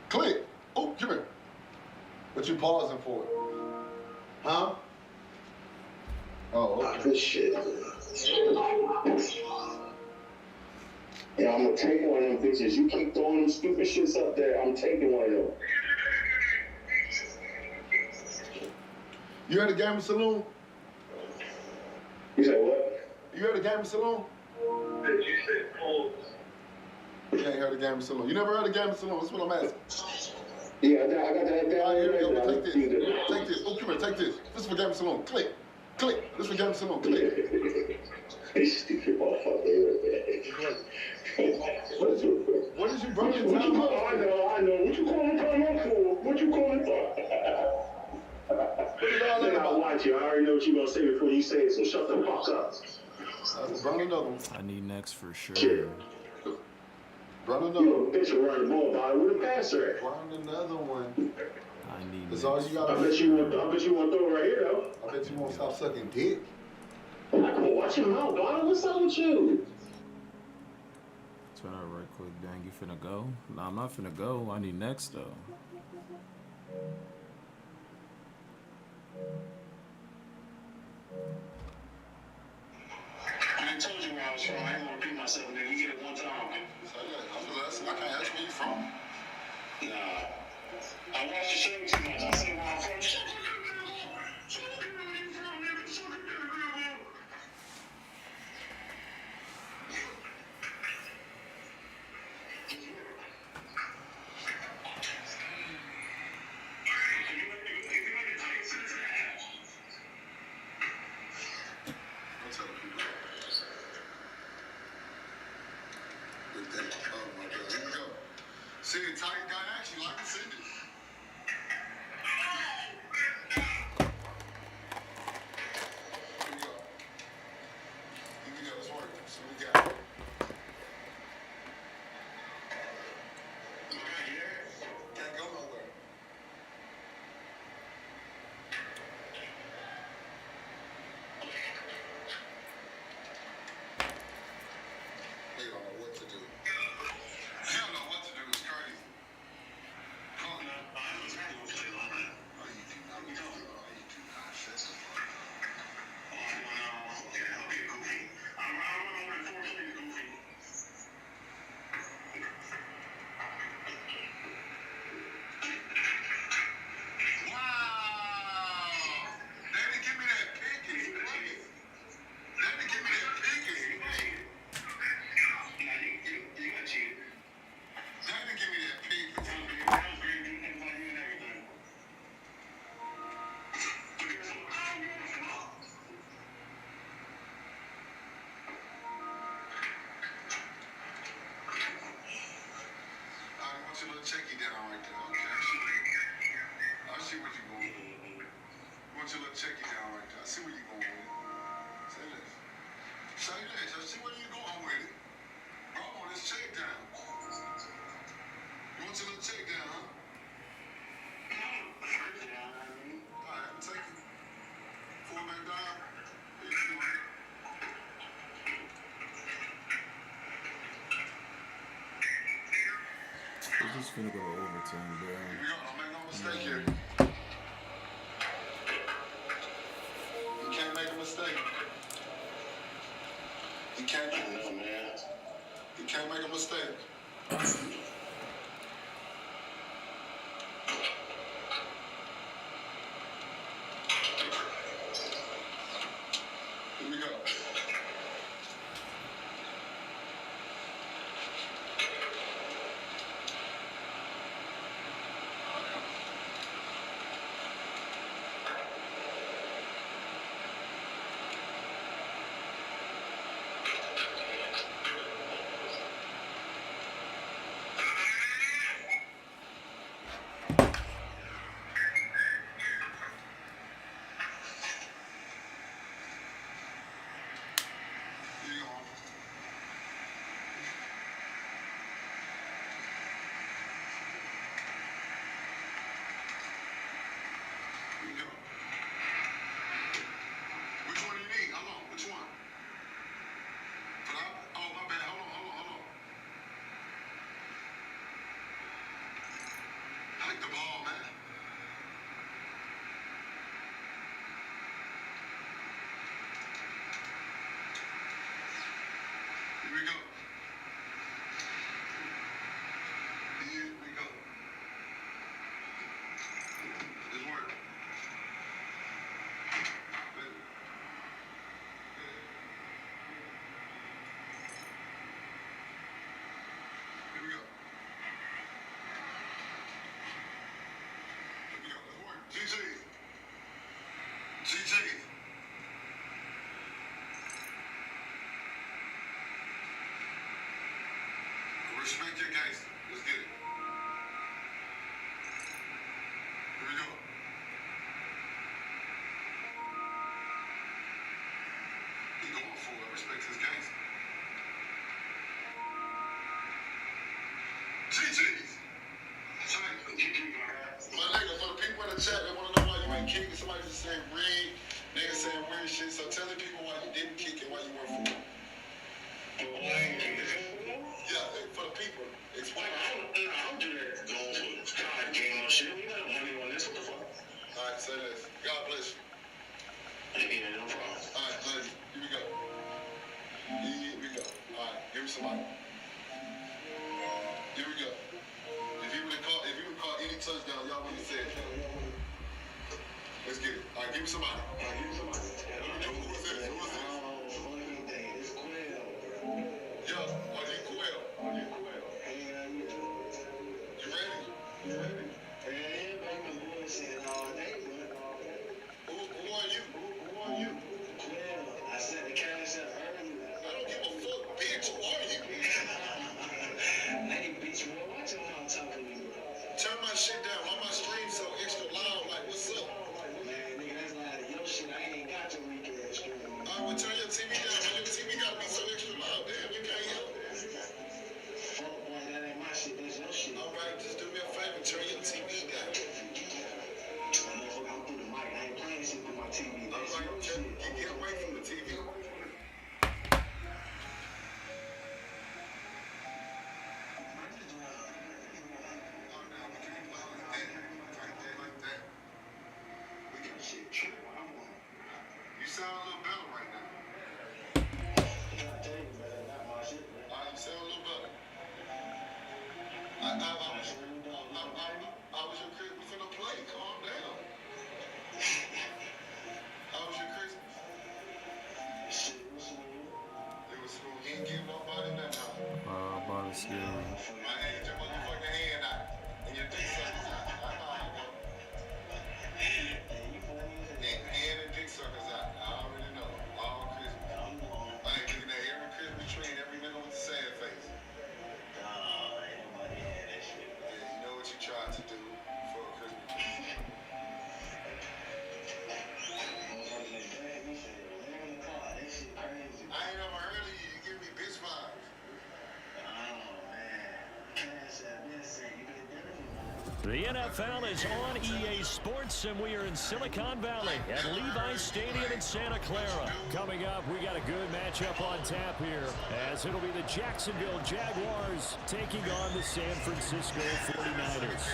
Click. Oh, come here. What you pausing for? Huh? Oh, okay. This shit. Yeah, I'm gonna take one of them bitches. You keep throwing them stupid shits up there, I'm taking one of them. You at the gaming saloon? You said what? You at the gaming saloon? Did you say pause? You ain't heard of gaming saloon. You never heard of gaming saloon? That's what I'm asking. Yeah, I got that down. All right, here we go. Take this. Take this. Oh, come here. Take this. This is for gaming saloon. Click. Click. This is for gaming saloon. Click. Stupid motherfucker. What is you burning What time you up call? for? I know. What you calling time up for? What you calling for? Then I'll watch you. I already know what you're gonna say before you say it, so shut the fuck up. Burn another one. I need next for sure. Shit. Burn another You one. a bitch will run the ball by with a passer at. Burn another one. I need That's next. all you gotta I bet you want to throw it right here though. I bet you won't stop sucking dick. Come on, watch your mouth, dog. What's up with you? Turn out right quick. Dang, you finna go? Nah, I'm not finna go. I need next though. I told you where I was from. I ain't gonna repeat myself, nigga. You get it one time. So I can't ask where you from. Nah. I watched the show too much. I say where I'm from. Don't tell people. With that. Oh my God. Here we go. See the tight guy actually like to see this. Here we go. Let's work. So we got. Can't go nowhere. They don't know what to do. They don't know what to do. It's crazy. Come on. Oh, you do not. Oh, you do not. That's the fun. Okay, I'll be goofy. I'm unfortunately goofy. Wow! They didn't give me that pick. It's crazy. They didn't give me that pick. It's crazy. You got cheated. They didn't give me that pick. It's I want your little checky down right there. Okay, I see what you're going with. I want your little checky down right there. I see where you're going with it. Say this. Say this. I see where you're going with it. Bro, I want this check down. You want your little check down, huh? Alright, take it. Pull back down. Here you go. We're just finna go to overtime, bro. Here we go. Don't make no mistake here. You can't make a mistake. You can't make a man. You can't make a mistake. Here we go. we go. Here we go. This work. Here we go. Let's work. GG. GG. Respect your gangster. Let's get it. Here we go. He going for it. Respect his gangster. GG's. My nigga, for the people in the chat that want to know why you ain't kicking, somebody just saying rig, nigga saying weird shit. So tell the people why you didn't kick and why you weren't for it. Yeah, for the people. Explain. I'm doing that going for this card game or shit. We got money on this. What the fuck? All right, say this. God bless you. Yeah, no problem. All right, love you. Here we go. Here we go. All right, give me somebody. Here we go. If you would have caught any touchdown, y'all wouldn't have said that. Let's get it. All right, give me somebody. Who was it? It's Quail. Yo, are you Quail? You ready? Everybody been bullshitting all day, but Who are you? Quail, I said the cash out earlier. I don't give a fuck, bitch. Who are you? Hey, bitch, boy, watch your mouth talking to me, bro. Turn my shit down. Why my stream so extra loud? Like, what's up? Man, nigga, that's loud of your shit. I ain't got your weak ass stream. All right, well, turn your TV down. Man, your TV gotta be so extra loud. Damn, we can't hear. Fuck, boy, that ain't my shit. That's your shit. All right, just do me a favor. Turn your TV down. Motherfucker, I'm through the mic. I ain't playing shit through my TV. All That's right, your okay. shit. Get away from the TV. Shit, true. I'm on. You sound a little better right now. I tell you, man, not my shit, man. All right, you sound a little better. I was your Christmas. We finna play. Calm down. How was your Christmas? Shit was smooth. It was smooth. He ain't give nobody nothing. Body scary. I ain't your motherfucking hand out. And your dick suckers out. I know how you go. Hand and dick suckers out. I already know. All Christmas. I ain't looking at every Christmas tree and every nigga with the sad face. Ain't nobody had that shit. Yeah, you know what you tried to do for a Christmas tree. I ain't never heard of you. You give me bitch vibes. The NFL is on EA Sports, and we are in Silicon Valley at Levi Stadium in Santa Clara. Coming up, we got a good matchup on tap here, as it'll be the Jacksonville Jaguars taking on the San Francisco 49ers.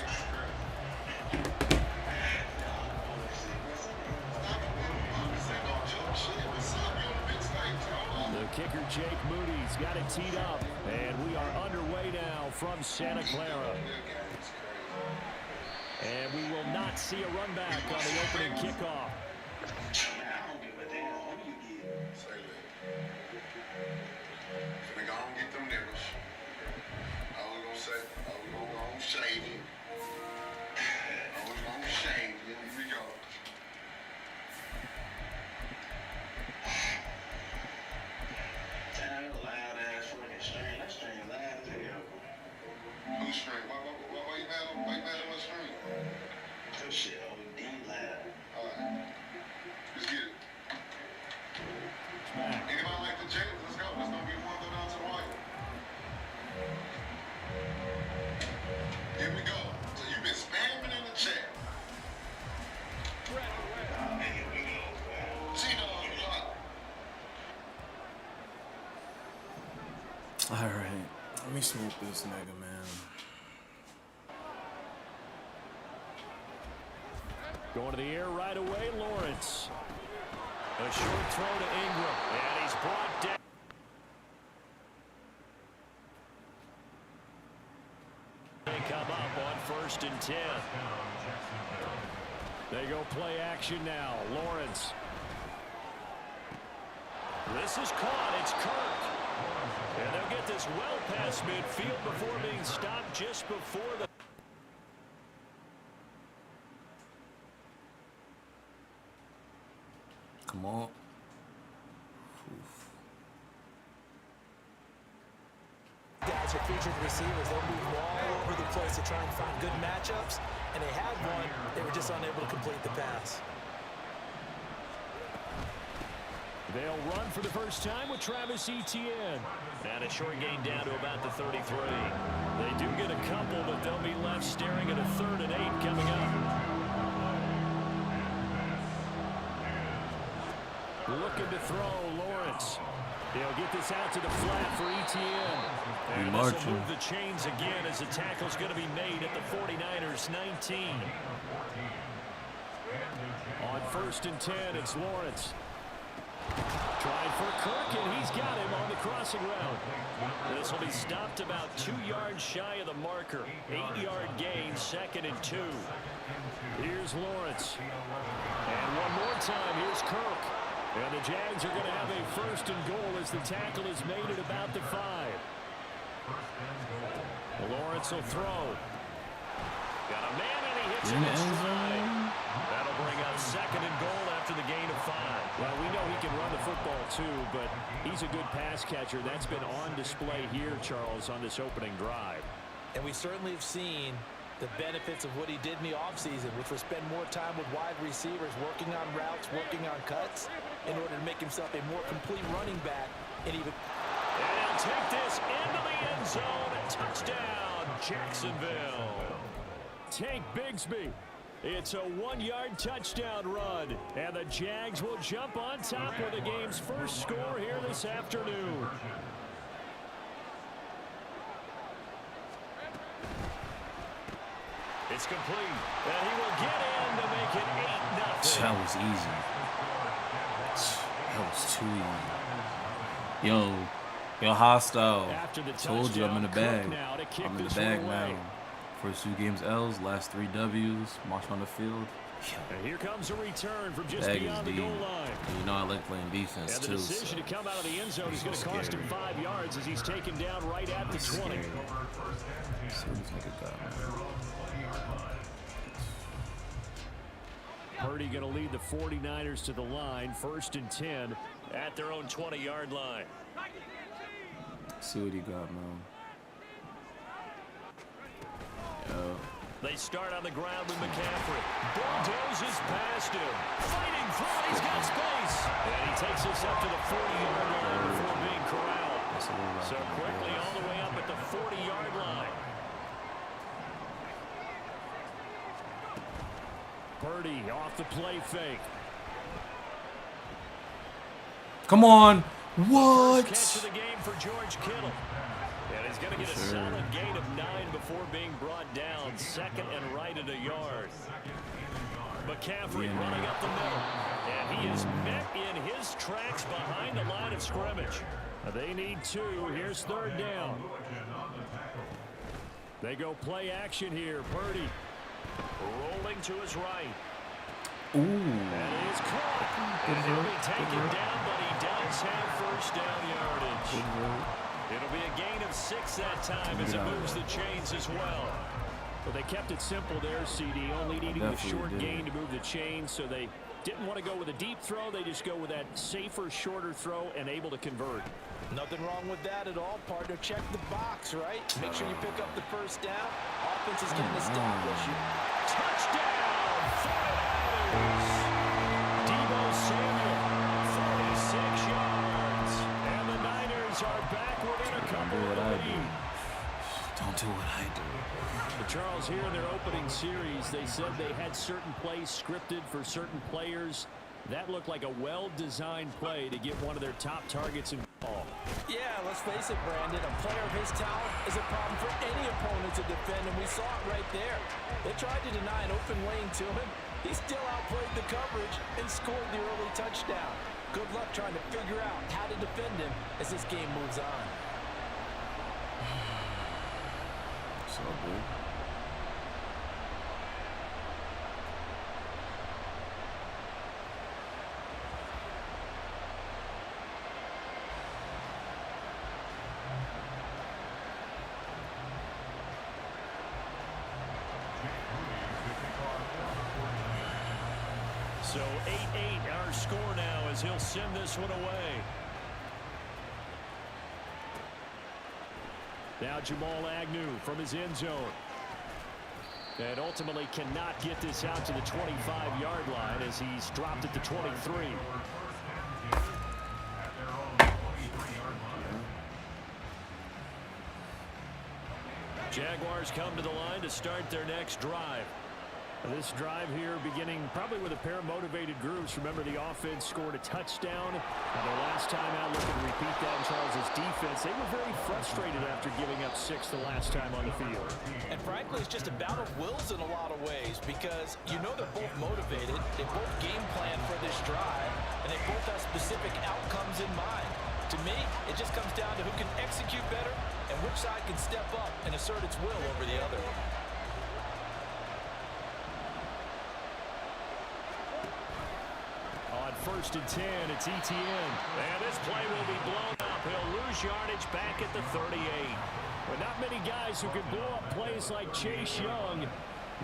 The kicker, Jake Moody's got it teed up, and we are underway now from Santa Clara. And we will not see a run back on the opening kickoff. I don't give a damn who you get. Say that. Finna go and get them niggas. I was gonna say, I was gonna go and shave you. I was gonna shave you. Here we go. Damn, loud ass fucking string. That string loud as hell. Who's string? Why you mad on my string? That shit OD loud. Alright. Let's get it. Anybody like the Jets? Let's go. Let's not be one go down to the wire. Here we go. So you've been spamming in the chat. Here we go. G-Dog, lock. Alright, let me smoke this nigga, man. Going to the air right away, Lawrence. A short throw to Ingram, and he's brought down. They go play action now. Lawrence. This is caught. It's Kirk. And they'll get this well past midfield before being stopped just before the... Come on. Guys are featured receivers. They'll move all over the place to try and find good matchups. And they had one. They were just unable to complete the pass. They'll run for the first time with Travis Etienne. And a short gain down to about the 33. They do get a couple, but they'll be left staring at a 3rd and 8 coming up. Looking to throw, Lawrence. He'll get this out to the flat for Etienne. And this will move the chains again as the tackle's going to be made at the 49ers 19. On 1st and 10, it's Lawrence. Trying for Kirk, and he's got him on the crossing route. This will be stopped about 2 yards shy of the marker. 8-yard gain, 2nd and 2. Here's Lawrence. And one more time, here's Kirk. And the Jags are going to have a 1st and goal as the tackle is made at about the 5. Lawrence will throw. Got a man, and he hits him in stride. That'll bring up 2nd and goal after the gain of 5. Well, we know he can run the football too, but he's a good pass catcher. That's been on display here, Charles, on this opening drive. And we certainly have seen the benefits of what he did in the offseason, which was spend more time with wide receivers, working on routes, working on cuts, in order to make himself a more complete running back. And even... And he'll take this into the end zone. Touchdown, Jacksonville. Tank Bigsby. It's a 1-yard touchdown run. And the Jags will jump on top with the game's first score here this afternoon. It's complete. And he will get in to make it 8-0. That was easy. That was too easy. Yo, hostile. Told you I'm in the bag. I'm in the bag now. First 2 games L's, last 3 W's. March on the field. And here comes a return from just beyond the goal line. And you know I like playing defense too. And the decision to come out of the end zone is going to cost him 5 yards as he's taken down right at the 20. Purdy going to lead the 49ers to the line. 1st and 10 at their own 20-yard line. See what he got, man. Yo. They start on the ground with McCaffrey. Bulldozes past him. Fighting through. He's got space. And he takes us up to the 40-yard line before being corralled. So quickly all the way up at the 40-yard line. Purdy off the play fake. Come on. What? First catch of the game for George Kittle. And he's going to get a solid gain of 9 before being brought down. 2nd and right at a yard. McCaffrey running up the middle. And he is met in his tracks behind the line of scrimmage. They need 2. Here's 3rd down. They go play action here. Purdy rolling to his right. Ooh. And it is caught. And he'll be taken down, but he does have 1st down yardage. It'll be a gain of 6 that time as it moves the chains as well. But they kept it simple there, CD, only needing the short gain to move the chains, so they didn't want to go with a deep throw. They just go with that safer, shorter throw and able to convert. Nothing wrong with that at all, partner. Check the box, right? Make sure you pick up the 1st down. Offense is going to establish you. Touchdown! 49ers! Deebo Samuel, 46 yards. And the Niners are back within a couple of lead. Don't do what I do. But Charles, here in their opening series, they said they had certain plays scripted for certain players. That looked like a well-designed play to get one of their top targets involved. Yeah, let's face it, Brandon. A player of his talent is a problem for any opponent to defend, and we saw it right there. They tried to deny an open lane to him. He still outplayed the coverage and scored the early touchdown. Good luck trying to figure out how to defend him as this game moves on. So good. So 8-8 our score now as he'll send this one away. Now Jamal Agnew from his end zone. And ultimately cannot get this out to the 25-yard line as he's dropped at the 23. Jaguars come to the line to start their next drive. This drive here beginning probably with a pair of motivated groups. Remember, the offense scored a touchdown. And their last time out, looking to repeat that in Charles' defense. They were very frustrated after giving up 6 the last time on the field. And frankly, it's just a battle of wills in a lot of ways because you know they're both motivated. They both game plan for this drive, and they both have specific outcomes in mind. To me, it just comes down to who can execute better and which side can step up and assert its will over the other. On 1st and 10, it's Etienne. And this play will be blown up. He'll lose yardage back at the 38. But not many guys who can blow up plays like Chase Young.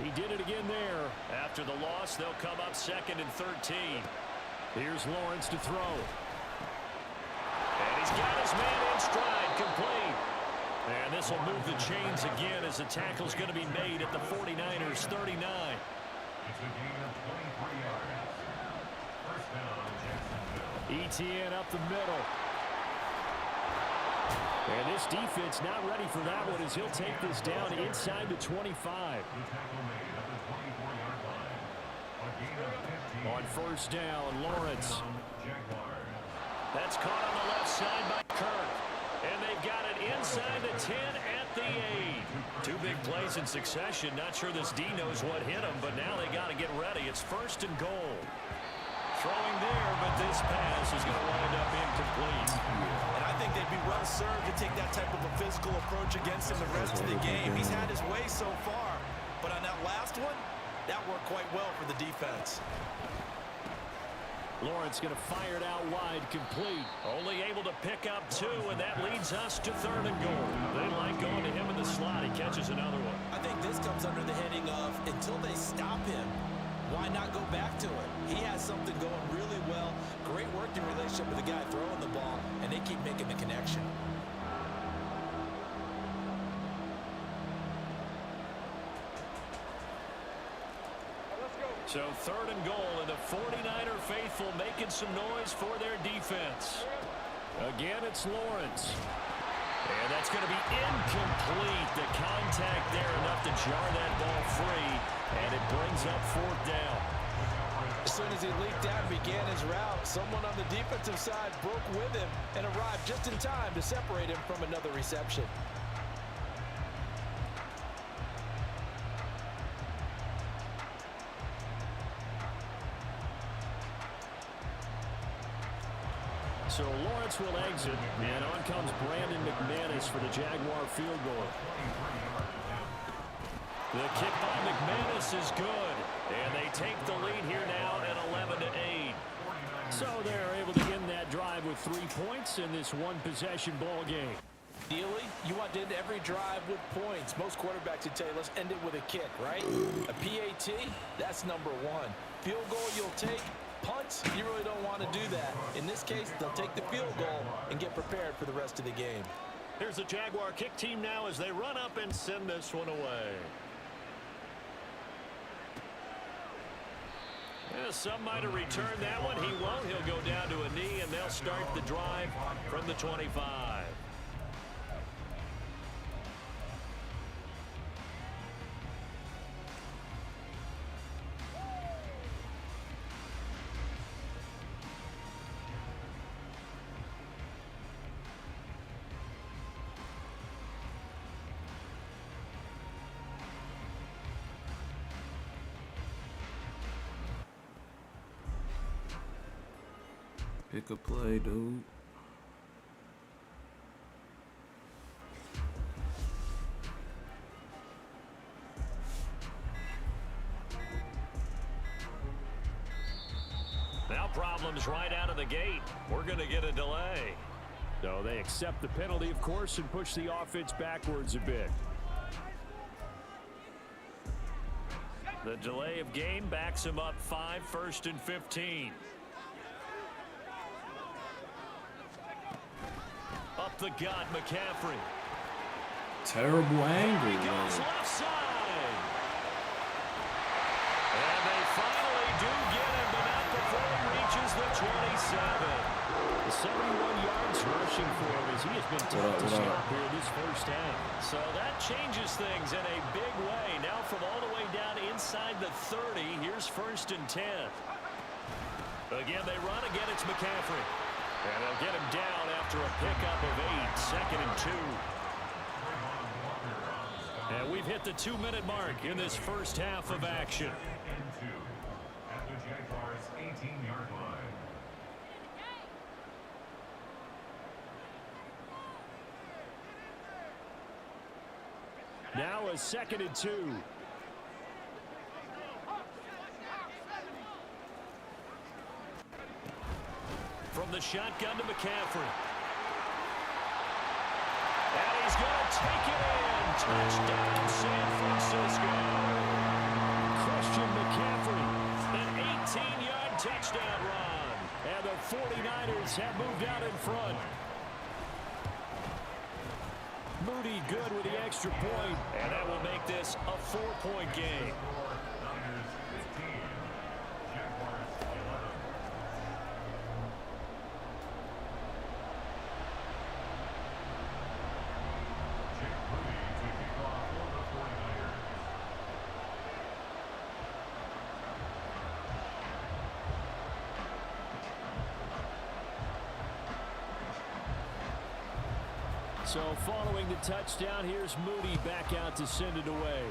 He did it again there. After the loss, they'll come up 2nd and 13. Here's Lawrence to throw. And he's got his man in stride, complete. And this will move the chains again as the tackle's going to be made at the 49ers' 39. It's a gain of 23 yards. First down, Jacksonville. Etienne up the middle. And this defense not ready for that one as he'll take this down inside the 25. The tackle made at the 24-yard line. A gain of 15. On 1st down, Lawrence. Jaguars. That's caught on the left side by Kirk. And they've got it inside the 10 at the 8. 2 big plays in succession. Not sure this D knows what hit him, but now they got to get ready. It's 1st and goal. Throwing there, but this pass is going to wind up incomplete. And I think they'd be well served to take that type of a physical approach against him the rest of the game. He's had his way so far, but on that last one, that worked quite well for the defense. Lawrence going to fire it out wide, complete. Only able to pick up 2, and that leads us to 3rd and goal. They like going to him in the slot. He catches another one. I think this comes under the heading of until they stop him, why not go back to it? He has something going really well. Great working relationship with the guy throwing the ball, and they keep making the connection. So 3rd and goal, and the 49er faithful making some noise for their defense. Again, it's Lawrence. And that's going to be incomplete. The contact there enough to jar that ball free, and it brings up 4th down. As soon as he leaped out and began his route, someone on the defensive side broke with him and arrived just in time to separate him from another reception. So Lawrence will exit, and on comes Brandon McManus for the Jaguar field goal. The kick by McManus is good, and they take the lead here now at 11-8. So they're able to end that drive with 3 points in this one-possession ball game. Ideally, you want to end every drive with points. Most quarterbacks would tell you, let's end it with a kick, right? A PAT, that's number 1. Field goal you'll take. Punts, you really don't want to do that. In this case, they'll take the field goal and get prepared for the rest of the game. Here's the Jaguar kick team now as they run up and send this one away. Yeah, some might have returned that one. He won't. He'll go down to a knee, and they'll start the drive from the 25. Pick a play, dude. Now problems right out of the gate. We're going to get a delay. So they accept the penalty, of course, and push the offense backwards a bit. The delay of game backs him up 5, 1st and 15. Up the gut, McCaffrey. Terrible angle. He goes left side. And they finally do get him, but not before he reaches the 27. 71 yards rushing for him as he has been tough to stop here this first half. So that changes things in a big way. Now from all the way down inside the 30, here's 1st and 10. Again, they run again. It's McCaffrey. And they'll get him down after a pickup of 8, 2nd and 2. And we've hit the 2-minute mark in this first half of action. And 2 at the Jaguars' 18-yard line. Now a 2nd and 2. From the shotgun to McCaffrey. And he's going to take it in. Touchdown, San Francisco. Christian McCaffrey, an 18-yard touchdown run. And the 49ers have moved out in front. Moody good with the extra point, and that will make this a 4-point game. Niners 15, Jaguars 11. Jake Moody to kick off for the 49ers. So following the touchdown, here's Moody back out to send it away.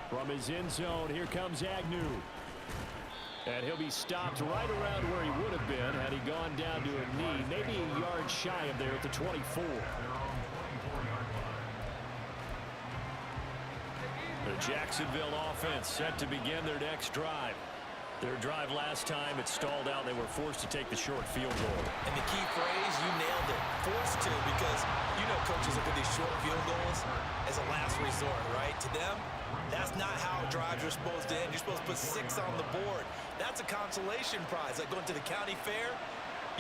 From his end zone, here comes Agnew. And he'll be stopped right around where he would have been had he gone down to a knee, maybe a yard shy of there at the 24. The Jacksonville offense set to begin their next drive. Their drive last time, it stalled out. They were forced to take the short field goal. And the key phrase, you nailed it. Forced to, because you know coaches look at these short field goals as a last resort, right? To them, that's not how drives are supposed to end. You're supposed to put 6 on the board. That's a consolation prize. Like going to the county fair,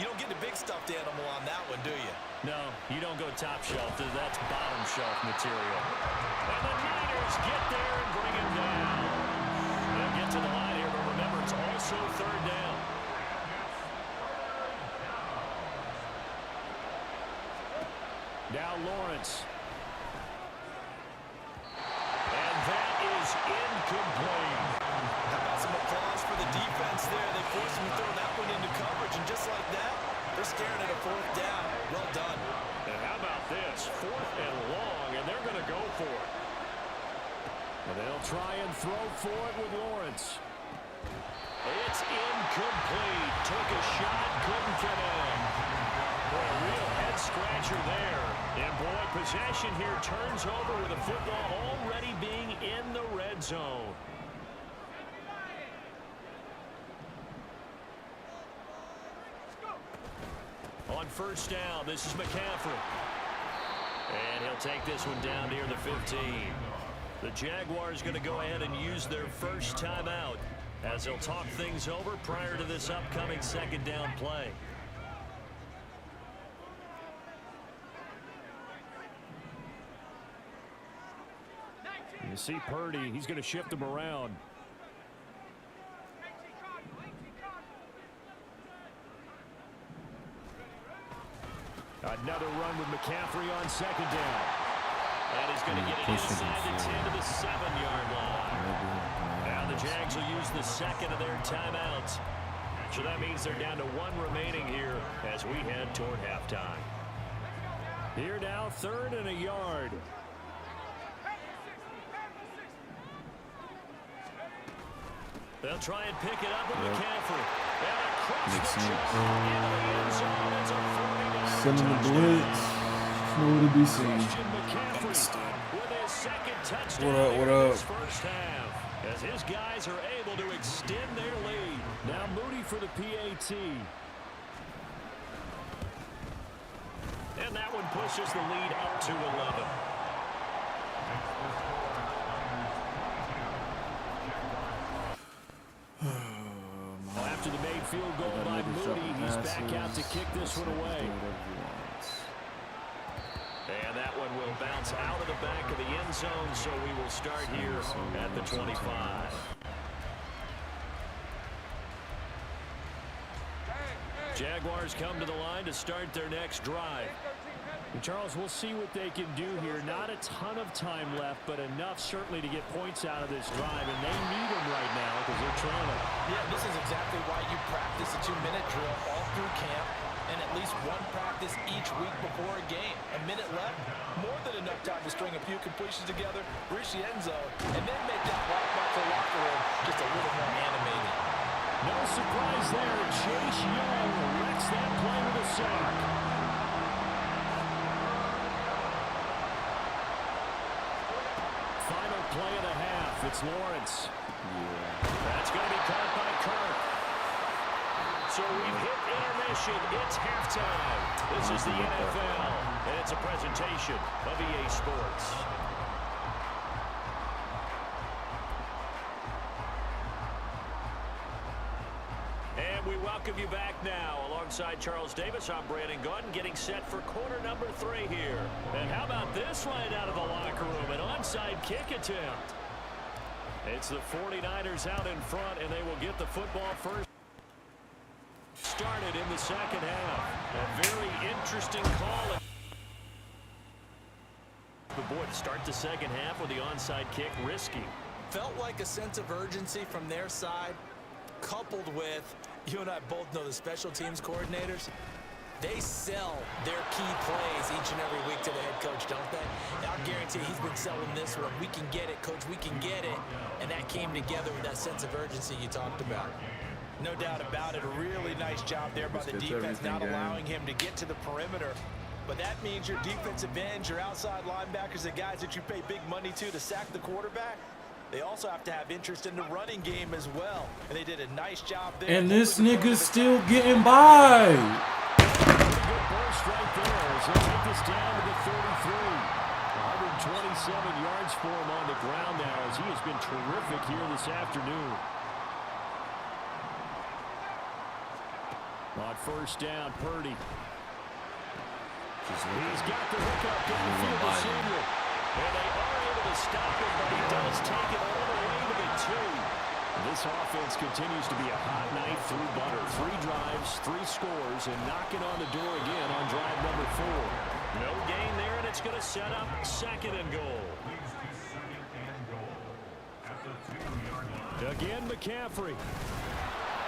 you don't get the big stuffed animal on that one, do you? No, you don't go top shelf. That's bottom shelf material. And the Niners get there and bring him down. They'll get to the line here, but remember, it's also 3rd down. Now Lawrence. And that is incomplete. How about some applause for the defense there? They forced him to throw that one into coverage, and just like that, they're staring at a 4th down. Well done. And how about this? 4th and long, and they're going to go for it. And they'll try and throw for it with Lawrence. It's incomplete. Took a shot, couldn't connect. Boy, a real head-scratcher there. And boy, possession here turns over with the football already being in the red zone. On 1st down, this is McCaffrey. And he'll take this one down near the 15. The Jaguars going to go ahead and use their first timeout as they'll talk things over prior to this upcoming 2nd down play. You see Purdy, he's going to shift them around. Another run with McCaffrey on 2nd down. And he's going to get it inside the 10 to the 7-yard line. Now the Jags will use the 2nd of their timeouts. So that means they're down to 1 remaining here as we head toward halftime. Here now, 3rd and a yard. They'll try and pick it up with McCaffrey. And across the chest into the end zone. It's a 49 Sending the blitz. Nowhere to be seen. Christian McCaffrey with his 2nd touchdown What in up? this first half. As his guys are able to extend their lead. Now Moody for the PAT. And that one pushes the lead up to 11. field goal by Moody. He's back out to kick this one away. And that one will bounce out of the back of the end zone, so we will start here at the 25. Jaguars come to the line to start their next drive. And Charles, we'll see what they can do here. Not a ton of time left, but enough certainly to get points out of this drive, and they need them right now because they're trailing. Yeah, this is exactly why you practice a 2-minute drill all through camp and at least one practice each week before a game. A minute left, more than enough time to string a few completions together, reach the end zone, and then make that walk back to the locker room just a little more animated. No surprise there. Chase Young wrecks that play with a sack. Final play of the half. It's Lawrence. That's going to be caught by Kirk. So we've hit intermission. It's halftime. This is the NFL, and it's a presentation of EA Sports. And we welcome you back now. Alongside Charles Davis, I'm Brandon Gaudin, getting set for quarter number 3 here. And how about this right out of the locker room? An onside kick attempt. It's the 49ers out in front, and they will get the football first. Started in the second half. A very interesting call. But boy, to start the second half with the onside kick, risky. Felt like a sense of urgency from their side, coupled with, you and I both know the special teams coordinators, they sell their key plays each and every week to the head coach, don't they? And I'll guarantee he's been selling this one. We can get it, coach, we can get it. And that came together with that sense of urgency you talked about. No doubt about it. A really nice job there by the defense, not allowing him to get to the perimeter. But that means your defensive ends, your outside linebackers, the guys that you pay big money to sack the quarterback, they also have to have interest in the running game as well. And they did a nice job there. And this nigga's still getting by. Good burst right there as they take this down to the 33. 127 yards for him on the ground now as he has been terrific here this afternoon. On first down, Purdy. He's got the hook up downfield to Samuel. And they are able to stop him, but he does take it all the way to the 2. This offense continues to be a hot night through butter. 3 drives, 3 scores, and knocking on the door again on drive number 4. No gain there, and it's going to set up second and goal. Again, McCaffrey.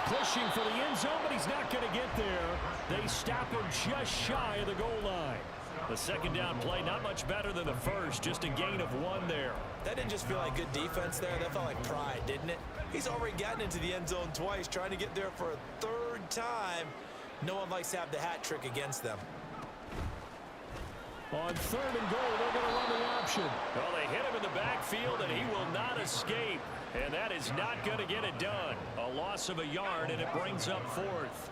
Pushing for the end zone, but he's not going to get there. They stop him just shy of the goal line. The second down play, not much better than the first, just a gain of 1 there. That didn't just feel like good defense there. That felt like pride, didn't it? He's already gotten into the end zone twice, trying to get there for a 3rd time. No one likes to have the hat trick against them. On 3rd and goal, they're going to run the option. Well, they hit him in the backfield, and he will not escape. And that is not going to get it done. A loss of a yard, and it brings up 4th.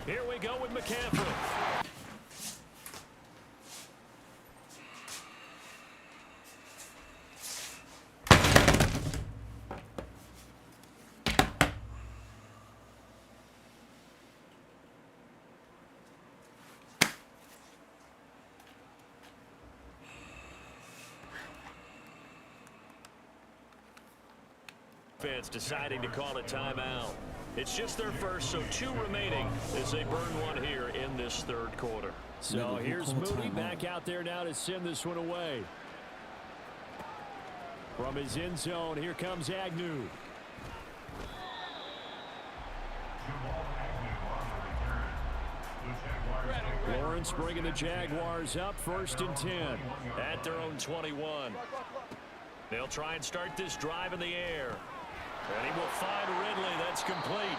Here we go with McCaffrey. Fans deciding to call a timeout. It's just their first, so 2 remaining as they burn 1 here in this 3rd quarter. So here's Moody back out there now to send this one away. From his end zone, here comes Agnew. Lawrence bringing the Jaguars up 1st and 10 at their own 21. They'll try and start this drive in the air. And he will find Ridley. That's complete.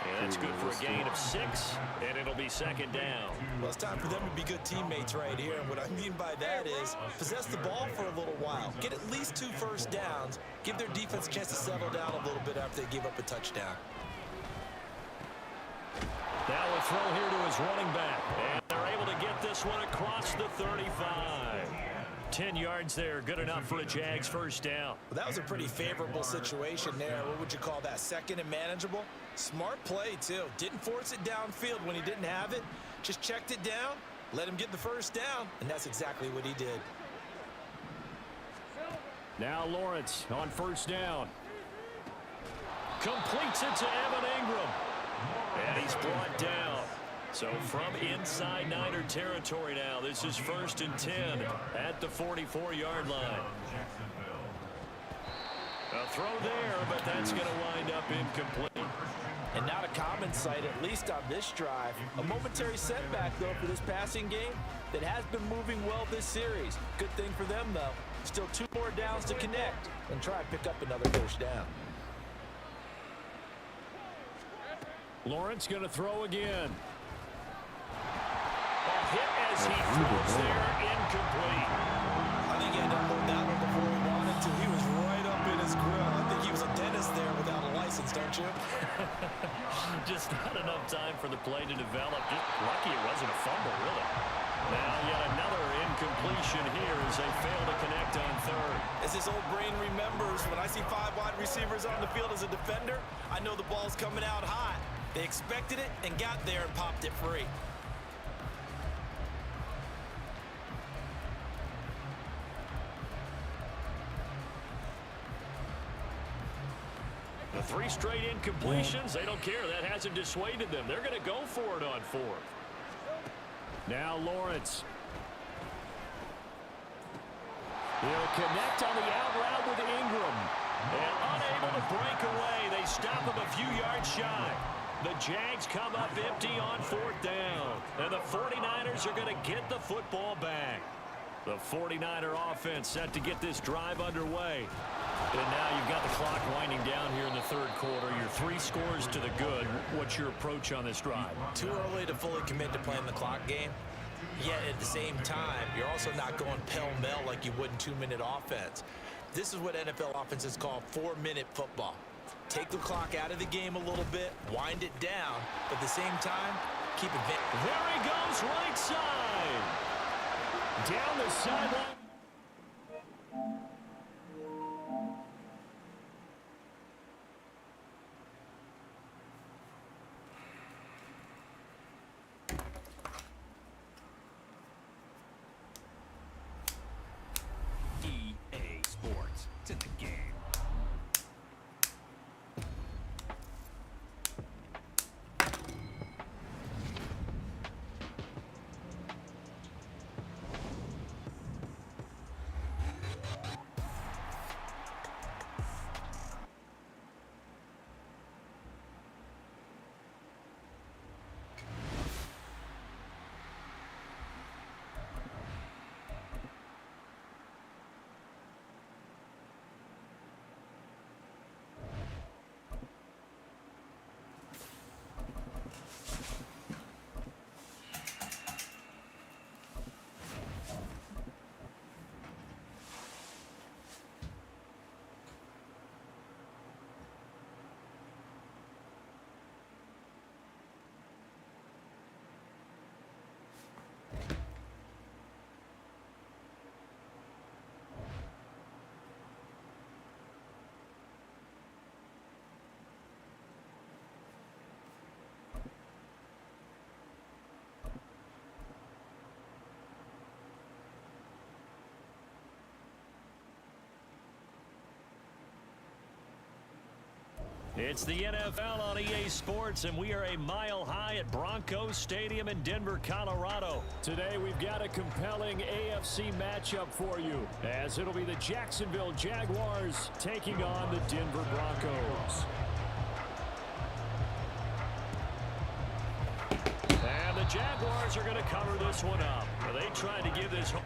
And that's good for a gain of 6, and it'll be 2nd down. Well, it's time for them to be good teammates right here. And what I mean by that is possess the ball for a little while. Get at least 2 first downs. Give their defense a chance to settle down a little bit after they give up a touchdown. Now a throw here to his running back. And they're able to get this one across the 35. 10 yards there, good enough for a Jags first down. Well, that was a pretty favorable situation there. What would you call that? Second and manageable? Smart play, too. Didn't force it downfield when he didn't have it. Just checked it down, let him get the first down, and that's exactly what he did. Now Lawrence on first down. Completes it to Evan Ingram. And he's brought down. So from inside Niner territory now, this is 1st and 10 at the 44-yard line. A throw there, but that's going to wind up incomplete. And not a common sight, at least on this drive. A momentary setback, though, for this passing game that has been moving well this series. Good thing for them, though. Still 2 more downs to connect and try and pick up another first down. Lawrence going to throw again. A hit as he throws there, incomplete. I think he had to unload that one before he wanted to. He was right up in his grill. I think he was a dentist there without a license, don't you? Just not enough time for the play to develop. Just lucky it wasn't a fumble, really. Now yet another incompletion here as they fail to connect on third. As his old brain remembers, when I see 5 wide receivers on the field as a defender, I know the ball's coming out hot. They expected it and got there and popped it free. The 3 straight incompletions, they don't care. That hasn't dissuaded them. They're going to go for it on 4th. Now Lawrence. He'll connect on the out route with Ingram. And unable to break away. They stop him a few yards shy. The Jags come up empty on 4th down. And the 49ers are going to get the football back. The 49er offense set to get this drive underway. And now you've got the clock winding down here in the 3rd quarter. Your 3 scores to the good. What's your approach on this drive? Too early to fully commit to playing the clock game. Yet at the same time, you're also not going pell-mell like you would in 2-minute offense. This is what NFL offenses call 4-minute football. Take the clock out of the game a little bit, wind it down, but at the same time, keep it. There he goes, right side. Down the sideline. EA Sports. It's in the game. It's the NFL on EA Sports, and we are a mile high at Broncos Stadium in Denver, Colorado. Today, we've got a compelling AFC matchup for you, as it'll be the Jacksonville Jaguars taking on the Denver Broncos. And the Jaguars are going to cover this one up. They tried to give this home.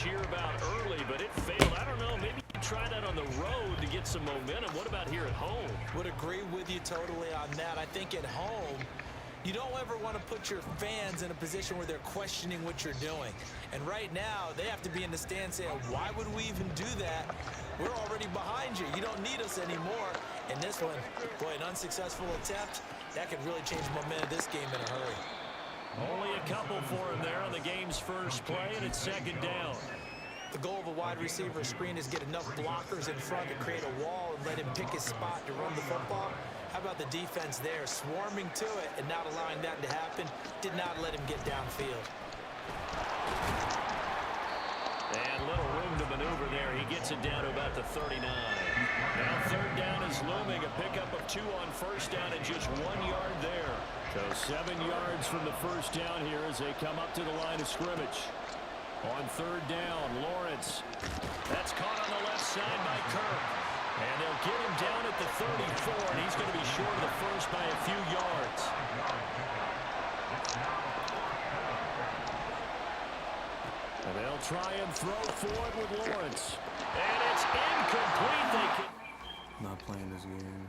cheer about early, but it failed. I don't know, maybe you try that on the road to get some momentum. What about here at home? Would agree with you totally on that. I think at home, you don't ever want to put your fans in a position where they're questioning what you're doing. And right now, they have to be in the stand saying, why would we even do that? We're already behind you. You don't need us anymore. And this one, boy, an unsuccessful attempt, that could really change the momentum of this game in a hurry. Only a couple for him there on the game's first play, and it's second down. The goal of a wide receiver screen is get enough blockers in front to create a wall and let him pick his spot to run the football. How about the defense there, swarming to it and not allowing that to happen? Did not let him get downfield. And little room to maneuver there. He gets it down to about the 39. Now third down is looming. A pickup of 2 on first down and just 1 yard there. So 7 yards from the first down here as they come up to the line of scrimmage. On third down, Lawrence. That's caught on the left side by Kirk. And they'll get him down at the 34, and he's going to be short of the first by a few yards. And they'll try and throw forward with Lawrence. And it's incomplete. Not playing this game.